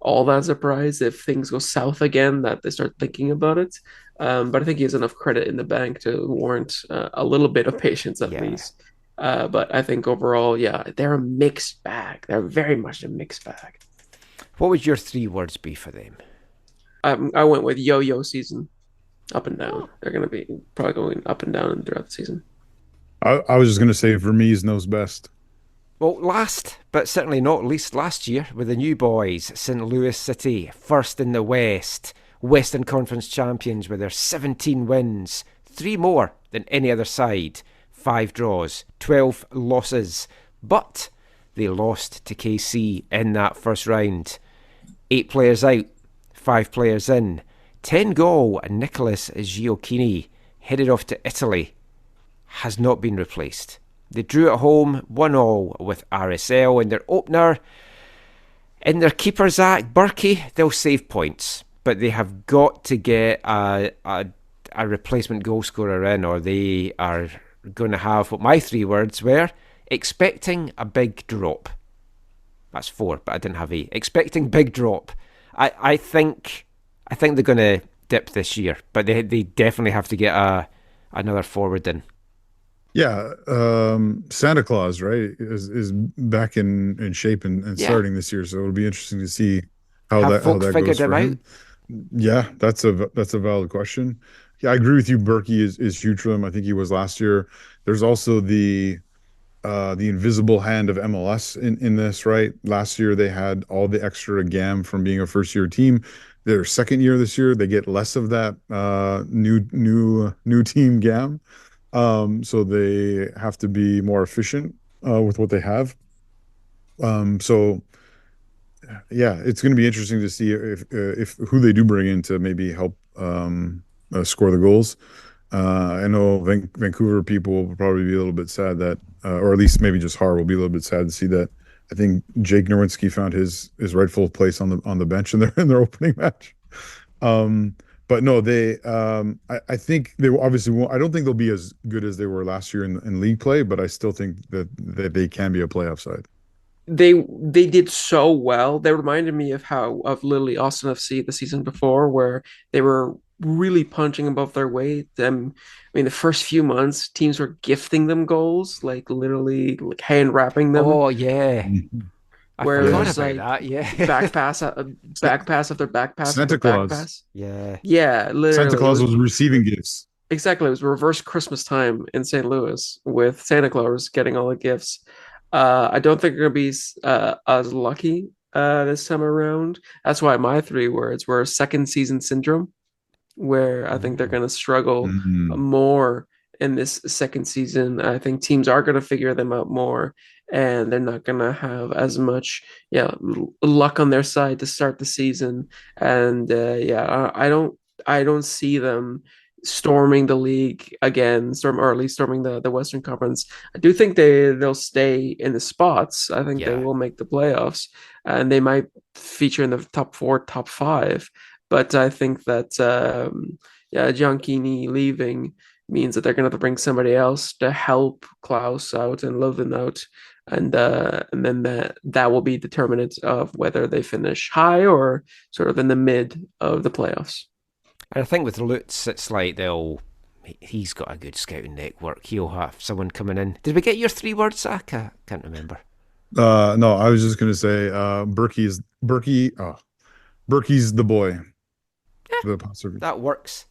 all that surprised if things go south again that they start thinking about it. But I think he has enough credit in the bank to warrant a little bit of patience at yeah. least. But I think overall, yeah, they're a mixed bag. They're very much a mixed bag. What would your 3 words be for them? I went with yo-yo season, up and down. Oh. They're going to be probably going up and down throughout the season. I was just going to say Vermees knows best. Well, last but certainly not least, last year with the new boys, St. Louis City, first in the West, Western Conference champions with their 17 wins, 3 more than any other side, 5 draws, 12 losses, but they lost to KC in that first round. 8 players out, 5 players in. 10-goal Nicholas Gioacchini headed off to Italy, has not been replaced. They drew at home, 1-1 with RSL in their opener. In their keeper, Zach Berkey, they'll save points, but they have got to get a replacement goal scorer in, or they are going to have what my 3 words were: expecting a big drop. That's 4, but I didn't have a. Expecting big drop. I think they're going to dip this year, but they definitely have to get another forward in. Yeah, Santa Claus, right, is back in shape and Yeah. starting this year, so it'll be interesting to see how Have that folk goes figured him for out? him. Yeah, that's a valid question. Yeah, I agree with you. Berkey is huge for them. I think he was last year. There's also the invisible hand of MLS in this, right? Last year they had all the extra gam from being a first year team. Their second year this year, they get less of that new team gam. So they have to be more efficient with what they have. So yeah, it's going to be interesting to see if who they do bring in to maybe help score the goals. I know Vancouver people will probably be a little bit sad that, or at least maybe just Har will be a little bit sad to see that. I think Jake Nowinski found his rightful place on the bench in their opening match. Um, but no, I think they will obviously won't. I don't think they'll be as good as they were last year in league play, but I still think that they can be a playoff side. They did so well. They reminded me of literally Austin FC the season before, where they were really punching above their weight. I mean, the first few months, teams were gifting them goals, like literally like hand wrapping them, Oh, yeah. Mhm. I where it forgot Yeah. was about like that, yeah. back pass after back pass after Santa back Claus. pass. Yeah. Yeah, Santa literally, it Claus was was receiving gifts. exactly, it was reverse Christmas time in St. Louis with Santa Claus getting all the gifts. I don't think they're gonna be as lucky this time around. That's why my 3 words were second season syndrome, where I think they're Mm. going to struggle Mhm. more in this second season. I think teams are going to figure them out more, and they're not going to have as much, yeah, luck on their side to start the season. And yeah, I don't see them storming the league again, or at least storming the Western Conference. I do think they'll stay in the spots. I think they Yeah. will make the playoffs, and they might feature in the top 4, top 5. But I think that yeah, Gianchini leaving means that they're going to have to bring somebody else to help Klaus out and Lövin out, and then that will be determinant of whether they finish high or sort of in the mid of the playoffs. And I think with Lutz, it's like he's got a good scouting network. He'll have someone coming in. Did we get your 3 words, Zach? I can't remember. No, I was just gonna say Berkey's the boy. That works.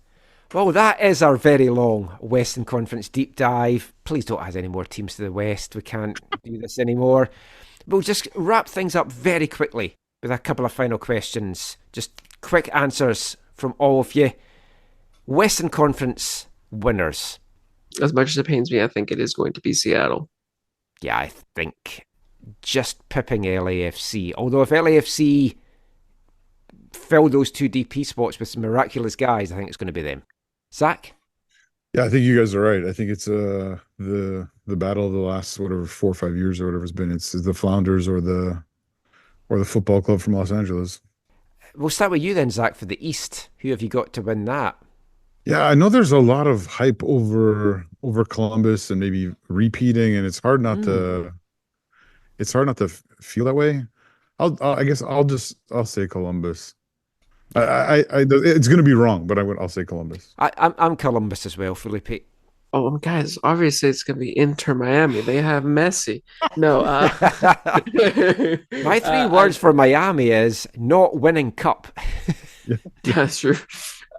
Well, that is our very long Western Conference deep dive. Please don't add any more teams to the West. We can't do this anymore. We'll just wrap things up very quickly with a couple of final questions. Just quick answers from all of you. Western Conference winners. As much as it pains me, I think it is going to be Seattle. Yeah, I think just pipping LAFC. Although if LAFC fill those 2 DP spots with some miraculous guys, I think it's going to be them. Zach? Yeah, I think you guys are right. I think it's the battle of the last 4 or 5 years or whatever it's been. It's the Flounders or the football club from Los Angeles. We'll start with you then, Zach, for the East. Who have you got to win that? Yeah, I know there's a lot of hype over Columbus and maybe repeating, and it's hard not to feel that way. I'll say Columbus. It's going to be wrong, but I'll say Columbus. I'm Columbus as well, Felipe. Oh, guys, obviously it's going to be Inter Miami. They have Messi. No. My 3 words for Miami is not winning cup. That's true.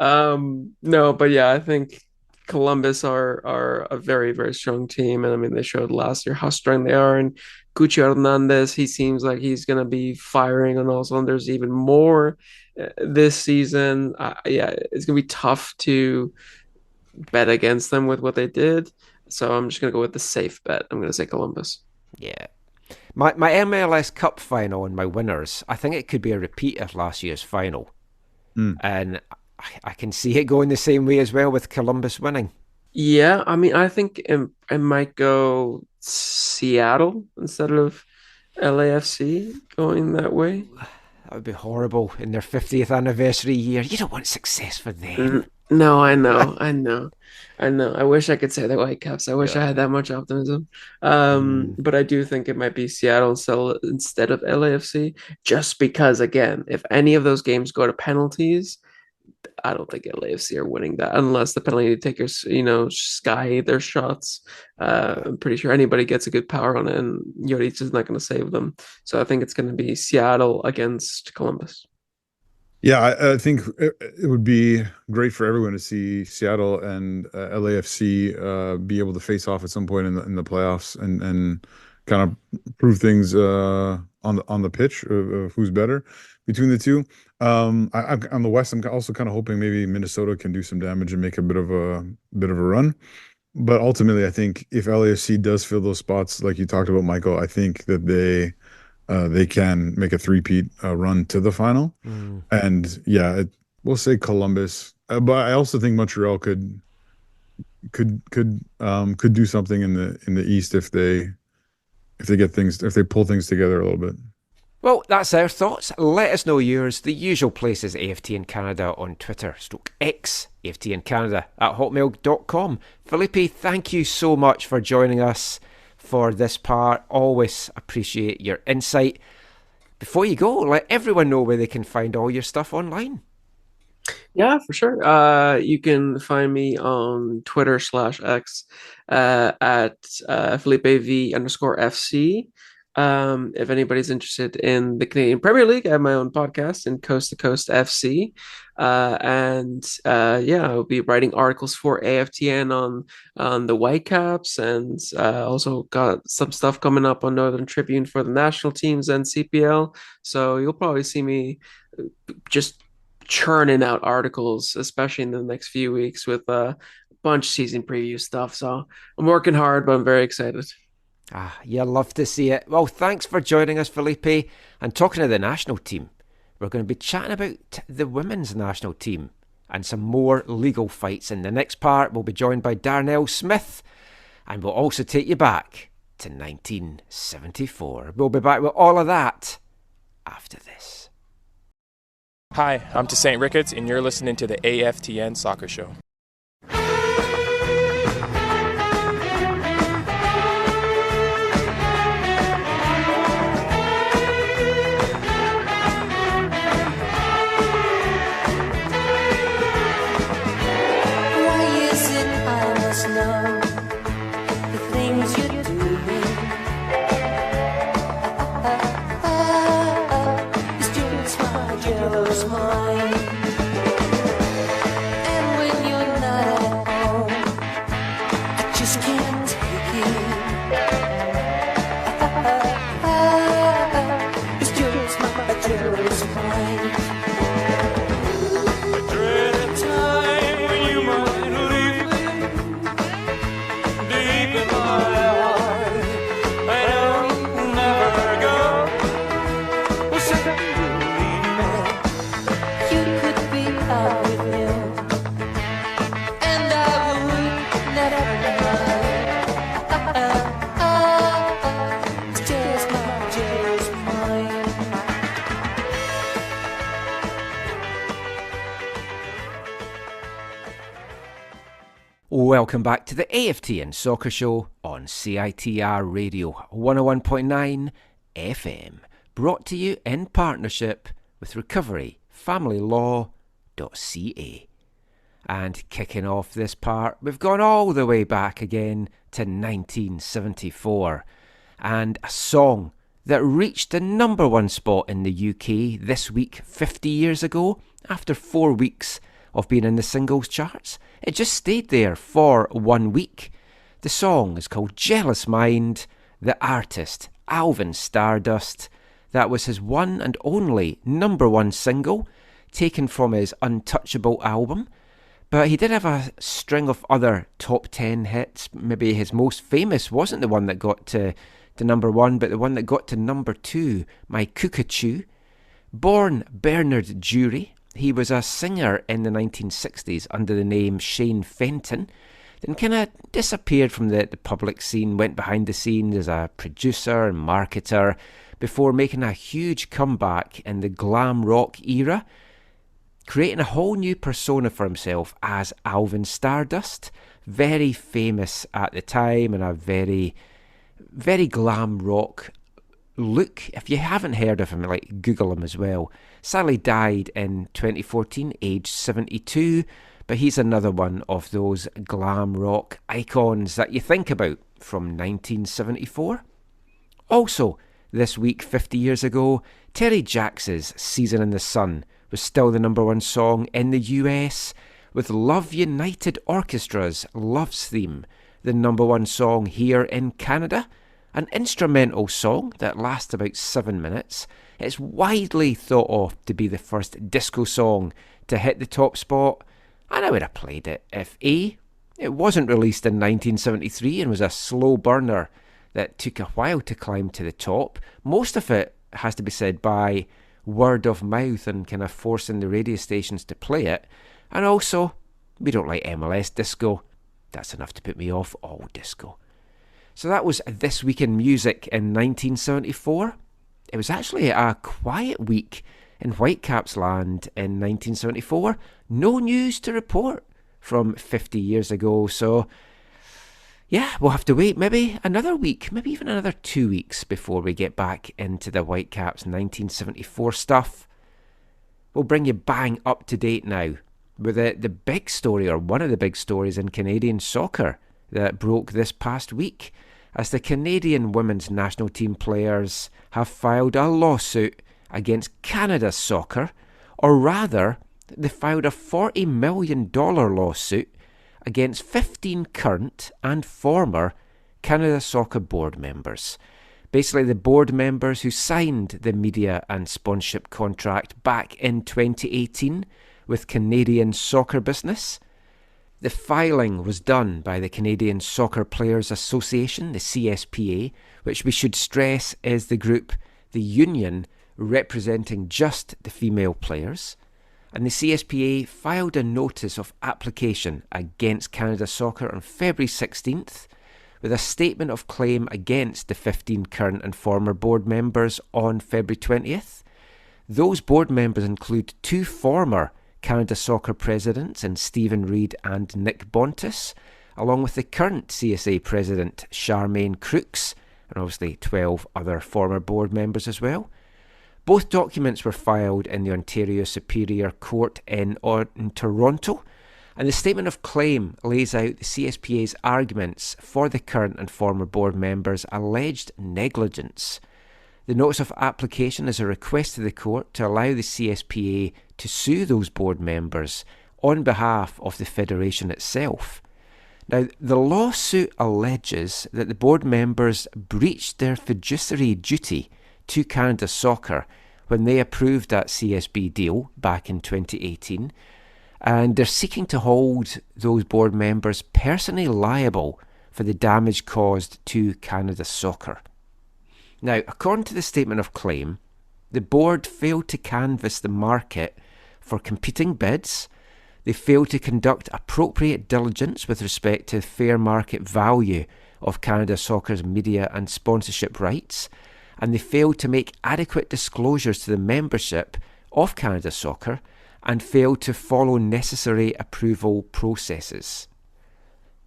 No, but yeah, I think Columbus are a very, very strong team. And I mean, they showed last year how strong they are. And Cucho Hernandez, he seems like he's going to be firing on all cylinders even more this season. Yeah, it's going to be tough to bet against them with what they did. So I'm just going to go with the safe bet. I'm going to say Columbus. Yeah. My MLS Cup final and my winners, I think it could be a repeat of last year's final. And I can see it going the same way as well with Columbus winning. Yeah, I mean, I think it might go Seattle instead of LAFC going that way. That would be horrible in their 50th anniversary year. You don't want success for them. No, I know. I wish I could say the Whitecaps. I wish I had that much optimism. But I do think it might be Seattle instead of LAFC, just because, again, if any of those games go to penalties, I don't think LAFC are winning that unless the penalty takers, sky their shots. I'm pretty sure anybody gets a good power on it, and Juric is not going to save them. So I think it's going to be Seattle against Columbus. Yeah, I think it would be great for everyone to see Seattle and LAFC be able to face off at some point in the playoffs and kind of prove things on the pitch of who's better between the two. On the West, I'm also kind of hoping maybe Minnesota can do some damage and make a bit of a run. But ultimately, I think if LAFC does fill those spots, like you talked about, Michael, I think that they can make a three-peat run to the final. And yeah, we'll say Columbus, but I also think Montreal could do something in the East if they pull things together a little bit. Well, that's our thoughts. Let us know yours. The usual place is AFTN Canada on Twitter, /X, AFTN Canada @hotmail.com. Felipe, thank you so much for joining us for this part. Always appreciate your insight. Before you go, let everyone know where they can find all your stuff online. Yeah, for sure. You can find me on Twitter /X at FelipeV_FC. If anybody's interested in the Canadian Premier League, I have my own podcast in Coast to Coast FC. I'll be writing articles for AFTN on the Whitecaps, and also got some stuff coming up on Northern Tribune for the national teams and CPL. So you'll probably see me just churning out articles, especially in the next few weeks with a bunch of season preview stuff. So I'm working hard, but I'm very excited. You love to see it. Well, thanks for joining us, Felipe. And talking to the national team, we're going to be chatting about the women's national team and some more legal fights. In the next part, we'll be joined by Darnell Smith, and we'll also take you back to 1974. We'll be back with all of that after this. Hi, I'm Toussaint Ricketts, and you're listening to the AFTN Soccer Show. Welcome back to the AFTN Soccer Show on CITR Radio 101.9 FM, brought to you in partnership with recoveryfamilylaw.ca. And kicking off this part, we've gone all the way back again to 1974, and a song that reached the number one spot in the UK this week 50 years ago after 4 weeks of being in the singles charts. It just stayed there for 1 week. The song is called Jealous Mind. The artist, Alvin Stardust. That was his one and only number one single, taken from his Untouchable album. But he did have a string of other top 10 hits. Maybe his most famous wasn't the one that got to number one, but the one that got to number two, My Cuckoo. Born Bernard Jury, he was a singer in the 1960s under the name Shane Fenton, then kind of disappeared from the public scene, went behind the scenes as a producer and marketer before making a huge comeback in the glam rock era, creating a whole new persona for himself as Alvin Stardust, very famous at the time and a very, very glam rock look. If you haven't heard of him, like, Google him as well. Sadly died in 2014, aged 72, but he's another one of those glam rock icons that you think about from 1974. Also, this week 50 years ago, Terry Jacks' Season in the Sun was still the number one song in the US, with Love United Orchestra's Love's Theme the number one song here in Canada. An instrumental song that lasts about 7 minutes. It's widely thought of to be the first disco song to hit the top spot, and I would have played it if A, it wasn't released in 1973 and was a slow burner that took a while to climb to the top. Most of it has to be said by word of mouth and kind of forcing the radio stations to play it, and also, we don't like MLS disco. That's enough to put me off all disco. So that was This Week in Music in 1974. It was actually a quiet week in Whitecaps land in 1974. No news to report from 50 years ago. So, yeah, we'll have to wait maybe another week, maybe even another 2 weeks before we get back into the Whitecaps 1974 stuff. We'll bring you bang up to date now with the big story, or one of the big stories in Canadian soccer that broke this past week, as the Canadian women's national team players have filed a lawsuit against Canada Soccer, or rather, they filed a $40 million lawsuit against 15 current and former Canada Soccer board members. Basically, the board members who signed the media and sponsorship contract back in 2018 with Canadian Soccer Business. The filing was done by the Canadian Soccer Players Association, the CSPA, which we should stress is the group, the union, representing just the female players. And the CSPA filed a notice of application against Canada Soccer on February 16th, with a statement of claim against the 15 current and former board members on February 20th. Those board members include 2 former Canada Soccer presidents in Stephen Reid and Nick Bontis, along with the current CSA president Charmaine Crooks, and obviously 12 other former board members as well. Both documents were filed in the Ontario Superior Court in Toronto, and the statement of claim lays out the CSPA's arguments for the current and former board members' alleged negligence. The notice of application is a request to the court to allow the CSPA to sue those board members on behalf of the federation itself. Now, the lawsuit alleges that the board members breached their fiduciary duty to Canada Soccer when they approved that CSB deal back in 2018, and they're seeking to hold those board members personally liable for the damage caused to Canada Soccer. Now, according to the statement of claim, the board failed to canvass the market for competing bids. They failed to conduct appropriate diligence with respect to fair market value of Canada Soccer's media and sponsorship rights, and they failed to make adequate disclosures to the membership of Canada Soccer and failed to follow necessary approval processes.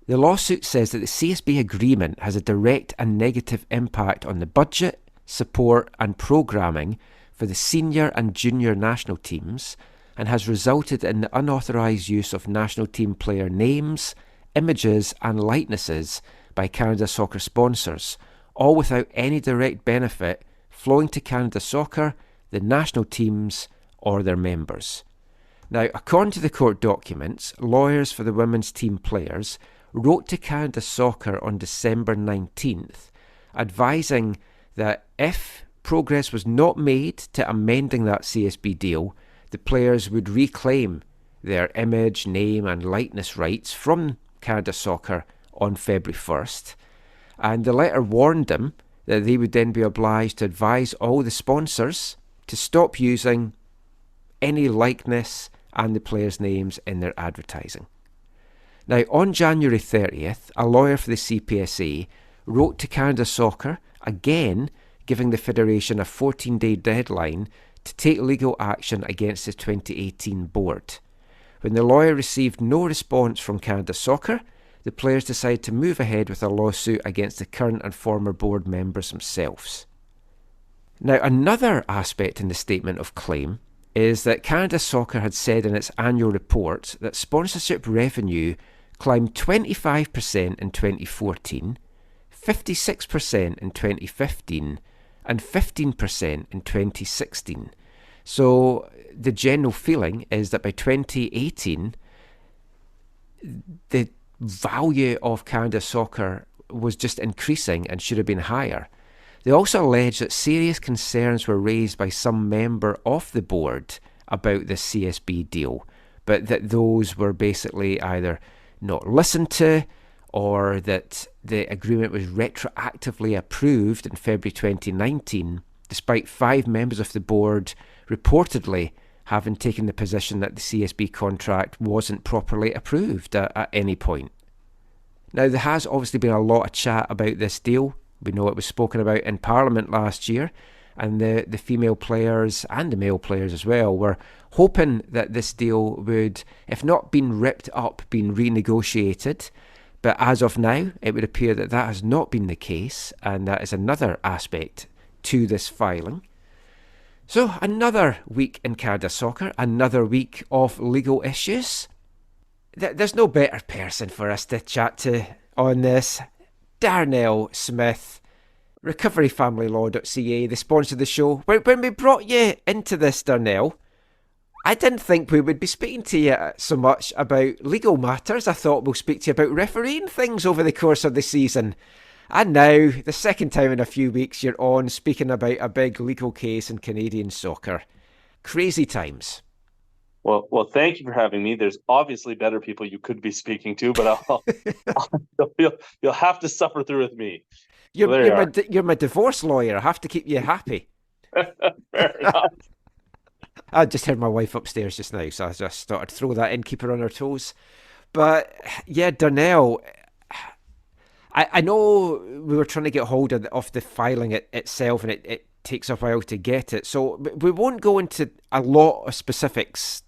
The lawsuit says that the CSB agreement has a direct and negative impact on the budget, support and programming for the senior and junior national teams, and has resulted in the unauthorised use of national team player names, images and likenesses by Canada Soccer sponsors, all without any direct benefit flowing to Canada Soccer, the national teams or their members. Now, according to the court documents, lawyers for the women's team players wrote to Canada Soccer on December 19th, advising that if progress was not made to amending that CSB deal, the players would reclaim their image, name and likeness rights from Canada Soccer on February 1st. And the letter warned them that they would then be obliged to advise all the sponsors to stop using any likeness and the players' names in their advertising. Now, on January 30th, a lawyer for the CPSA wrote to Canada Soccer, again giving the Federation a 14-day deadline to take legal action against the 2018 board. When the lawyer received no response from Canada Soccer, the players decided to move ahead with a lawsuit against the current and former board members themselves. Now, another aspect in the statement of claim is that Canada Soccer had said in its annual report that sponsorship revenue climbed 25% in 2014, 56% in 2015, and 15% in 2016. So the general feeling is that by 2018, the value of Canada Soccer was just increasing and should have been higher. They also allege that serious concerns were raised by some member of the board about this CSB deal, but that those were basically either not listened to or that the agreement was retroactively approved in February 2019, despite 5 members of the board reportedly having taken the position that the CSB contract wasn't properly approved at any point. Now, there has obviously been a lot of chat about this deal. We know it was spoken about in Parliament last year, and the female players and the male players as well were hoping that this deal would, if not been ripped up, been renegotiated. But as of now, it would appear that that has not been the case, and that is another aspect to this filing. So, another week in Canada Soccer, another week of legal issues. There's no better person for us to chat to on this. Darnell Smith, recoveryfamilylaw.ca, the sponsor of the show. When we brought you into this, Darnell, I didn't think we would be speaking to you so much about legal matters. I thought we'll speak to you about refereeing things over the course of the season. And now, the second time in a few weeks, you're on speaking about a big legal case in Canadian soccer. Crazy times. Well, thank you for having me. There's obviously better people you could be speaking to, but you'll have to suffer through with me. You're my divorce lawyer. I have to keep you happy. Fair enough. I just heard my wife upstairs just now, so I just thought I'd throw that in, keep her on her toes. But yeah, Darnell, I know we were trying to get hold of the filing itself, and it takes a while to get it. So we won't go into a lot of specifics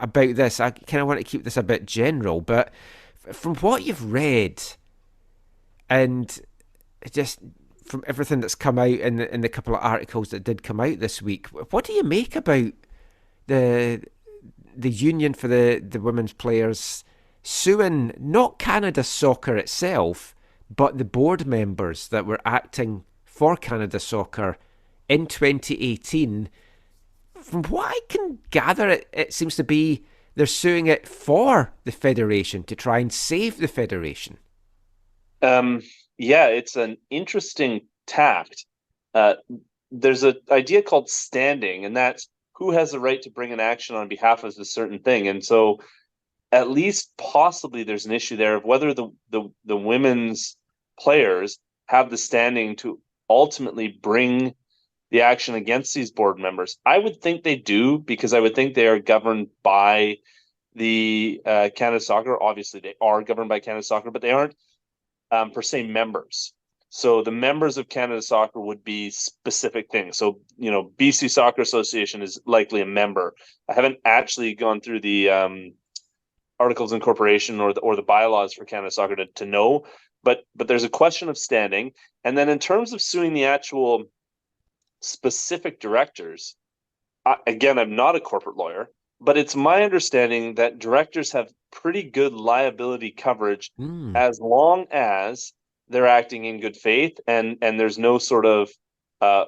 about this. I kind of want to keep this a bit general, but from what you've read and just from everything that's come out in the couple of articles that did come out this week, what do you make about the union for the women's players suing not Canada Soccer itself, but the board members that were acting for Canada Soccer in 2018? From what I can gather, it seems to be they're suing it for the federation to try and save the federation. Yeah, it's an interesting tact. There's an idea called standing, and that's who has the right to bring an action on behalf of a certain thing. And so at least possibly there's an issue there of whether the women's players have the standing to ultimately bring the action against these board members. I would think they do, because I would think they are governed by the Canada Soccer. Obviously, they are governed by Canada Soccer, but they aren't per se members. So the members of Canada Soccer would be specific things. So, BC Soccer Association is likely a member. I haven't actually gone through the articles of incorporation or the bylaws for Canada Soccer to know, but there's a question of standing. And then in terms of suing the actual specific directors, again, I'm not a corporate lawyer, but it's my understanding that directors have pretty good liability coverage as long as they're acting in good faith and there's no sort of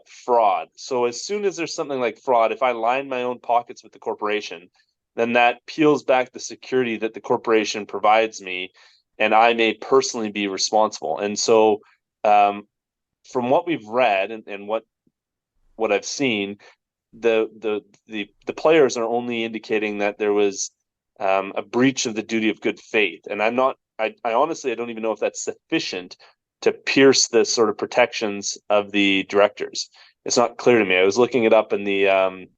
fraud. So as soon as there's something like fraud, if I line my own pockets with the corporation, then that peels back the security that the corporation provides me, and I may personally be responsible. And so from what we've read and what I've seen, the players are only indicating that there was a breach of the duty of good faith, and I honestly don't even know if that's sufficient to pierce the sort of protections of the directors. It's not clear to me. I was looking it up in the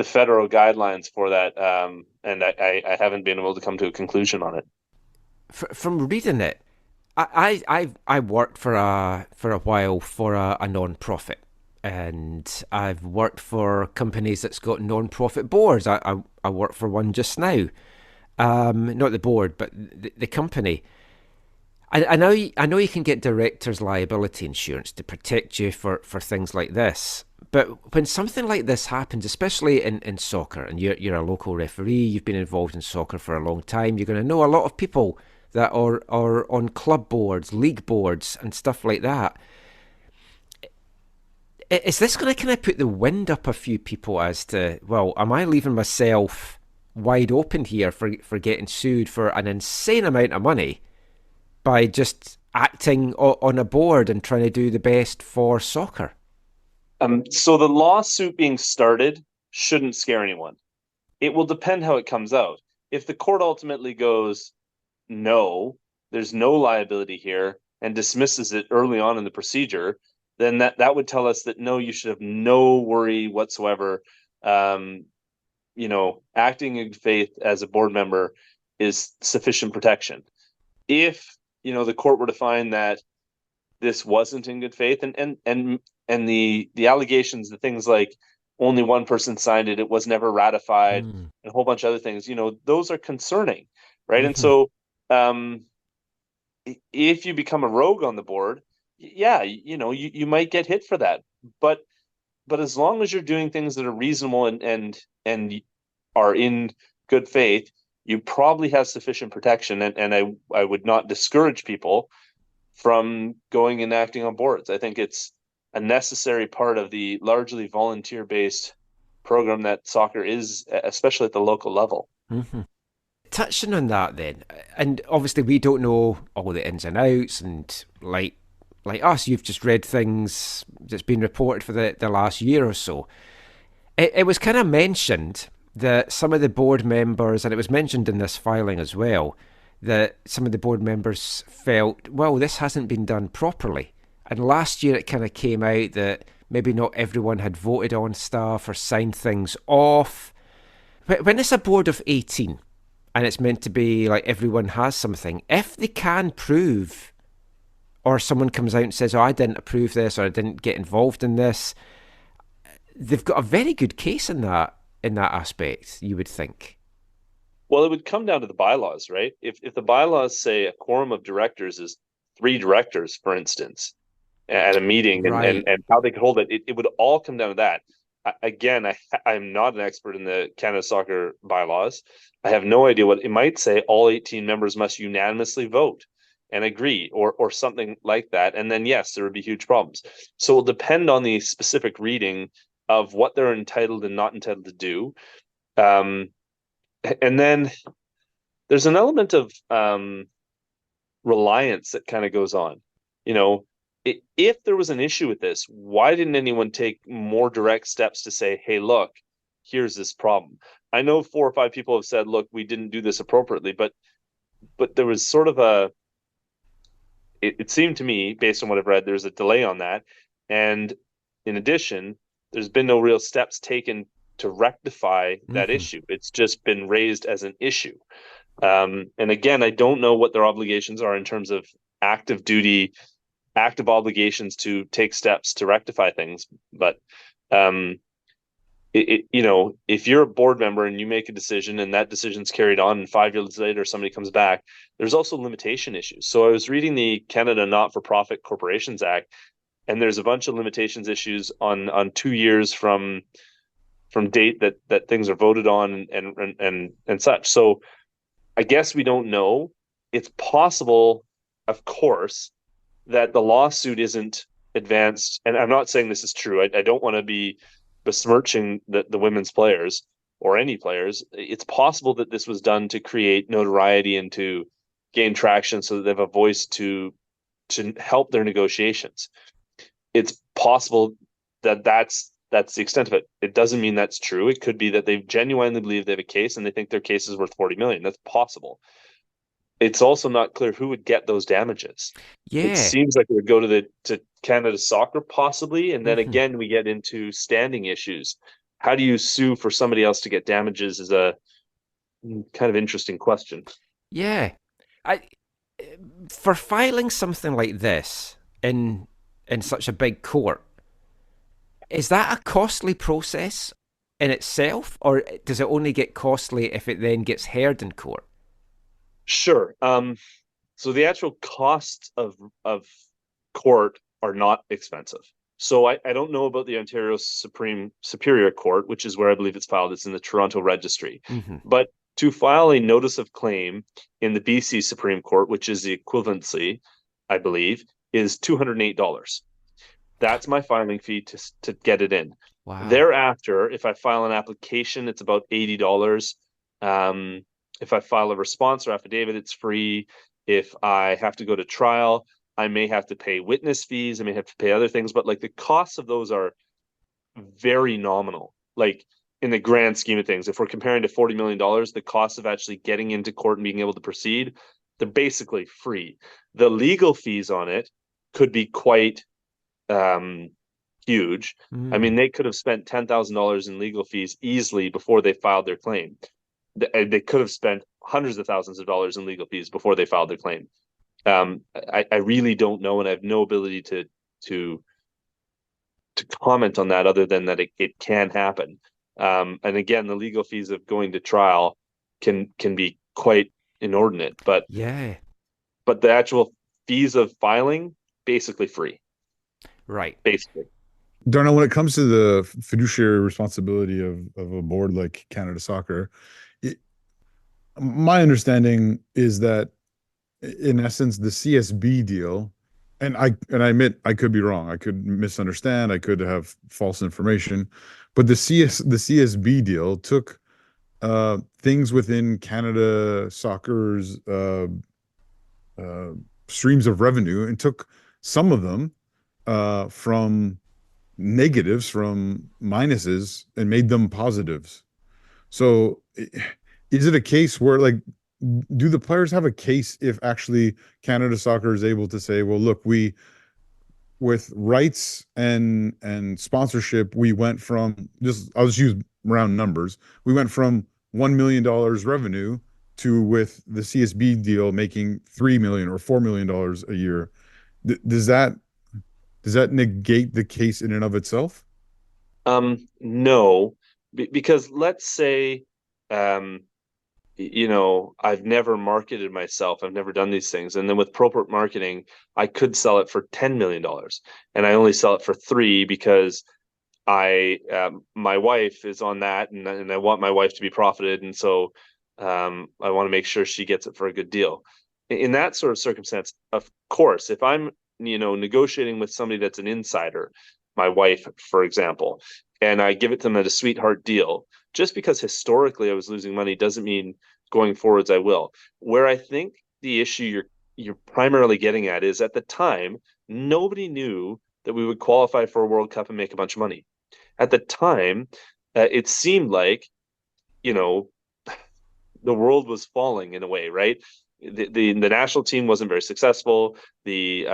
federal guidelines for that, and I haven't been able to come to a conclusion on it. From reading it, I worked for a while for a non-profit. And I've worked for companies that's got non-profit boards. I work for one just now, not the board, but the company. I know you can get directors' liability insurance to protect you for things like this. But when something like this happens, especially in soccer, and you're a local referee, you've been involved in soccer for a long time, you're going to know a lot of people that are on club boards, league boards, and stuff like that. Is this going to kind of put the wind up a few people as to, well, am I leaving myself wide open here for getting sued for an insane amount of money by just acting on a board and trying to do the best for soccer? So the lawsuit being started shouldn't scare anyone. It will depend how it comes out. If the court ultimately goes, no, there's no liability here, and dismisses it early on in the procedure, then that would tell us that no, you should have no worry whatsoever. Acting in good faith as a board member is sufficient protection. If the court were to find that this wasn't in good faith, and the allegations, the things like only one person signed it, it was never ratified, and a whole bunch of other things, those are concerning, right? And so if you become a rogue on the board, yeah, you might get hit for that, but as long as you're doing things that are reasonable and are in good faith, you probably have sufficient protection. And I would not discourage people from going and acting on boards. I think it's a necessary part of the largely volunteer-based program that soccer is, especially at the local level. Mm-hmm. Touching on that then, and obviously we don't know all the ins and outs, and like us, you've just read things that's been reported for the last year or so. It was kind of mentioned that some of the board members, and it was mentioned in this filing as well, that some of the board members felt, well, this hasn't been done properly. And last year it kind of came out that maybe not everyone had voted on stuff or signed things off. When it's a board of 18, and it's meant to be like everyone has something, if they can prove, or someone comes out and says, oh, I didn't approve this, or I didn't get involved in this, they've got a very good case in that aspect, you would think. Well, it would come down to the bylaws, right? If the bylaws say a quorum of directors is 3 directors, for instance, at a meeting, right, and how they could hold it, it would all come down to that. Again, I'm not an expert in the Canada Soccer bylaws. I have no idea what it might say. All 18 members must unanimously vote and agree, or something like that. And then, yes, there would be huge problems. So it'll depend on the specific reading of what they're entitled and not entitled to do. And then there's an element of reliance that kind of goes on. If there was an issue with this, why didn't anyone take more direct steps to say, hey, look, here's this problem? I know 4 or 5 people have said, look, we didn't do this appropriately, but there was sort of it seemed to me, based on what I've read, there's a delay on that. And in addition, there's been no real steps taken to rectify that issue. It's just been raised as an issue. And again, I don't know what their obligations are in terms of active obligations to take steps to rectify things. But if you're a board member and you make a decision and that decision's carried on and 5 years later somebody comes back, there's also limitation issues. So I was reading the Canada Not-for-Profit Corporations Act, and there's a bunch of limitations issues on 2 years from date that things are voted on and such. So I guess we don't know. It's possible, of course, that the lawsuit isn't advanced, and I'm not saying this is true. I don't want to be besmirching the women's players or any players. It's possible that this was done to create notoriety and to gain traction so that they have a voice to help their negotiations. It's possible that that's the extent of it. It doesn't mean that's true. It could be that they genuinely believe they have a case and they think their case is worth 40 million. That's possible. It's also not clear who would get those damages. Yeah. It seems like it would go to Canada Soccer possibly, and then again we get into standing issues. How do you sue for somebody else to get damages is a kind of interesting question. Yeah. For filing something like this in such a big court, is that a costly process in itself, or does it only get costly if it then gets heard in court? Sure. So the actual costs of court are not expensive. So I don't know about the Ontario Superior Court, which is where I believe it's filed. It's in the Toronto Registry. But to file a notice of claim in the BC Supreme Court, which is the equivalency, I believe, is $208. That's my filing fee to get it in. Wow. Thereafter, if I file an application, it's about $80. If I file a response or affidavit, it's free. If I have to go to trial, I may have to pay witness fees. I may have to pay other things, but like the costs of those are very nominal. Like in the grand scheme of things, if we're comparing to $40 million, the cost of actually getting into court and being able to proceed, they're basically free. The legal fees on it could be quite huge. I mean, they could have spent $10,000 in legal fees easily before they filed their claim. They could have spent hundreds of thousands of dollars in legal fees before they filed their claim. I really don't know, and I have no ability to comment on that other than that it can happen. And again, the legal fees of going to trial can be quite inordinate, but the actual fees of filing basically free. Right. Basically. Darnell, when it comes to the fiduciary responsibility of a board like Canada Soccer, my understanding is that in essence, the CSB deal, and I admit I could be wrong. I could misunderstand. I could have false information, but the CSB deal took things within Canada Soccer's streams of revenue and took some of them from negatives, from minuses, and made them positives. So is it a case where, like, do the players have a case if actually Canada Soccer is able to say, well, look, we, with rights and sponsorship, we went from, I'll just use round numbers, we went from $1 million revenue to, with the CSB deal, making $3 million or $4 million a year. Does that negate the case in and of itself? No, because let's say, I've never marketed myself. I've never done these things. And then with appropriate marketing, I could sell it for $10 million. And I only sell it for $3 million because my wife is on that, and I want my wife to be profited. And so I want to make sure she gets it for a good deal. In that sort of circumstance, of course, if I'm, negotiating with somebody that's an insider, my wife, for example, and I give it to them at a sweetheart deal, just because historically I was losing money doesn't mean going forwards I will. Where I think the issue you're primarily getting at is, at the time, nobody knew that we would qualify for a World Cup and make a bunch of money. At the time, it seemed like, the world was falling in a way, right? The national team wasn't very successful. The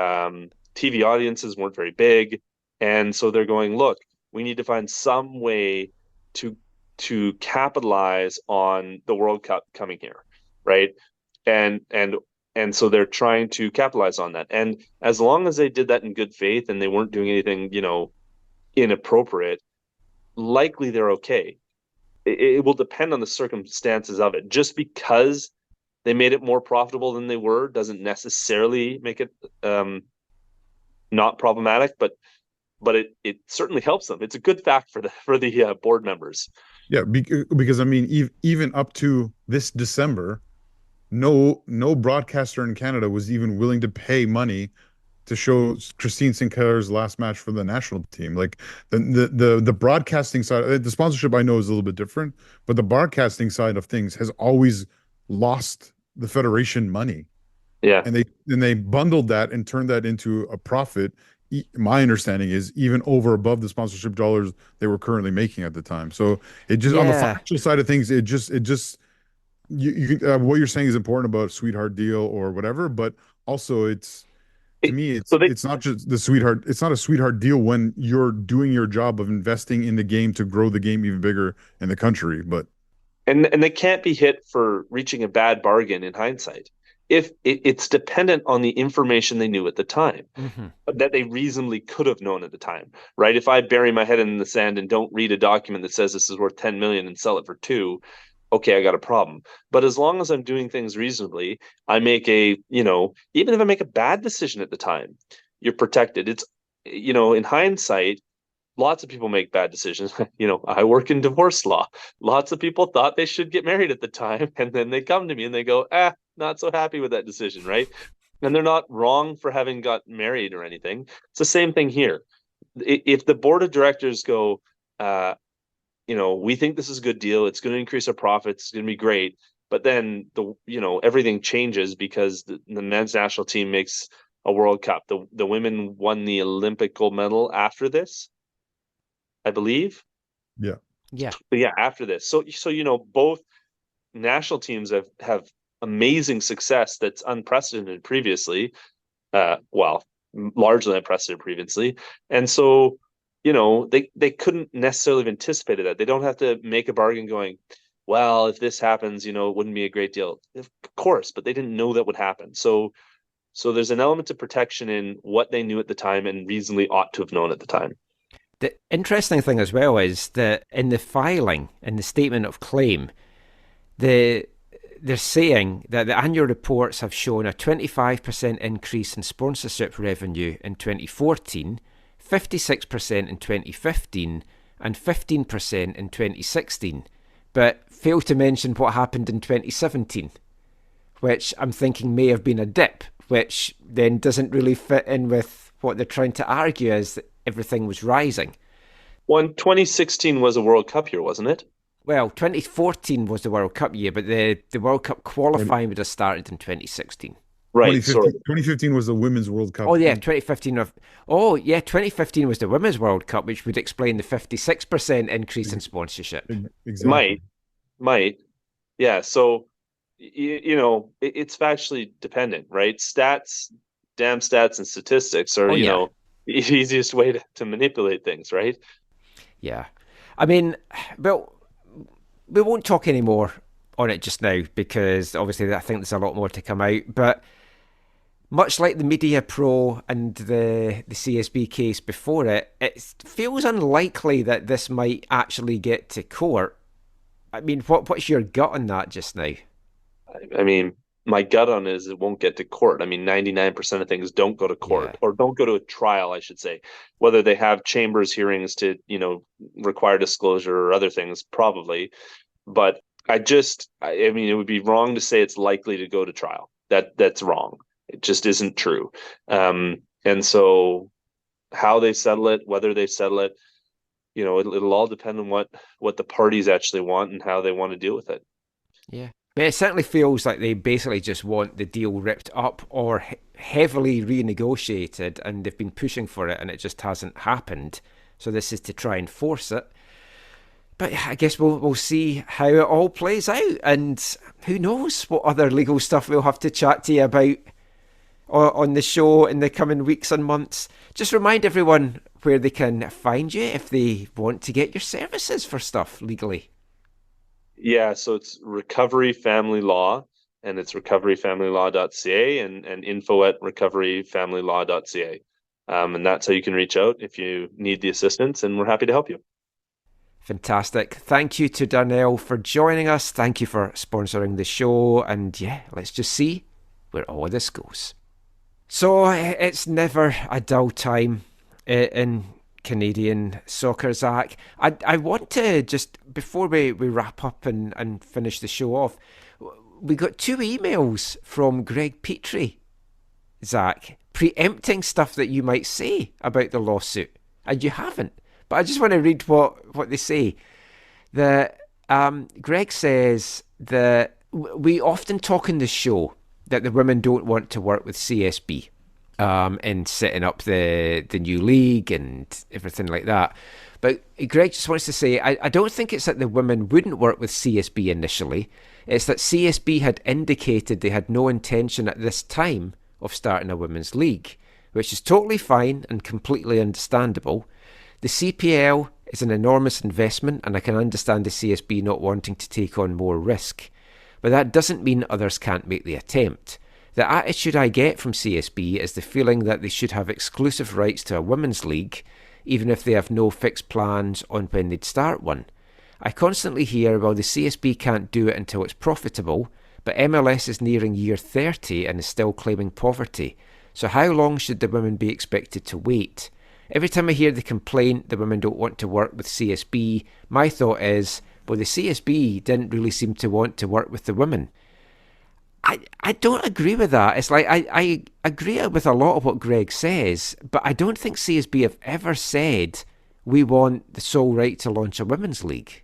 TV audiences weren't very big. And so they're going, look, we need to find some way to capitalize on the World Cup coming here, right? And so they're trying to capitalize on that. And as long as they did that in good faith and they weren't doing anything, inappropriate, likely they're okay. It will depend on the circumstances of it. Just because they made it more profitable than they were doesn't necessarily make it not problematic, but it certainly helps them. It's a good fact for the board members. Yeah, because I mean, even up to this December, no broadcaster in Canada was even willing to pay money to show Christine Sinclair's last match for the national team. Like the broadcasting side, the sponsorship I know is a little bit different, but the broadcasting side of things has always lost the federation money. Yeah. And they bundled that and turned that into a profit. My understanding is even over above the sponsorship dollars they were currently making at the time. So it just on the financial side of things, it just you can, what you're saying is important about sweetheart deal or whatever, but also to me it's not just the sweetheart. It's not a sweetheart deal when you're doing your job of investing in the game to grow the game even bigger in the country. But and they can't be hit for reaching a bad bargain in hindsight. If it's dependent on the information they knew at the time, that they reasonably could have known at the time, right? If I bury my head in the sand and don't read a document that says this is worth 10 million and sell it for 2, okay, I got a problem. But as long as I'm doing things reasonably, I make even if I make a bad decision at the time, you're protected. It's, in hindsight, lots of people make bad decisions. I work in divorce law. Lots of people thought they should get married at the time, and then they come to me and they go, not so happy with that decision, right? And they're not wrong for having got married or anything. It's the same thing here. If the board of directors go, we think this is a good deal, it's going to increase our profits, it's going to be great, but then everything changes because the men's national team makes a World Cup. The women won the Olympic gold medal after this, I believe. Yeah. But yeah, after this. So both national teams have amazing success that's unprecedented previously. Largely unprecedented previously. And so, they couldn't necessarily have anticipated that. They don't have to make a bargain going, well, if this happens, it wouldn't be a great deal. Of course, but they didn't know that would happen. So there's an element of protection in what they knew at the time and reasonably ought to have known at the time. The interesting thing as well is that in the filing, in the statement of claim, they're saying that the annual reports have shown a 25% increase in sponsorship revenue in 2014, 56% in 2015, and 15% in 2016, but fail to mention what happened in 2017, which I'm thinking may have been a dip, which then doesn't really fit in with what they're trying to argue is that everything was rising. Well, 2016 was a World Cup year, wasn't it? Well, 2014 was the World Cup year, but the World Cup qualifying would have started in 2016. Right. 2015 was the Women's World Cup. Oh, yeah, 2015 was the Women's World Cup, which would explain the 56% increase in sponsorship. Exactly. Might. Yeah, so, it's factually dependent, right? Damn stats and statistics are, the easiest way to manipulate things, right? Yeah. I mean, well, we won't talk any more on it just now because obviously I think there's a lot more to come out. But much like the Media Pro and the CSB case before it, it feels unlikely that this might actually get to court. I mean, what's your gut on that just now? I mean, my gut on is it won't get to court. I mean, 99% of things don't go to court or don't go to a trial, I should say. Whether they have chambers hearings to, require disclosure or other things, probably. But I mean, it would be wrong to say it's likely to go to trial. That's wrong. It just isn't true. And so how they settle it, whether they settle it, it'll all depend on what the parties actually want and how they want to deal with it. Yeah. But it certainly feels like they basically just want the deal ripped up or heavily renegotiated, and they've been pushing for it and it just hasn't happened. So this is to try and force it. But I guess we'll see how it all plays out, and who knows what other legal stuff we'll have to chat to you about on the show in the coming weeks and months. Just remind everyone where they can find you if they want to get your services for stuff legally. Yeah, so it's Recovery Family Law, and it's recoveryfamilylaw.ca and info@recoveryfamilylaw.ca. And that's how you can reach out if you need the assistance, and we're happy to help you. Fantastic. Thank you to Darnell for joining us. Thank you for sponsoring the show. And yeah, let's just see where all of this goes. So it's never a dull time in Canadian soccer, Zach. I want to just, before we wrap up and finish the show off, we got 2 emails from Greg Petrie, Zach, preempting stuff that you might say about the lawsuit. And you haven't. But I just want to read what they say. Greg says that we often talk in the show that the women don't want to work with CSB in setting up the new league and everything like that. But Greg just wants to say, I don't think it's that the women wouldn't work with CSB initially. It's that CSB had indicated they had no intention at this time of starting a women's league, which is totally fine and completely understandable. The CPL is an enormous investment, and I can understand the CSB not wanting to take on more risk. But that doesn't mean others can't make the attempt. The attitude I get from CSB is the feeling that they should have exclusive rights to a women's league, even if they have no fixed plans on when they'd start one. I constantly hear, well, the CSB can't do it until it's profitable, but MLS is nearing year 30 and is still claiming poverty. So how long should the women be expected to wait? Every time I hear the complaint the women don't want to work with CSB, my thought is, well, the CSB didn't really seem to want to work with the women. I don't agree with that. It's like I agree with a lot of what Greg says, but I don't think CSB have ever said we want the sole right to launch a women's league.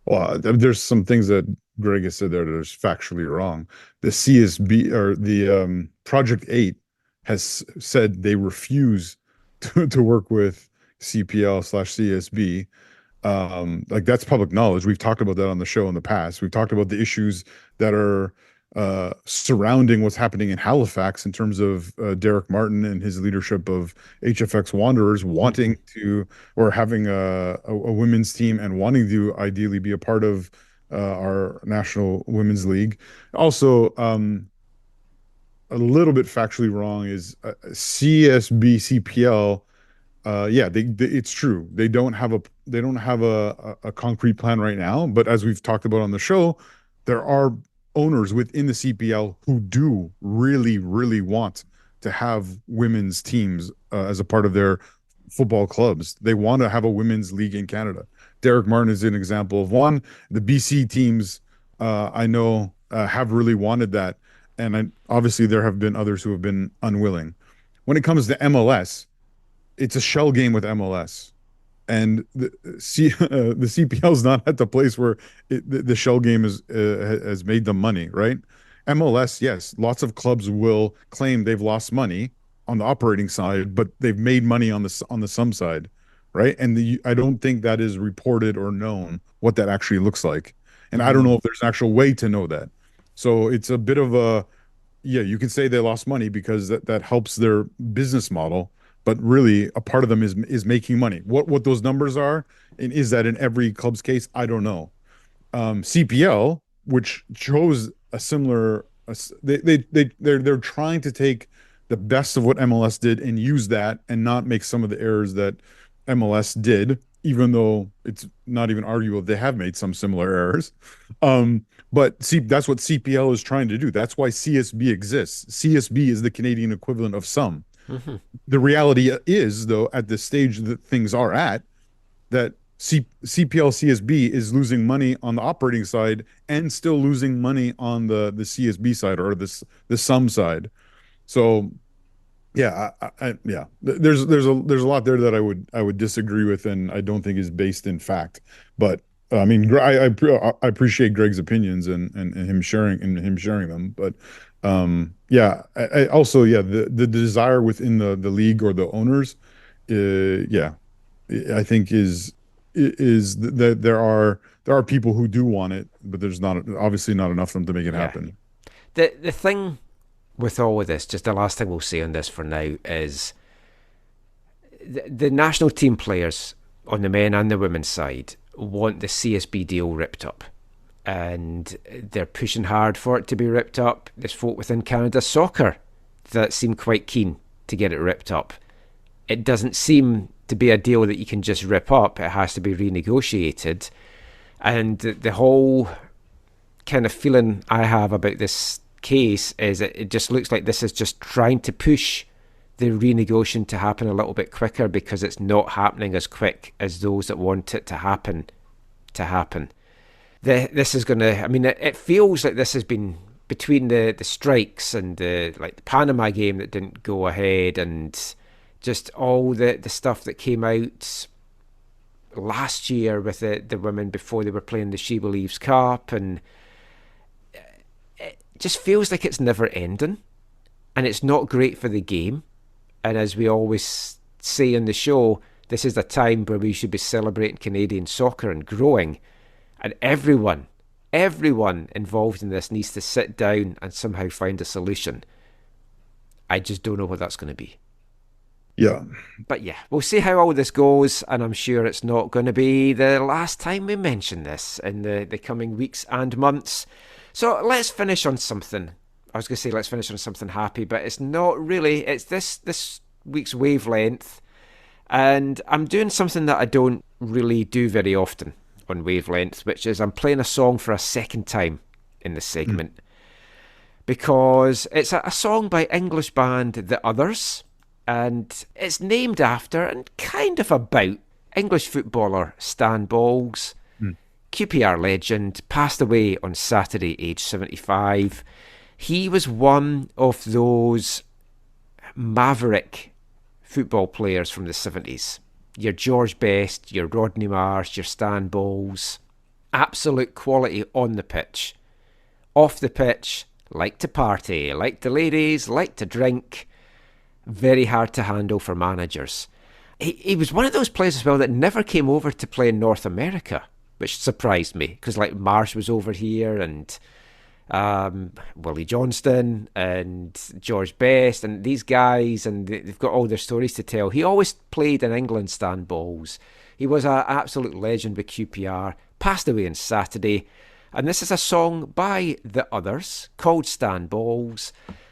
Well, there's some things that Greg has said there that is factually wrong. The CSB or the Project 8 has said they refuse to work with CPL/CSB. Like that's public knowledge. We've talked about that on the show in the past. We've talked about the issues that are surrounding what's happening in Halifax in terms of Derek Martin and his leadership of HFX Wanderers wanting to, or having a women's team and wanting to ideally be a part of our National Women's League. Also, a little bit factually wrong is CSB CPL. Yeah, it's true. They don't have a concrete plan right now. But as we've talked about on the show, there are owners within the CPL who do really, really want to have women's teams as a part of their football clubs. They want to have a women's league in Canada. Derek Martin is an example of one. The BC teams, I know, have really wanted that. And obviously there have been others who have been unwilling. When it comes to MLS, it's a shell game with MLS. And the CPL is not at the place where the shell game has made them money, right? MLS, yes, lots of clubs will claim they've lost money on the operating side, but they've made money on the sum side, right? And I don't think that is reported or known what that actually looks like. And I don't know if there's an actual way to know that. So it's a bit of a, yeah, you can say they lost money because that helps their business model. But really, a part of them is making money. What those numbers are, and is that in every club's case? I don't know. CPL, which chose a similar, they're trying to take the best of what MLS did and use that, and not make some of the errors that MLS did, even though it's not even arguable they have made some similar errors. But that's what CPL is trying to do. That's why CSB exists. CSB is the Canadian equivalent of some. Mm-hmm. The reality is, though, at the stage that things are at, that CPL CSB is losing money on the operating side and still losing money on the CSB side, or the sum side. So, yeah, yeah, there's a lot there that I would disagree with, and I don't think is based in fact. But I mean, I appreciate Greg's opinions and him sharing them, but. Yeah, I also, yeah, the desire within the league or the owners, yeah, I think is that there are people who do want it, but there's obviously not enough of them to make it happen. The thing with all of this, just the last thing we'll say on this for now, is the national team players on the men and the women's side want the CSB deal ripped up. And they're pushing hard for it to be ripped up. There's folk within Canada Soccer that seem quite keen to get it ripped up. It doesn't seem to to be a deal that you can just rip up, it has to be renegotiated. And the whole kind of feeling I have about this case is that it just looks like this is just trying to push the renegotiation to happen a little bit quicker, because it's not happening as quick as those that want it to happen. This is going to, I mean, it feels like this has been between the strikes and the Panama game that didn't go ahead, and just all the stuff that came out last year with the women before they were playing the She Believes Cup, and it just feels like it's never ending, and it's not great for the game. And as we always say on the show, this is a time where we should be celebrating Canadian soccer and growing, and everyone involved in this needs to sit down and somehow find a solution. I just don't know what that's going to be. Yeah. But yeah, we'll see how all this goes, and I'm sure it's not going to be the last time we mention this in the coming weeks and months. So let's finish on something. I was going to say let's finish on something happy, but it's not really. It's this week's Wavelength, and I'm doing something that I don't really do very often on Wavelength, which is I'm playing a song for a second time in this segment, because it's a song by English band The Others, and it's named after and kind of about English footballer Stan Bowles, QPR legend, passed away on Saturday, aged 75. He was one of those maverick football players from the 70s. Your George Best, your Rodney Marsh, your Stan Bowles. Absolute quality on the pitch. Off the pitch, like to party, like the ladies, like to drink. Very hard to handle for managers. He was one of those players as well that never came over to play in North America, which surprised me, because like Marsh was over here, and Willie Johnston and George Best and these guys, and they've got all their stories to tell. He always played in England, Stan Bowles. He was an absolute legend with QPR, passed away on Saturday, and this is a song by The Others called Stan Bowles,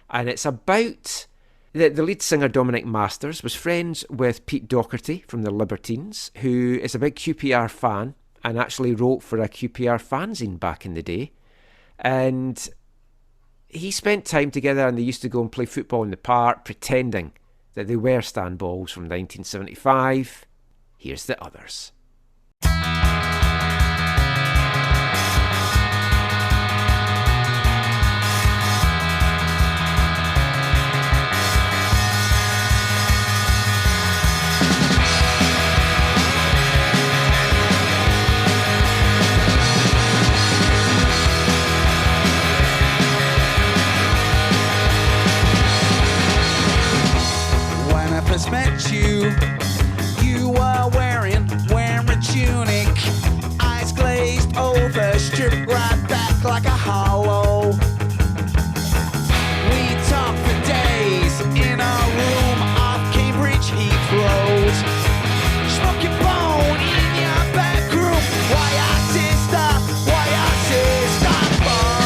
and it's about the lead singer Dominic Masters was friends with Pete Doherty from the Libertines, who is a big QPR fan and actually wrote for a QPR fanzine back in the day. And he spent time together, and they used to go and play football in the park, pretending that they were Stan Bowles from 1975. Here's The Others. First met you, you were wearing a tunic, eyes glazed over, stripped right back like a hollow. We talked for days in our room off Cambridge Heathrow, smoking bone in your back room. Why our sister phone? Why your sister phone?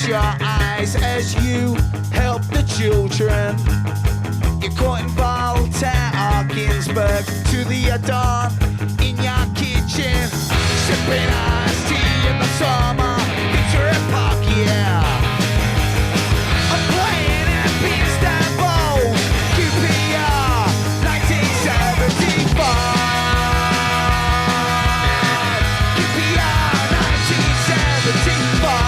Your eyes as you help the children. You're quoting Voltaire or Ginsberg to the dawn in your kitchen, sipping iced tea in the summer, Victoria Park, yeah. I'm playing at Peter Stan Bowles, QPR, 1975. QPR, 1975.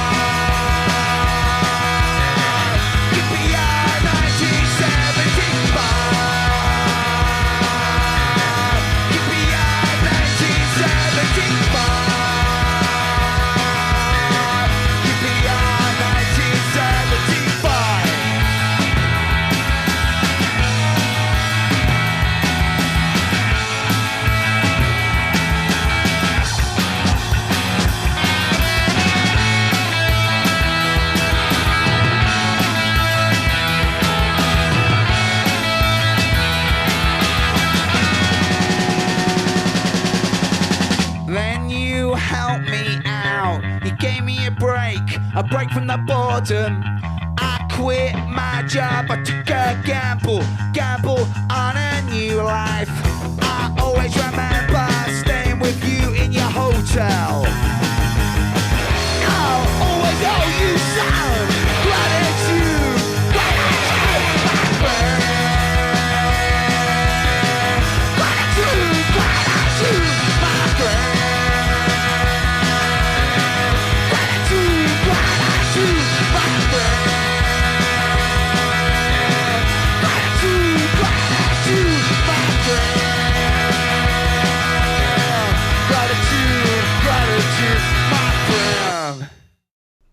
boredom. I quit my job, I took a gamble on a new life. I always remember staying with you in your hotel. I'll always owe you some gratitude, gratitude, my friend. Gratitude, gratitude, my friend. Gratitude, gratitude, my friend. Gratitude, gratitude, my friend. Gratitude, gratitude, my friend.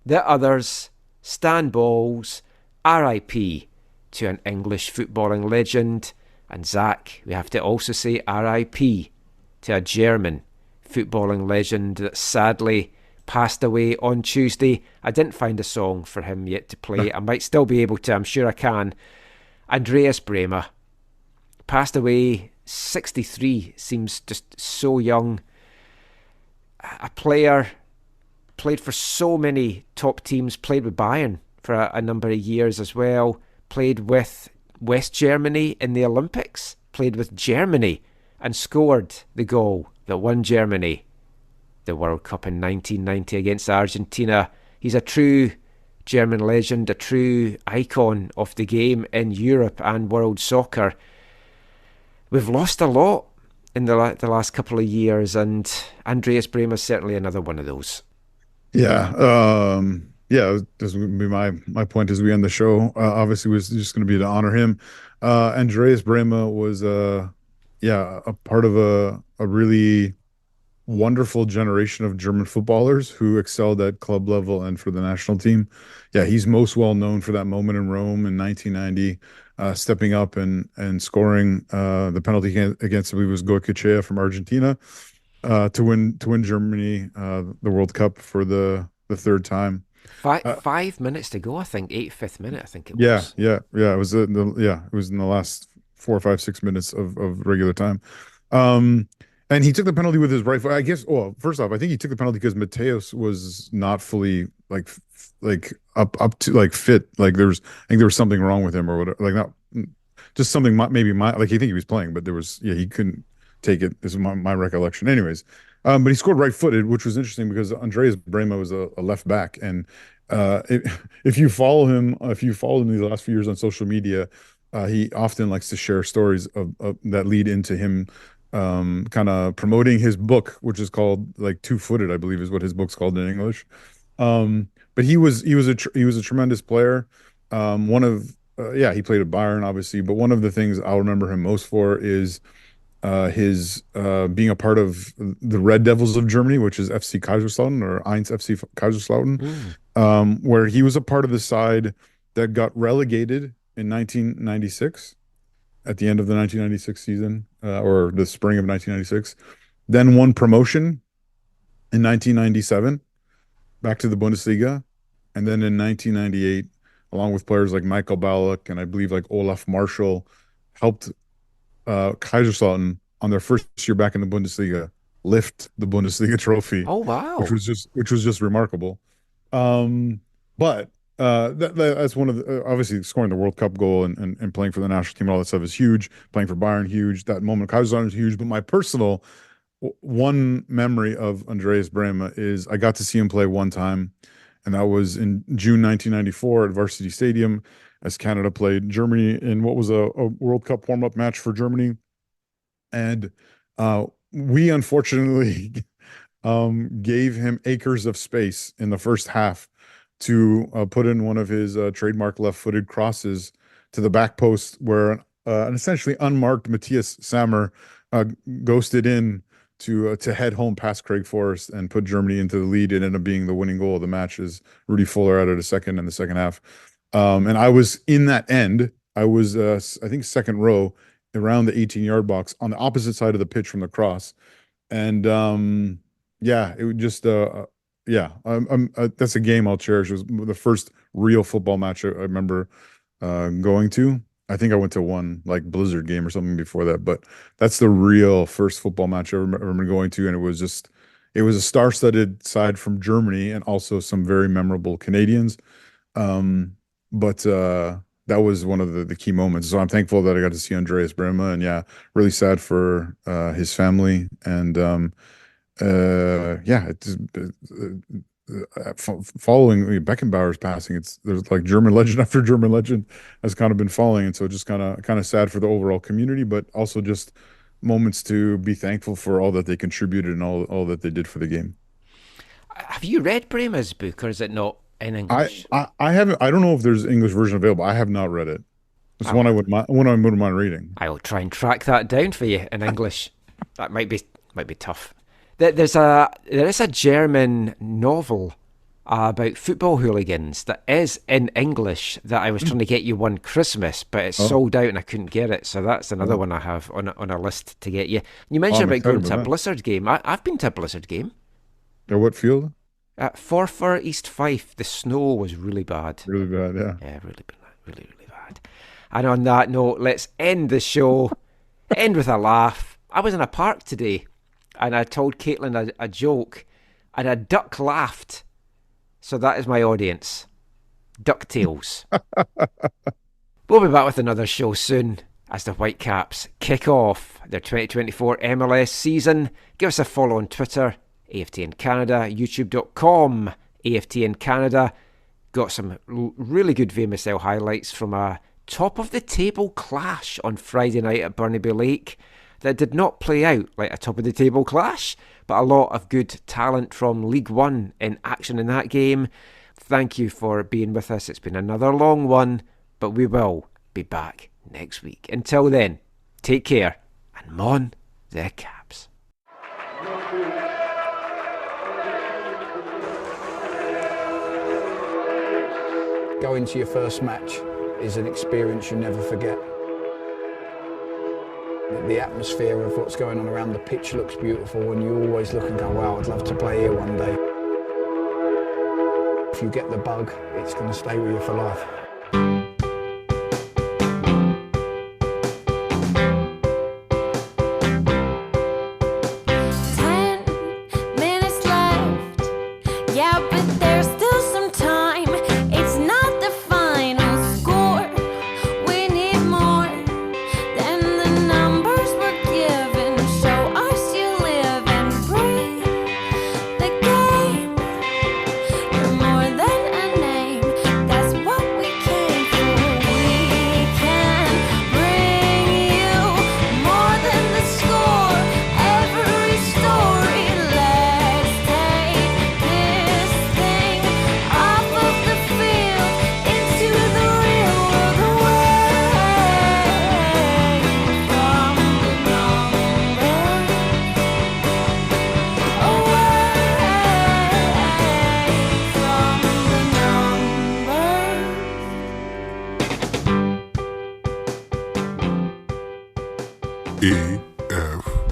The others, Stan Bowles, R.I.P. to an English footballing legend, and Zach, we have to also say R.I.P. to a German footballing legend that sadly passed away on Tuesday. I didn't find a song for him yet to play. I might still be able to, I'm sure I can. Andreas Bremer passed away, 63, seems just so young. A player, played for so many top teams, played with Bayern for a number of years as well, played with West Germany in the Olympics, played with Germany and scored the goal that won Germany the World Cup in 1990 against Argentina. He's a true German legend, a true icon of the game in Europe and world soccer. We've lost a lot in the last couple of years, and Andreas Bremer is certainly another one of those. Yeah, this would be my point as we end the show. Obviously, was just going to be to honor him. Andreas Bremer was, a part of a really wonderful generation of German footballers who excelled at club level and for the national team. Yeah, he's most well known for that moment in Rome in 1990, stepping up and scoring the penalty against, I believe it was Goicoechea from Argentina, to win Germany the World Cup for the third time. 5 minutes to go, I think. 85th minute, I think it was. Yeah. It was it was in the last 4, 5, 6 minutes of regular time. And he took the penalty with his right foot. I guess. Well, first off, I think he took the penalty because Mateus was not fully like up to like fit. Like I think there was something wrong with him or whatever. Like not just something maybe like he think he was playing, but there was he couldn't take it. This is my recollection. Anyways, but he scored right-footed, which was interesting because Andreas Bremer was a left back, and if you follow him, these last few years on social media, he often likes to share stories of that lead into him kind of promoting his book, which is called like Two-Footed, I believe is what his book's called in English. But he was a tremendous player. He played at Bayern obviously, but one of the things I'll remember him most for is his being a part of the Red Devils of Germany, which is FC Kaiserslautern or 1 FC Kaiserslautern, where he was a part of the side that got relegated in 1996 at the end of the 1996 season, or the spring of 1996, then won promotion in 1997 back to the Bundesliga, and then in 1998, along with players like Michael Ballack and I believe like Olaf Marschall, helped Kaiserslautern on their first year back in the Bundesliga lift the Bundesliga trophy. Oh wow! Which was just remarkable. But that's one of the obviously scoring the World Cup goal and playing for the national team and all that stuff is huge. Playing for Bayern, huge. That moment Kaiserslautern is huge. But my personal one memory of Andreas Bremer is I got to see him play one time, and that was in June 1994 at Varsity Stadium as Canada played Germany in what was a World Cup warm-up match for Germany. And we unfortunately gave him acres of space in the first half to put in one of his trademark left-footed crosses to the back post where an essentially unmarked Matthias Sammer ghosted in to head home past Craig Forrest and put Germany into the lead. It ended up being the winning goal of the match as Rudy Fuller added a second in the second half. And I was in that end. I was, I think, second row around the 18-yard box on the opposite side of the pitch from the cross. And it would just, that's a game I'll cherish. It was the first real football match I remember going to. I think I went to one like Blizzard game or something before that, but that's the real first football match I remember going to. And it was a star-studded side from Germany and also some very memorable Canadians. But that was one of the key moments. So I'm thankful that I got to see Andreas Brema, and yeah, really sad for his family. And yeah, it's following Beckenbauer's passing. There's like German legend after German legend has kind of been falling, and so just kind of sad for the overall community, but also just moments to be thankful for all that they contributed and all that they did for the game. Have you read Brema's book, or is it not in I, English? I haven't. I don't know if there's English version available. I have not read it. It's one I wouldn't mind reading. I will try and track that down for you in English. That might be tough. There is a German novel about football hooligans that is in English that I was trying to get you one Christmas, but it's sold out and I couldn't get it. So that's another one I have on a list to get you. You mentioned about going to a Blizzard game. I've been to a Blizzard game. At what field? At Forfar, East Fife. The snow was really bad. Really bad, yeah. Yeah, really bad. And on that note, let's end the show. End with a laugh. I was in a park today, and I told Caitlin a joke, and a duck laughed. So that is my audience. DuckTales. We'll be back with another show soon as the Whitecaps kick off their 2024 MLS season. Give us a follow on Twitter, AFTN Canada, youtube.com, AFTN Canada. Got some really good VMSL highlights from a top-of-the-table clash on Friday night at Burnaby Lake that did not play out like a top-of-the-table clash, but a lot of good talent from League One in action in that game. Thank you for being with us. It's been another long one, but we will be back next week. Until then, take care, and Mon the Caps. Going to your first match is an experience you never forget. The atmosphere of what's going on around the pitch looks beautiful, and you always look and go, wow, I'd love to play here one day. If you get the bug, it's going to stay with you for life. 10 minutes left. Yeah, but there's still some time. It's not the final score. We need more than the numbers we're given. Show us you live and breathe the game. You're more than a name. That's what we came for. We can bring you more than the score. Every story. Let's take this thing off of the field into the real world, away from the numbers, away from the numbers. AFTN